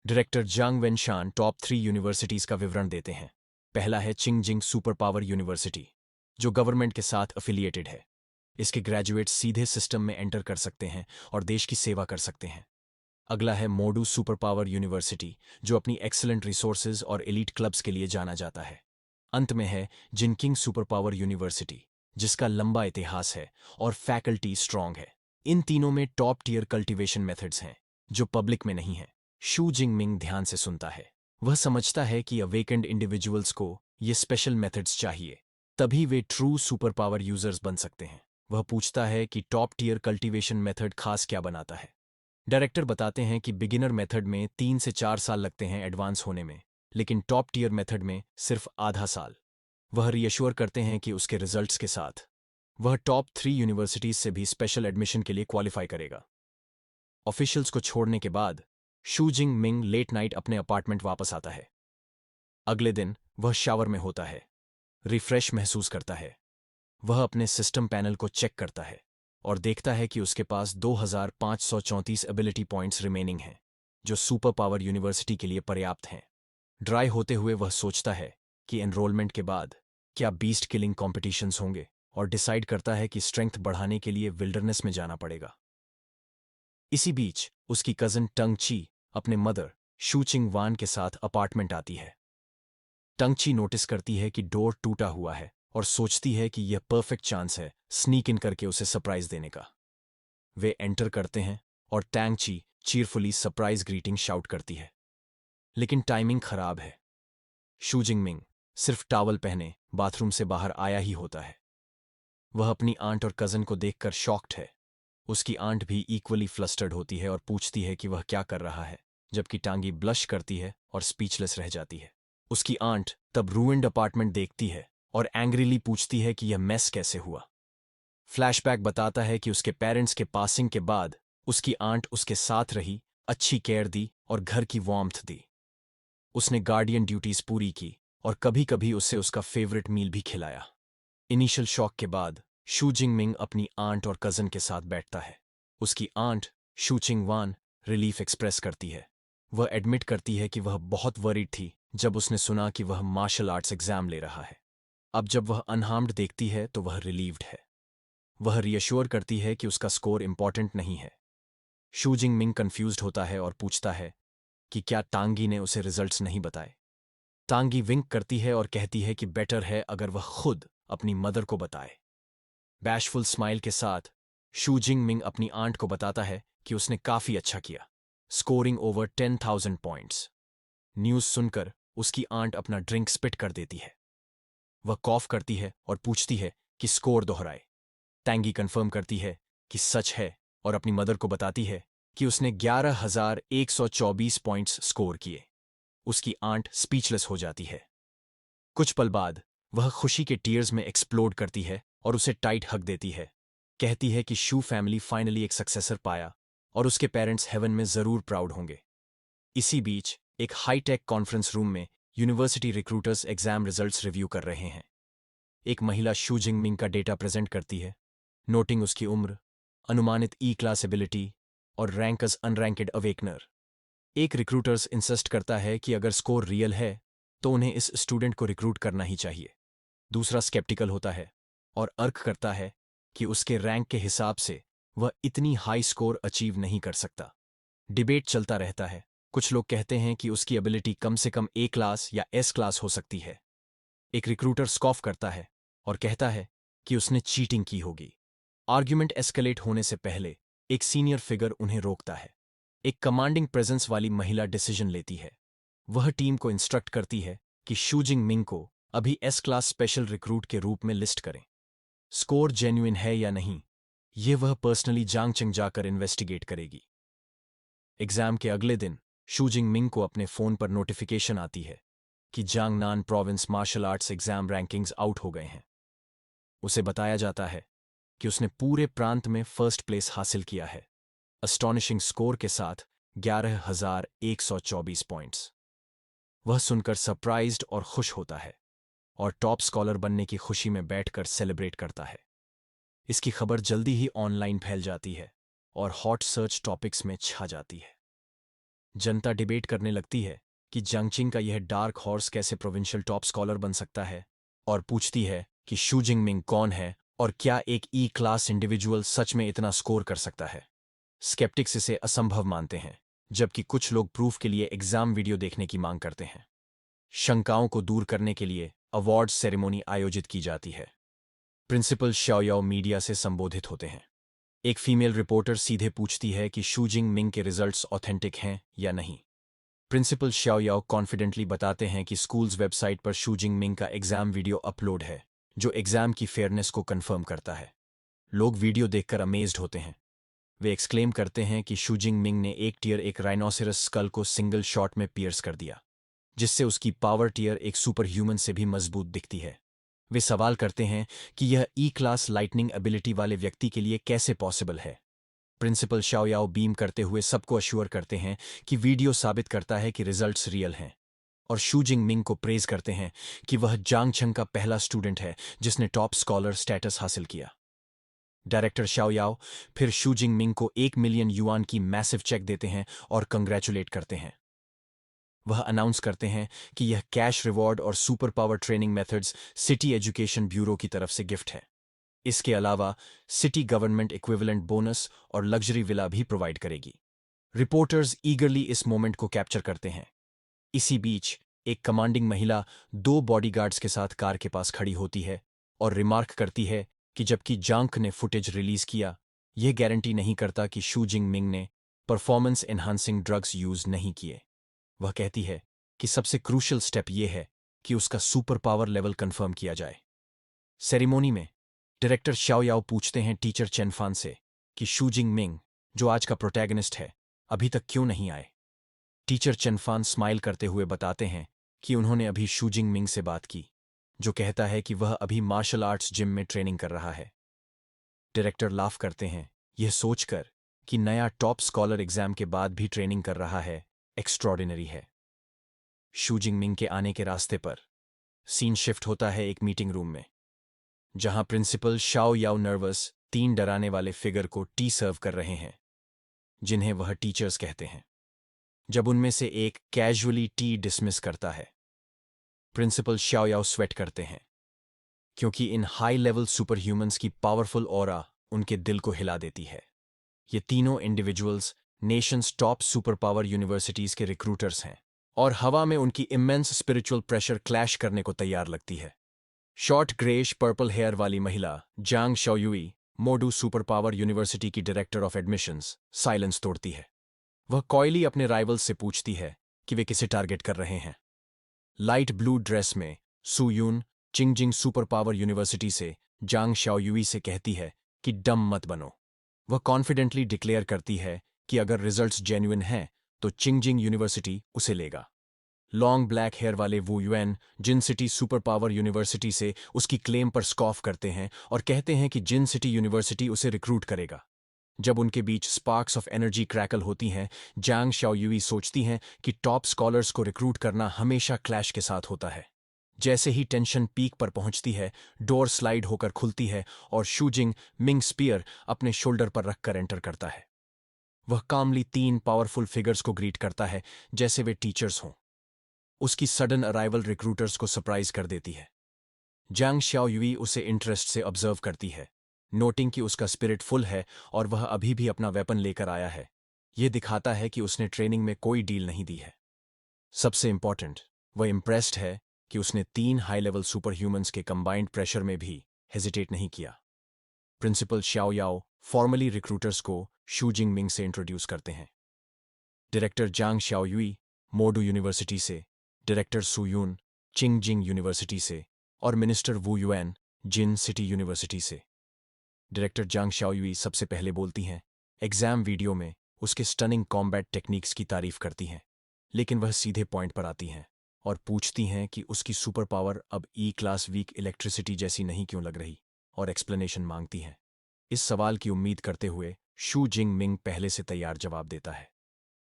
डायरेक्टर जांग वेनशान टॉप 3 यूनिवर्सिटीज का विवरण देते हैं। पहला है चिंगजिंग सुपर पावर यूनिवर्सिटी, जो गवर्नमेंट के साथ एफिलिएटेड है। इसके ग्रेजुएट्स सीधे सिस्टम में एंटर कर सकते हैं और देश की सेवा कर सकते हैं। अगला है मोडू सुपर पावर यूनिवर्सिटी, जो अपनी एक्सीलेंट रिसोर्सेज और एलीट क्लब्स के लिए जाना जाता है। अंत में है जिनकिंग सुपर पावर यूनिवर्सिटी, जिसका लंबा इतिहास है और फैकल्टी स्ट्रांग है। इन तीनों में टॉप टियर कल्टीवेशन मेथड्स हैं जो पब्लिक में नहीं है। शू जिंग मिंग ध्यान से सुनता है। वह समझता है कि अवेकेंड इंडिविजुअल्स को ये स्पेशल मेथड्स चाहिए, तभी वे ट्रू सुपर पावर यूजर्स बन सकते हैं। वह पूछता है कि टॉप टियर कल्टीवेशन मेथड खास क्या बनाता है। डायरेक्टर बताते हैं कि बिगिनर मेथड में 3 से 4 साल लगते हैं एडवांस होने में, लेकिन टॉप टियर मेथड में सिर्फ आधा साल। वह रीअश्योर करते हैं कि उसके रिजल्ट्स के साथ वह टॉप 3 यूनिवर्सिटीज से भी स्पेशल एडमिशन के लिए क्वालिफाई करेगा। ऑफिशियल्स को छोड़ने के बाद शू जिंग मिंग लेट नाइट अपने अपार्टमेंट वापस आता है। अगले दिन वह शावर में होता है, रिफ्रेश महसूस करता है। वह अपने सिस्टम पैनल को चेक करता है और देखता है कि उसके पास 2534 एबिलिटी पॉइंट्स रिमेनिंग हैं, जो सुपर पावर यूनिवर्सिटी के लिए पर्याप्त हैं। ड्राई होते हुए वह सोचता है कि एनरोलमेंट के बाद क्या बीस्ट किलिंग कॉम्पिटिशन्स होंगे, और डिसाइड करता है कि स्ट्रेंथ बढ़ाने के लिए विल्डरनेस में जाना पड़ेगा। इसी बीच उसकी कजन टंग ची अपने मदर शू चिंग वान के साथ अपार्टमेंट आती है। टंग ची नोटिस करती है कि डोर टूटा हुआ है और सोचती है कि यह परफेक्ट चांस है स्नीक इन करके उसे सरप्राइज देने का। वे एंटर करते हैं और टैंग ची चीयरफुली सरप्राइज ग्रीटिंग शाउट करती है, लेकिन टाइमिंग खराब है। शू जिंग मिंग सिर्फ टॉवल पहने बाथरूम से बाहर आया ही होता है। वह अपनी आंट और कजन को देखकर शॉक्ड है। उसकी आंट भी इक्वली फ्लस्टर्ड होती है और पूछती है कि वह क्या कर रहा है, जबकि टांगी ब्लश करती है और स्पीचलेस रह जाती है। उसकी आंट तब रूइंड अपार्टमेंट देखती है और एंग्रीली पूछती है कि यह मेस कैसे हुआ। फ्लैशबैक बताता है कि उसके पेरेंट्स के पासिंग के बाद उसकी आंट उसके साथ रही, अच्छी केयर दी और घर की वार्मथ दी। उसने गार्डियन ड्यूटीज पूरी की और कभी कभी उसे उसका फेवरेट मील भी खिलाया। इनिशियल शॉक के बाद शू जिंग मिंग अपनी आंट और कजन के साथ बैठता है। उसकी आंट शू चिंग वान रिलीफ एक्सप्रेस करती है। वह एडमिट करती है कि वह बहुत वरीड थी जब उसने सुना कि वह मार्शल आर्ट्स एग्जाम ले रहा है। अब जब वह अनहार्म्ड देखती है तो वह रिलीव्ड है। वह रियश्योर करती है कि उसका स्कोर इंपॉर्टेंट नहीं है। शू जिंग मिंग कंफ्यूज्ड होता है और पूछता है कि क्या टांगी ने उसे रिजल्ट्स नहीं बताए। टांगी विंक करती है और कहती है कि बेटर है अगर वह खुद अपनी मदर को बताए। बैशफुल स्माइल के साथ शू जिंग मिंग अपनी आंट को बताता है कि उसने काफी अच्छा किया, स्कोरिंग ओवर 10,000 पॉइंट्स। न्यूज सुनकर उसकी आंट अपना ड्रिंक स्पिट कर देती है। वह कॉफ करती है और पूछती है कि स्कोर दोहराए। टैंगी कंफर्म करती है कि सच है और अपनी मदर को बताती है कि उसने 11,124 पॉइंट्स स्कोर किए। उसकी आंट स्पीचलेस हो जाती है। कुछ पल बाद वह खुशी के टीयर्स में एक्सप्लोड करती है और उसे टाइट हग देती है। कहती है कि शू फैमिली फाइनली एक सक्सेसर पाया और उसके पेरेंट्स हेवन में जरूर प्राउड होंगे। इसी बीच एक हाईटेक कॉन्फ्रेंस रूम में university recruiters exam results review कर रहे हैं। एक महिला शू जिंग मिंग का डेटा प्रेजेंट करती है, नोटिंग उसकी उम्र, अनुमानित ई क्लास एबिलिटी और रैंक एज अनरैंकेड अवेकनर। एक रिक्रूटर्स इंसिस्ट करता है कि अगर स्कोर रियल है तो उन्हें इस स्टूडेंट को रिक्रूट करना ही चाहिए। दूसरा स्केप्टिकल होता है और अर्क करता है कि उसके रैंक के हिसाब से वह इतनी हाई स्कोर अचीव नहीं कर सकता। डिबेट चलता रहता है। कुछ लोग कहते हैं कि उसकी एबिलिटी कम से कम ए क्लास या एस क्लास हो सकती है। एक रिक्रूटर स्कॉफ करता है और कहता है कि उसने चीटिंग की होगी। आर्ग्यूमेंट एस्केलेट होने से पहले एक सीनियर फिगर उन्हें रोकता है। एक कमांडिंग प्रेजेंस वाली महिला डिसीजन लेती है। वह टीम को इंस्ट्रक्ट करती है कि शू जिंग मिंग को अभी एस क्लास स्पेशल रिक्रूट के रूप में लिस्ट करें। स्कोर जेन्युइन है या नहीं, ये वह पर्सनली जांगचंग जाकर इन्वेस्टिगेट करेगी। एग्जाम के अगले दिन शू जिंग मिंग को अपने फोन पर नोटिफिकेशन आती है कि Jiangnan province martial arts exam rankings out हो गए हैं। उसे बताया जाता है कि उसने पूरे प्रांत में फर्स्ट प्लेस हासिल किया है, अस्टॉनिशिंग स्कोर के साथ 11,124 पॉइंट्स। वह सुनकर सरप्राइज्ड और खुश होता है और टॉप स्कॉलर बनने की खुशी में बैठकर सेलिब्रेट करता है। इसकी खबर जल्दी ही ऑनलाइन फैल जाती है और हॉट सर्च टॉपिक्स में छा जाती है। जनता डिबेट करने लगती है कि जंगचिंग का यह डार्क हॉर्स कैसे प्रोविंशियल टॉप स्कॉलर बन सकता है, और पूछती है कि शू जिंगमिंग कौन है और क्या एक ई क्लास इंडिविजुअल सच में इतना स्कोर कर सकता है। स्केप्टिक्स इसे असंभव मानते हैं, जबकि कुछ लोग प्रूफ के लिए एग्जाम वीडियो देखने की मांग करते हैं। शंकाओं को दूर करने के लिए अवार्ड सेरेमनी आयोजित की जाती है। प्रिंसिपल शाओयाओ मीडिया से संबोधित होते हैं। एक फीमेल रिपोर्टर सीधे पूछती है कि शू जिंगमिंग के रिजल्ट्स ऑथेंटिक हैं या नहीं। प्रिंसिपल शाओयाओ कॉन्फिडेंटली बताते हैं कि स्कूल्स वेबसाइट पर शू जिंगमिंग का एग्जाम वीडियो अपलोड है, जो एग्जाम की फेयरनेस को कंफर्म करता है। लोग वीडियो देखकर अमेज्ड होते हैं। वे एक्सक्लेम करते हैं कि शू जिंगमिंग ने एक राइनोसेरस स्कल को सिंगल शॉट में पियर्स कर दिया, जिससे उसकी पावर टियर एक सुपर ह्यूमन से भी मजबूत दिखती है। वे सवाल करते हैं कि यह ई क्लास लाइटनिंग एबिलिटी वाले व्यक्ति के लिए कैसे पॉसिबल है। प्रिंसिपल शाओयाओ बीम करते हुए सबको अश्योर करते हैं कि वीडियो साबित करता है कि रिजल्ट्स रियल हैं, और शू जिंगमिंग को प्रेज करते हैं कि वह जांगछंग का पहला स्टूडेंट है जिसने टॉप स्कॉलर स्टेटस हासिल किया। डायरेक्टर शाओयाओ फिर शू जिंगमिंग को 1 मिलियन युआन की मैसिव चेक देते हैं और कंग्रेचुलेट करते हैं। वह अनाउंस करते हैं कि यह कैश रिवॉर्ड और super power training methods city education bureau की तरफ से गिफ्ट है। इसके अलावा सिटी गवर्नमेंट इक्विवेलेंट बोनस और लग्जरी विला भी प्रोवाइड करेगी। रिपोर्टर्स ईगरली इस मोमेंट को कैप्चर करते हैं। इसी बीच एक कमांडिंग महिला 2 बॉडीगार्ड्स के साथ कार के पास खड़ी होती है और रिमार्क करती है कि जबकि जांग ने फुटेज रिलीज किया, यह गारंटी नहीं करता कि शू जिंगमिंग ने परफॉर्मेंस एनहांसिंग ड्रग्स यूज नहीं किए। वह कहती है कि सबसे क्रूशियल स्टेप यह है कि उसका सुपर पावर लेवल कंफर्म किया जाए। सेरेमोनी में डायरेक्टर शाओयाओ पूछते हैं टीचर चेनफान से कि शू जिंगमिंग, जो आज का प्रोटैगनिस्ट है, अभी तक क्यों नहीं आए। टीचर चेनफान स्माइल करते हुए बताते हैं कि उन्होंने अभी शू जिंगमिंग से बात की, जो कहता है कि वह अभी मार्शल आर्ट्स जिम में ट्रेनिंग कर रहा है। डायरेक्टर लाफ करते हैं, यह सोचकर कि नया टॉप स्कॉलर एग्जाम के बाद भी ट्रेनिंग कर रहा है, एक्स्ट्रॉर्डिनरी है। शू जिंगमिंग के आने के रास्ते पर सीन शिफ्ट होता है एक मीटिंग रूम में, जहां प्रिंसिपल शाओ याओ नर्वस 3 डराने वाले फिगर को टी सर्व कर रहे हैं, जिन्हें वह टीचर्स कहते हैं। जब उनमें से एक कैजुअली टी डिसमिस करता है, प्रिंसिपल शाओ याओ स्वेट करते हैं, क्योंकि इन हाई लेवल सुपर ह्यूमंस की पावरफुल ऑरा उनके दिल को हिला देती है। ये तीनों individuals Nations top super power universities के रिक्रूटर्स हैं, और हवा में उनकी इमेंस स्पिरिचुअल प्रेशर क्लैश करने को तैयार लगती है। शॉर्ट ग्रेश पर्पल हेयर वाली महिला जांग शाओयुई, मोडू सुपर पावर यूनिवर्सिटी की डायरेक्टर ऑफ एडमिशंस, साइलेंस तोड़ती है। वह कॉयली अपने राइवल्स से पूछती है कि वे किसे टारगेट कर रहे हैं। लाइट ब्लू ड्रेस में सुयून चिंगजिंग सुपर पावर यूनिवर्सिटी से जांग शाओयुई से कहती है कि डम मत बनो। वह कॉन्फिडेंटली डिक्लेयर करती है कि अगर रिजल्ट्स जेन्युइन हैं तो चिंगजिंग यूनिवर्सिटी उसे लेगा। लॉन्ग ब्लैक हेयर वाले वू युएन जिन सिटी सुपर पावर यूनिवर्सिटी से उसकी क्लेम पर स्कॉफ करते हैं और कहते हैं कि जिन सिटी यूनिवर्सिटी उसे रिक्रूट करेगा। जब उनके बीच स्पार्क्स ऑफ एनर्जी क्रैकल होती हैं, जांग शाओयुई सोचती हैं कि टॉप स्कॉलर्स को रिक्रूट करना हमेशा क्लैश के साथ होता है। जैसे ही टेंशन पीक पर पहुंचती है, डोर स्लाइड होकर खुलती है और शू जिंग मिंग स्पीयर अपने शोल्डर पर रखकर एंटर करता है। वह कामली 3 पावरफुल फिगर्स को ग्रीट करता है जैसे वे टीचर्स हों। उसकी सडन अराइवल रिक्रूटर्स को सरप्राइज कर देती है। जांग शाओयुई उसे इंटरेस्ट से ऑब्जर्व करती है, नोटिंग कि उसका स्पिरिट फुल है और वह अभी भी अपना वेपन लेकर आया है। यह दिखाता है कि उसने ट्रेनिंग में कोई डील नहीं दी है। सबसे इंपॉर्टेंट, वह इम्प्रेस्ड है कि उसने 3 हाई लेवल सुपर ह्यूमंस के कंबाइंड प्रेशर में भी हेजिटेट नहीं किया। प्रिंसिपल शाओ याओ फॉर्मली रिक्रूटर्स को शू जिंगमिंग से इंट्रोड्यूस करते हैं। डायरेक्टर जांग शाओयुई मोडू यूनिवर्सिटी से, डायरेक्टर सुयून चिंगजिंग यूनिवर्सिटी से और मिनिस्टर वू युएन जिन सिटी यूनिवर्सिटी से। डायरेक्टर जांग शाओयुई सबसे पहले बोलती हैं, एग्जाम वीडियो में उसके स्टनिंग कॉम्बैट टेक्निक्स की तारीफ करती हैं, लेकिन वह सीधे पॉइंट पर आती हैं और पूछती हैं कि उसकी सुपर पावर अब ई क्लास वीक इलेक्ट्रिसिटी जैसी नहीं क्यों लग रही, और एक्सप्लेनेशन मांगती हैं। इस सवाल की उम्मीद करते हुए शू जिंग मिंग पहले से तैयार जवाब देता है।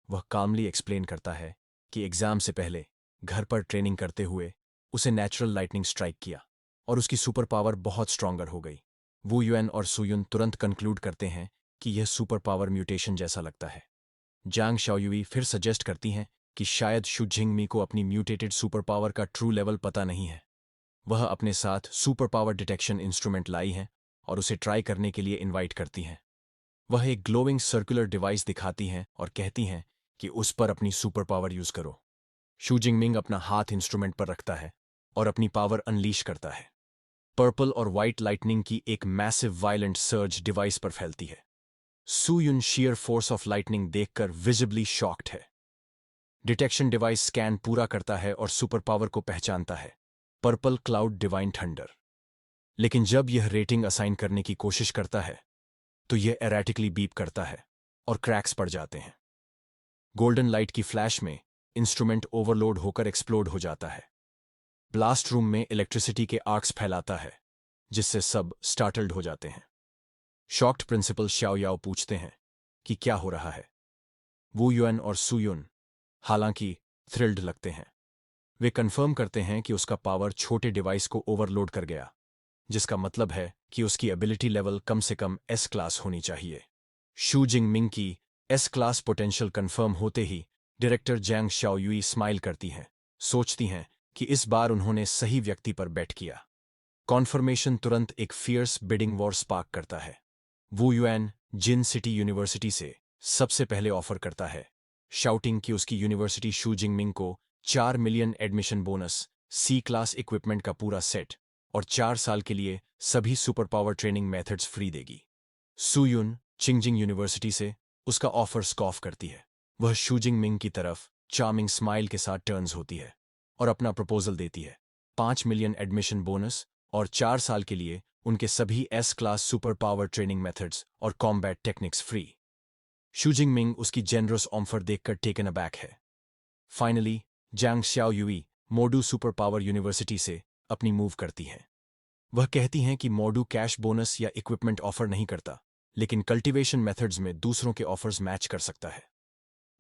वह कामली एक्सप्लेन करता है कि एग्जाम से पहले घर पर ट्रेनिंग करते हुए उसे नेचुरल लाइटनिंग स्ट्राइक किया और उसकी सुपर पावर बहुत स्ट्रॉन्गर हो गई। वू युएन और सुयुन तुरंत कंक्लूड करते हैं कि यह सुपर पावर म्यूटेशन जैसा लगता है। जांग शाओयुई फिर सजेस्ट करती हैं कि शायद शु जिंगमी को अपनी म्यूटेटेड सुपर पावर का ट्रू लेवल पता नहीं है। वह अपने साथ सुपर पावर डिटेक्शन इंस्ट्रूमेंट लाई हैं और उसे ट्राई करने के लिए इनवाइट करती हैं। वह एक ग्लोइंग सर्कुलर डिवाइस दिखाती हैं और कहती हैं कि उस पर अपनी सुपर पावर यूज करो। शू जिंगमिंग अपना हाथ इंस्ट्रूमेंट पर रखता है और अपनी पावर अनलीश करता है। पर्पल और वाइट लाइटनिंग की एक मैसिव वायलेंट सर्ज डिवाइस पर फैलती है। सू युन शियर फोर्स ऑफ लाइटनिंग देखकर विजिबली शॉक्ड है। डिटेक्शन डिवाइस स्कैन पूरा करता है और सुपर पावर को पहचानता है, पर्पल क्लाउड डिवाइन थंडर। लेकिन जब यह रेटिंग असाइन करने की कोशिश करता है तो यह एरेटिकली बीप करता है और क्रैक्स पड़ जाते हैं। गोल्डन लाइट की फ्लैश में इंस्ट्रूमेंट ओवरलोड होकर एक्सप्लोड हो जाता है। ब्लास्ट रूम में इलेक्ट्रिसिटी के आर्क्स फैलाता है जिससे सब स्टार्टल्ड हो जाते हैं। शॉक्ड प्रिंसिपल शाओ याओ पूछते हैं कि क्या हो रहा है। वू युएन और सू युन हालांकि थ्रिल्ड लगते हैं। वे कंफर्म करते हैं कि उसका पावर छोटे डिवाइस को ओवरलोड कर गया, जिसका मतलब है कि उसकी एबिलिटी लेवल कम से कम एस क्लास होनी चाहिए। शू जिंगमिंग की एस क्लास पोटेंशियल कंफर्म होते ही डायरेक्टर जैंग शाओयुई स्माइल करती हैं, सोचती हैं कि इस बार उन्होंने सही व्यक्ति पर बेट किया। कॉन्फर्मेशन तुरंत एक फियर्स बिडिंग वॉर स्पार्क करता है। वू युएन जिन सिटी यूनिवर्सिटी से सबसे पहले ऑफर करता है, शाउटिंग कि उसकी यूनिवर्सिटी शू जिंगमिंग को 4 मिलियन एडमिशन बोनस, सी क्लास इक्विपमेंट का पूरा सेट और 4 साल के लिए सभी super power training methods free देगी। सू युन चिंगजिंग यूनिवर्सिटी से उसका ऑफर स्कॉफ करती है। वह शू जिंगमिंग की तरफ चार्मिंग स्माइल के साथ टर्न्स होती है और अपना प्रपोजल देती है, 5 मिलियन एडमिशन बोनस और 4 साल के लिए उनके सभी S class super power training methods और कॉम्बैट टेक्निक्स फ्री। शू जिंगमिंग उसकी जेनरस ऑफर देखकर टेकन अबैक है। फाइनली जांग शाओयुई मोडू सुपर पावर यूनिवर्सिटी से अपनी मूव करती हैं। वह कहती हैं कि मोडू कैश बोनस या इक्विपमेंट ऑफर नहीं करता, लेकिन कल्टीवेशन मेथड्स में दूसरों के ऑफर्स मैच कर सकता है।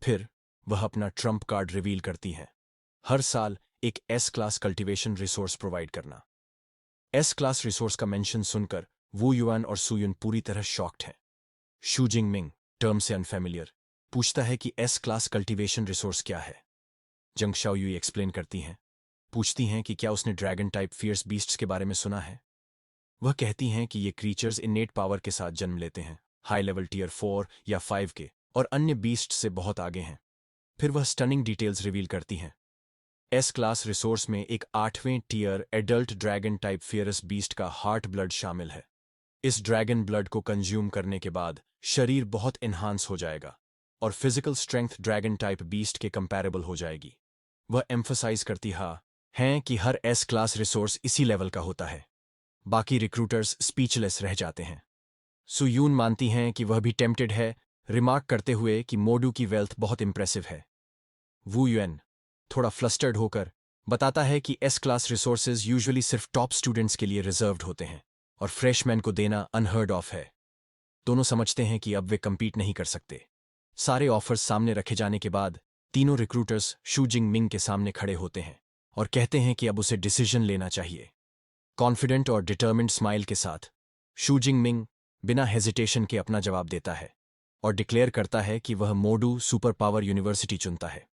फिर वह अपना ट्रम्प कार्ड रिवील करती हैं, हर साल एक S class cultivation resource provide करना। एस क्लास रिसोर्स का मेंशन सुनकर वू युआन और सुयुन पूरी तरह शॉक्ड हैं। शू जिंगमिंग टर्म से अनफेमिलियर पूछता है कि एस क्लास कल्टीवेशन रिसोर्स क्या है। जंग शाओयुई एक्सप्लेन करती हैं, पूछती हैं कि क्या उसने ड्रैगन टाइप फियर्स बीस्ट्स के बारे में सुना है। वह कहती हैं कि ये क्रीचर्स इनेट पावर के साथ जन्म लेते हैं, हाई लेवल टियर 4 या 5 के, और अन्य बीस्ट से बहुत आगे हैं। फिर वह स्टनिंग डिटेल्स रिवील करती हैं। एस क्लास रिसोर्स में एक 8वें tier adult dragon type fierce beast का हार्ट ब्लड शामिल है। इस ड्रैगन ब्लड को कंज्यूम करने के बाद शरीर बहुत एनहांस हो जाएगा और physical strength dragon type beast के कंपैरेबल हो जाएगी। वह एम्फसाइज करती हैं कि हर एस क्लास रिसोर्स इसी लेवल का होता है। बाकी रिक्रूटर्स स्पीचलेस रह जाते हैं। सुयून मानती हैं कि वह भी टेम्प्टेड है, रिमार्क करते हुए कि मोडू की वेल्थ बहुत इंप्रेसिव है। वू युएन थोड़ा फ्लस्टर्ड होकर बताता है कि एस क्लास रिसोर्सेज यूजुअली सिर्फ टॉप स्टूडेंट्स के लिए रिजर्व्ड होते हैं और फ्रेशमैन को देना अनहर्ड ऑफ है। दोनों समझते हैं कि अब वे कम्पीट नहीं कर सकते। सारे ऑफर्स सामने रखे जाने के बाद तीनों रिक्रूटर्स शू जिंगमिंग के सामने खड़े होते हैं और कहते हैं कि अब उसे डिसीजन लेना चाहिए। कॉन्फिडेंट और डिटर्मिन्ड स्माइल के साथ शू जिंगमिंग बिना हेजिटेशन के अपना जवाब देता है और डिक्लेयर करता है कि वह मोडू सुपर पावर यूनिवर्सिटी चुनता है।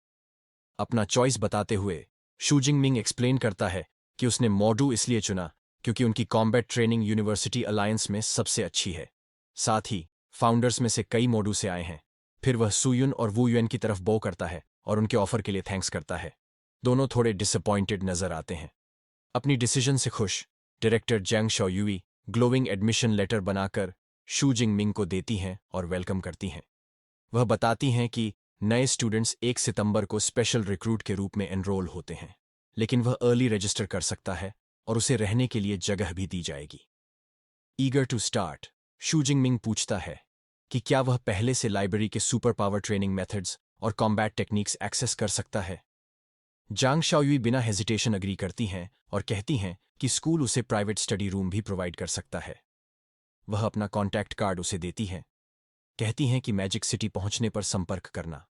अपना चॉइस बताते हुए शू जिंगमिंग एक्सप्लेन करता है कि उसने मोडू इसलिए चुना क्योंकि उनकी कॉम्बैट ट्रेनिंग यूनिवर्सिटी अलायंस में सबसे अच्छी है। साथ ही फाउंडर्स में से कई मोडू से आए हैं। फिर वह सुयुन और वू युएन की तरफ बो करता है और उनके ऑफर के लिए थैंक्स करता है। दोनों थोड़े डिसअपॉइंटेड नजर आते हैं। अपनी डिसीजन से खुश डायरेक्टर जैंग शाओयुई ग्लोविंग एडमिशन लेटर बनाकर शू जिंगमिंग को देती हैं और वेलकम करती हैं। वह बताती हैं कि नए स्टूडेंट्स 1 सितंबर को स्पेशल रिक्रूट के रूप में एनरोल होते हैं, लेकिन वह अर्ली रजिस्टर कर सकता है और उसे रहने के लिए जगह भी दी जाएगी। ईगर टू स्टार्ट शू जिंगमिंग पूछता है कि क्या वह पहले से लाइब्रेरी के सुपर पावर ट्रेनिंग मेथड्स और कॉम्बैट टेक्निक्स एक्सेस कर सकता है। जांग शाओयुई बिना हेजिटेशन अग्री करती हैं और कहती हैं कि स्कूल उसे प्राइवेट स्टडी रूम भी प्रोवाइड कर सकता है। वह अपना कॉन्टैक्ट कार्ड उसे देती हैं, कहती हैं कि मैजिक सिटी पहुंचने पर संपर्क करना।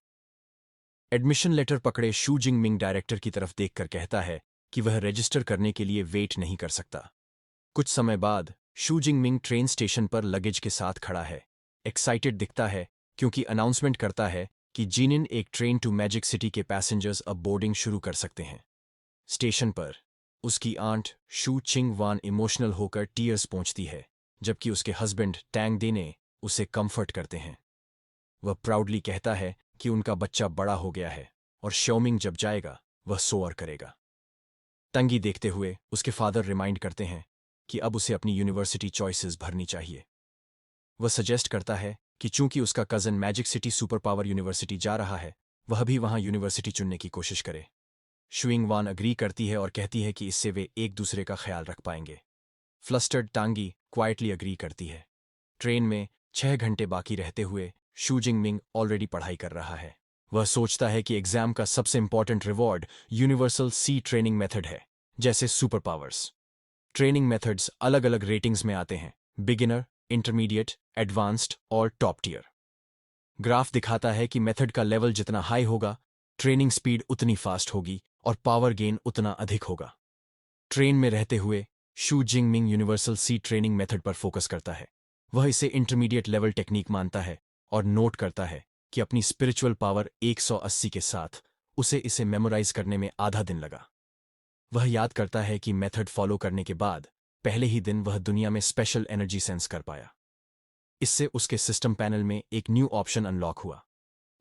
एडमिशन लेटर पकड़े शू जिंग मिंग डायरेक्टर की तरफ देखकर कहता है कि वह रजिस्टर करने के लिए वेट नहीं कर सकता। कुछ समय बाद शू जिंग मिंग ट्रेन स्टेशन पर लगेज के साथ खड़ा है। एक्साइटेड दिखता है क्योंकि अनाउंसमेंट करता है कि जीनिन एक ट्रेन टू मैजिक सिटी के पैसेंजर्स अब बोर्डिंग शुरू कर सकते हैं। स्टेशन पर उसकी आंट शू चिंग वान इमोशनल होकर टीयर्स पहुंचती है, जबकि उसके हस्बैंड टैंग दे ने उसे कंफर्ट करते हैं। वह प्राउडली कहता है कि उनका बच्चा बड़ा हो गया है और शोमिंग जब जाएगा वह सोअर करेगा। तंगी देखते हुए उसके फादर रिमाइंड करते हैं कि अब उसे अपनी यूनिवर्सिटी चॉइसेस भरनी चाहिए। वह सजेस्ट करता है कि चूंकि उसका cousin magic city super power university जा रहा है, वह भी वहां यूनिवर्सिटी चुनने की कोशिश करे। शुइंग वान अग्री करती है और कहती है कि इससे वे एक दूसरे का ख्याल रख पाएंगे। फ्लस्टर्ड टांगी क्वाइटली अग्री करती है। ट्रेन में 6 घंटे बाकी रहते हुए शू जिंग मिंग ऑलरेडी पढ़ाई कर रहा है। वह सोचता है कि एग्जाम का सबसे इंपॉर्टेंट रिवॉर्ड यूनिवर्सल सी ट्रेनिंग मेथड है, जैसे सुपर पावर्स। ट्रेनिंग मेथड्स अलग अलग रेटिंग्स में आते हैं, बिगिनर, इंटरमीडिएट, एडवांस्ड और टॉप टियर। ग्राफ दिखाता है कि मेथड का लेवल जितना हाई होगा, ट्रेनिंग स्पीड उतनी फास्ट होगी और पावर गेन उतना अधिक होगा। ट्रेन में रहते हुए शू जिंग मिंग यूनिवर्सल सी ट्रेनिंग मेथड पर फोकस करता है। वह इसे इंटरमीडिएट लेवल टेक्निक मानता है और नोट करता है कि अपनी स्पिरिचुअल पावर 180 के साथ उसे इसे मेमोराइज करने में आधा दिन लगा। वह याद करता है कि मेथड फॉलो करने के बाद पहले ही दिन वह दुनिया में स्पेशल एनर्जी सेंस कर पाया। इससे उसके सिस्टम पैनल में एक न्यू ऑप्शन अनलॉक हुआ,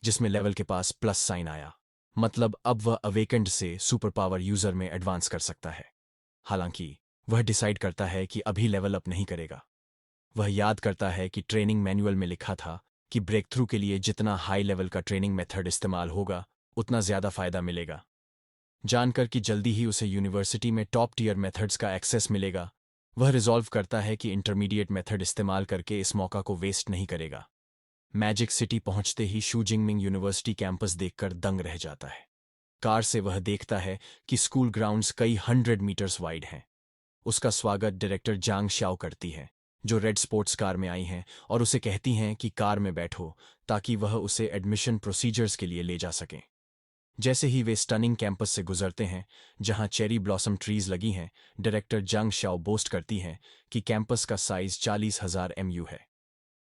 जिसमें लेवल के पास प्लस साइन आया। मतलब अब वह अवेकेंड से सुपर पावर यूजर में एडवांस कर सकता है। हालांकि वह डिसाइड करता है कि अभी लेवल अप नहीं करेगा। वह याद करता है कि ट्रेनिंग मैनुअल में लिखा था कि ब्रेक थ्रू के लिए जितना हाई लेवल का ट्रेनिंग मेथड इस्तेमाल होगा, उतना ज्यादा फायदा मिलेगा। जानकर कि जल्दी ही उसे यूनिवर्सिटी में टॉप टियर मेथड्स का एक्सेस मिलेगा, वह रिजॉल्व करता है कि इंटरमीडिएट मेथड इस्तेमाल करके इस मौका को वेस्ट नहीं करेगा। मैजिक सिटी पहुंचते ही शू जिंग मिंग यूनिवर्सिटी कैंपस देखकर दंग रह जाता है। कार से वह देखता है कि स्कूल ग्राउंड्स कई 100 मीटर्स वाइड हैं। उसका स्वागत डायरेक्टर जांग श्याओ करती है, जो रेड स्पोर्ट्स कार में आई हैं और उसे कहती हैं कि कार में बैठो ताकि वह उसे एडमिशन प्रोसीजर्स के लिए ले जा सकें। जैसे ही वे स्टनिंग कैंपस से गुजरते हैं, जहां चेरी ब्लॉसम ट्रीज लगी हैं, डायरेक्टर जांग श्याओ बोस्ट करती हैं कि कैंपस का साइज 40,000 MU है।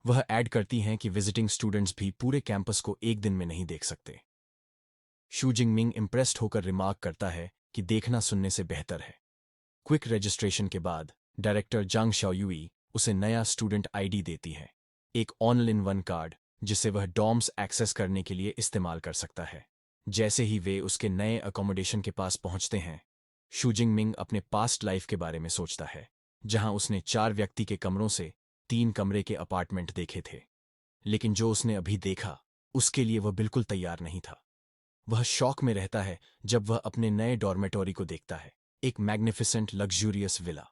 वह ऐड करती हैं कि विजिटिंग स्टूडेंट्स भी पूरे कैंपस को एक दिन में नहीं देख सकते। शू जिंग मिंग इम्प्रेस्ड होकर रिमार्क करता है कि देखना सुनने से बेहतर है। क्विक रजिस्ट्रेशन के बाद डायरेक्टर जांग शाओयुई उसे नया स्टूडेंट आईडी देती है, एक ऑल-इन-वन कार्ड जिसे वह डॉर्म्स एक्सेस करने के लिए इस्तेमाल कर सकता है। जैसे ही वे उसके नए अकोमोडेशन के पास पहुंचते हैं, शू जिंग मिंग अपने पास्ट लाइफ के बारे में सोचता है, जहां उसने 4 व्यक्ति के कमरों से 3 कमरे के अपार्टमेंट देखे थे। लेकिन जो उसने अभी देखा, उसके लिए वह बिल्कुल तैयार नहीं था। वह शॉक में रहता है जब वह अपने नए डॉर्मेटोरी को देखता है, एक मैग्निफिसेंट लग्जूरियस विला।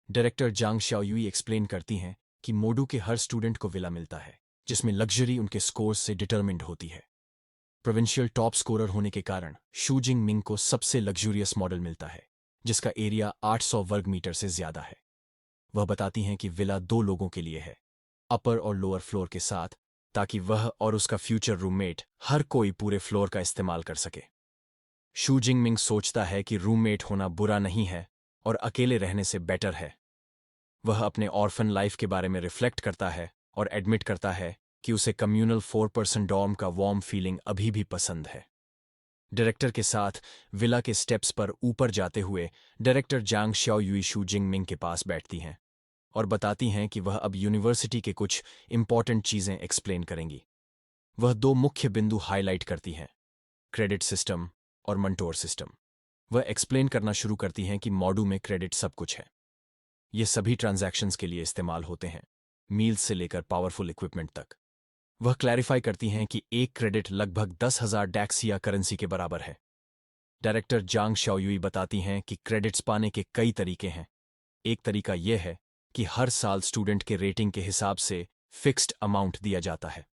डायरेक्टर जांग शाओयुई एक्सप्लेन करती हैं कि मोडू के हर स्टूडेंट को विला मिलता है, जिसमें लग्जरी उनके स्कोर्स से डिटरमिन्ड होती है। प्रोविंशियल टॉप स्कोरर होने के कारण शू जिंग मिंग को सबसे लग्जूरियस मॉडल मिलता है, जिसका एरिया 800 वर्ग मीटर से ज्यादा है। वह बताती हैं कि विला 2 लोगों के लिए है, अपर और लोअर फ्लोर के साथ, ताकि वह और उसका फ्यूचर रूममेट हर कोई पूरे फ्लोर का इस्तेमाल कर सके। शू जिंग मिंग सोचता है कि रूममेट होना बुरा नहीं है और अकेले रहने से बेटर है। वह अपने ऑर्फन लाइफ के बारे में रिफ्लेक्ट करता है और एडमिट करता है कि उसे कम्यूनल 4 पर्सन डॉर्म का वार्म फीलिंग अभी भी पसंद है। डायरेक्टर के साथ विला के स्टेप्स पर ऊपर जाते हुए डायरेक्टर जांग शाओयुई शू जिंग मिंग के पास बैठती हैं और बताती हैं कि वह अब यूनिवर्सिटी के कुछ इंपॉर्टेंट चीजें एक्सप्लेन करेंगी। वह 2 मुख्य बिंदु हाईलाइट करती हैं, क्रेडिट सिस्टम और मंटोर सिस्टम। वह एक्सप्लेन करना शुरू करती हैं कि मॉडू में क्रेडिट सब कुछ है। ये सभी ट्रांजैक्शंस के लिए इस्तेमाल होते हैं, मील्स से लेकर पावरफुल इक्विपमेंट तक। वह क्लैरिफाई करती हैं कि एक क्रेडिट लगभग 10,000 डैक्सिया करेंसी के बराबर है। डायरेक्टर जांग शाओयुई बताती हैं कि क्रेडिट्स पाने के कई तरीके हैं। एक तरीका यह है कि हर साल स्टूडेंट के रेटिंग के हिसाब से फिक्स्ड अमाउंट दिया जाता है।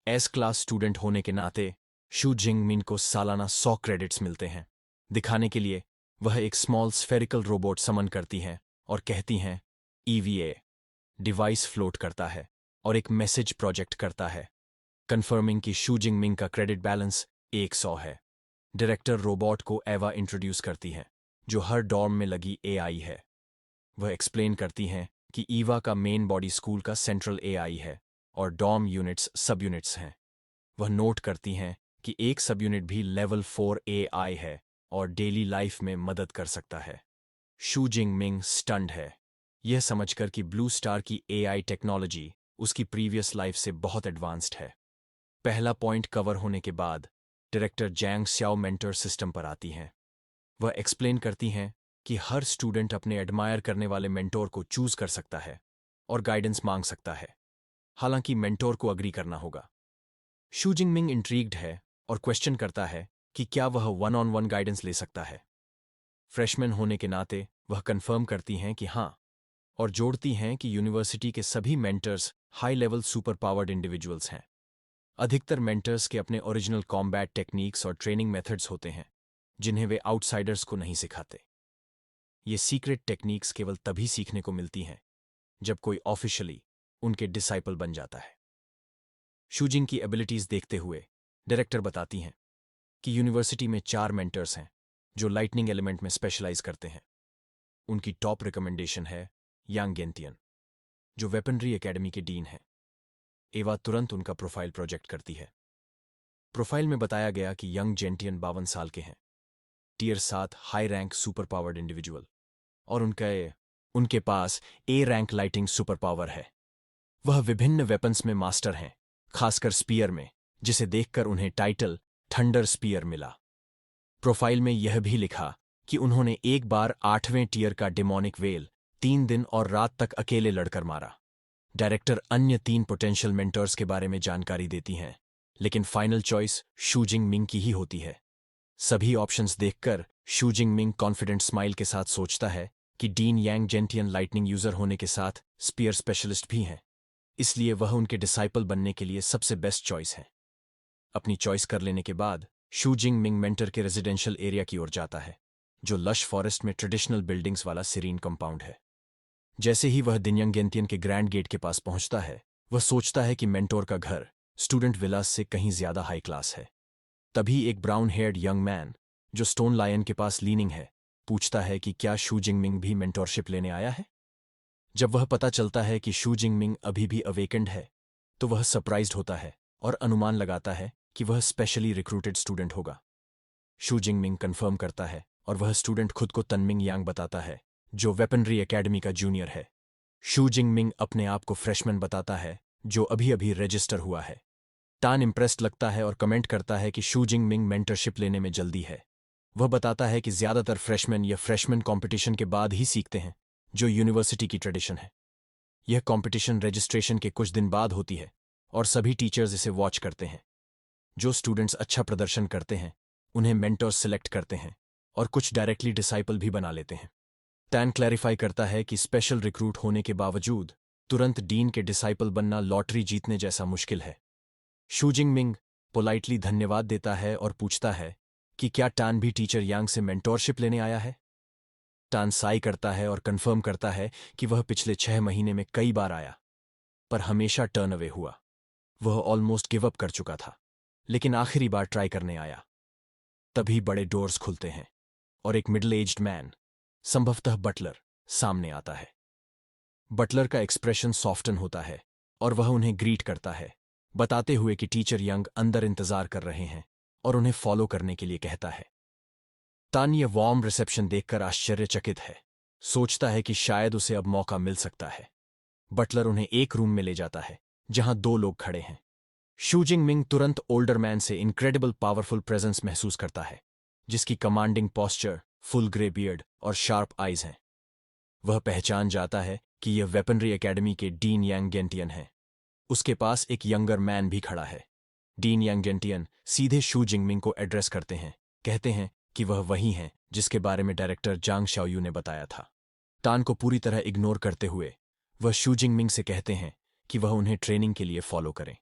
एस क्लास स्टूडेंट होने के नाते शू जिंग मिन को सालाना 100 क्रेडिट्स मिलते हैं। दिखाने के लिए वह एक स्मॉल स्फेरिकल रोबोट समन करती हैं और कहती हैं, EVA डिवाइस फ्लोट करता है और एक मैसेज प्रोजेक्ट करता है। कंफर्मिंग कि शू जिंगमिंग का क्रेडिट बैलेंस 100 है। डायरेक्टर रोबोट को एवा इंट्रोड्यूस करती है, जो हर डॉर्म में लगी एआई है। वह एक्सप्लेन करती हैं कि ईवा का मेन बॉडी स्कूल का सेंट्रल एआई है और डॉर्म यूनिट्स सब यूनिट्स हैं। वह नोट करती हैं कि एक सब यूनिट भी लेवल 4 एआई है और डेली लाइफ में मदद कर सकता है। शू जिंगमिंग स्टन्ड है, यह समझकर कि ब्लू स्टार की एआई टेक्नोलॉजी उसकी प्रीवियस लाइफ से बहुत एडवांस्ड है। पहला पॉइंट कवर होने के बाद डायरेक्टर जैंग स्याओ मेंटर सिस्टम पर आती हैं। वह एक्सप्लेन करती हैं कि हर स्टूडेंट अपने एडमायर करने वाले मेंटोर को चूज कर सकता है और गाइडेंस मांग सकता है, हालांकि मेंटोर को अग्री करना होगा। शू जिंगमिंग इंट्रीग्ड है और क्वेश्चन करता है कि क्या वह वन ऑन वन गाइडेंस ले सकता है। फ्रेशमैन होने के नाते वह कंफर्म करती हैं कि हाँ, और जोड़ती हैं कि यूनिवर्सिटी के सभी mentors high level super powered individuals हैं। अधिकतर मेंटर्स के अपने ओरिजिनल कॉम्बैट टेक्निक्स और ट्रेनिंग मेथड्स होते हैं, जिन्हें वे आउटसाइडर्स को नहीं सिखाते। ये सीक्रेट टेक्निक्स केवल तभी सीखने को मिलती हैं जब कोई ऑफिशियली उनके डिसाइपल बन जाता है। शूजिंग की एबिलिटीज देखते हुए डायरेक्टर बताती हैं कि यूनिवर्सिटी में 4 मेंटर्स हैं जो लाइटनिंग एलिमेंट में स्पेशलाइज करते हैं। उनकी टॉप रिकमेंडेशन है यांग गेंटियन, जो वेपनरी एकेडमी के डीन हैं। एवा तुरंत उनका प्रोफाइल प्रोजेक्ट करती है। प्रोफाइल में बताया गया कि यंग जेंटियन 52 साल के हैं, tier 7 high rank super powered individual, और उनके पास A rank lighting super power है। वह विभिन्न वेपन्स में मास्टर हैं, खासकर स्पीयर में, जिसे देखकर उन्हें टाइटल थंडर स्पीयर मिला। प्रोफाइल में यह भी लिखा कि उन्होंने एक बार 8वें टियर का डिमोनिक वेल 3 दिन और रात तक अकेले लड़कर मारा। डायरेक्टर अन्य 3 पोटेंशियल मेंटर्स के बारे में जानकारी देती हैं, लेकिन फाइनल चॉइस शू जिंगमिंग की ही होती है। सभी ऑप्शंस देखकर शू जिंगमिंग कॉन्फिडेंट स्माइल के साथ सोचता है कि डीन यांग जेंटियन लाइटनिंग यूजर होने के साथ स्पीयर स्पेशलिस्ट भी हैं, इसलिए वह उनके डिसाइपल बनने के लिए सबसे बेस्ट चॉइस है। अपनी चॉइस कर लेने के बाद शू जिंगमिंग मेंटर के रेजिडेंशियल एरिया की ओर जाता है, जो लश फॉरेस्ट में ट्रेडिशनल बिल्डिंग्स वाला सीरीन कंपाउंड है। जैसे ही वह दिनयंग गेंटियन के ग्रैंड गेट के पास पहुंचता है, वह सोचता है कि मेंटोर का घर स्टूडेंट विलास से कहीं ज्यादा हाई क्लास है। तभी एक ब्राउन हेयर्ड यंग मैन, जो स्टोन लायन के पास लीनिंग है, पूछता है कि क्या शू जिंगमिंग भी मेंटोरशिप लेने आया है। जब वह पता चलता है कि शू जिंगमिंग अभी भी अवेकेंड है, तो वह सरप्राइज्ड होता है और अनुमान लगाता है कि वह स्पेशली रिक्रूटेड स्टूडेंट होगा। शू जिंगमिंग कंफर्म करता है और वह स्टूडेंट खुद को तनमिंग यांग बताता है, जो वेपनरी एकेडमी का जूनियर है। शू जिंगमिंग अपने आप को फ्रेशमैन बताता है, जो अभी अभी रजिस्टर हुआ है। टान इम्प्रेस्ड लगता है और कमेंट करता है कि शू जिंगमिंग मेंटरशिप लेने में जल्दी है। वह बताता है कि ज्यादातर फ्रेशमैन या फ्रेशमैन कंपटीशन के बाद ही सीखते हैं, जो यूनिवर्सिटी की ट्रेडिशन है। यह कंपटीशन रजिस्ट्रेशन के कुछ दिन बाद होती है और सभी टीचर्स इसे वॉच करते हैं। जो स्टूडेंट्स अच्छा प्रदर्शन करते हैं उन्हें मेंटर्स सिलेक्ट करते हैं और कुछ डायरेक्टली डिसाइपल भी बना लेते हैं। टैन क्लैरिफाई करता है कि स्पेशल रिक्रूट होने के बावजूद तुरंत डीन के डिसाइपल बनना लॉटरी जीतने जैसा मुश्किल है। शू जिंगमिंग पोलाइटली धन्यवाद देता है और पूछता है कि क्या टान भी टीचर यांग से मेंटोरशिप लेने आया है। टान साई करता है और कंफर्म करता है कि वह पिछले 6 महीने में कई बार आया, पर हमेशा टर्न अवे हुआ। वह ऑलमोस्ट गिव अप कर चुका था, लेकिन आखिरी बार ट्राई करने आया। तभी बड़े डोर्स खुलते हैं और एक मिडिल एज्ड मैन, संभवतः बटलर, सामने आता है। बटलर का एक्सप्रेशन सॉफ्टन होता है और वह उन्हें ग्रीट करता है, बताते हुए कि टीचर यंग अंदर इंतजार कर रहे हैं और उन्हें फॉलो करने के लिए कहता है। टान ये वार्म रिसेप्शन देखकर आश्चर्यचकित है, सोचता है कि शायद उसे अब मौका मिल सकता है। बटलर उन्हें एक रूम में ले जाता है जहां 2 लोग खड़े हैं। शू जिंगमिंग तुरंत ओल्डर मैन से इनक्रेडिबल पावरफुल प्रेजेंस महसूस करता है, जिसकी commanding posture, full grey beard और शार्प आइज हैं। वह पहचान जाता है कि यह वेपनरी एकेडमी के डीन यांग गेंटियन हैं। उसके पास एक यंगर मैन भी खड़ा है। डीन यांग गेंटियन सीधे शू जिंगमिंग को एड्रेस करते हैं, कहते हैं कि वह वही हैं जिसके बारे में डायरेक्टर जांग शाओयू ने बताया था। टान को पूरी तरह इग्नोर करते हुए वह शू जिंगमिंग से कहते हैं कि वह उन्हें ट्रेनिंग के लिए फॉलो करें।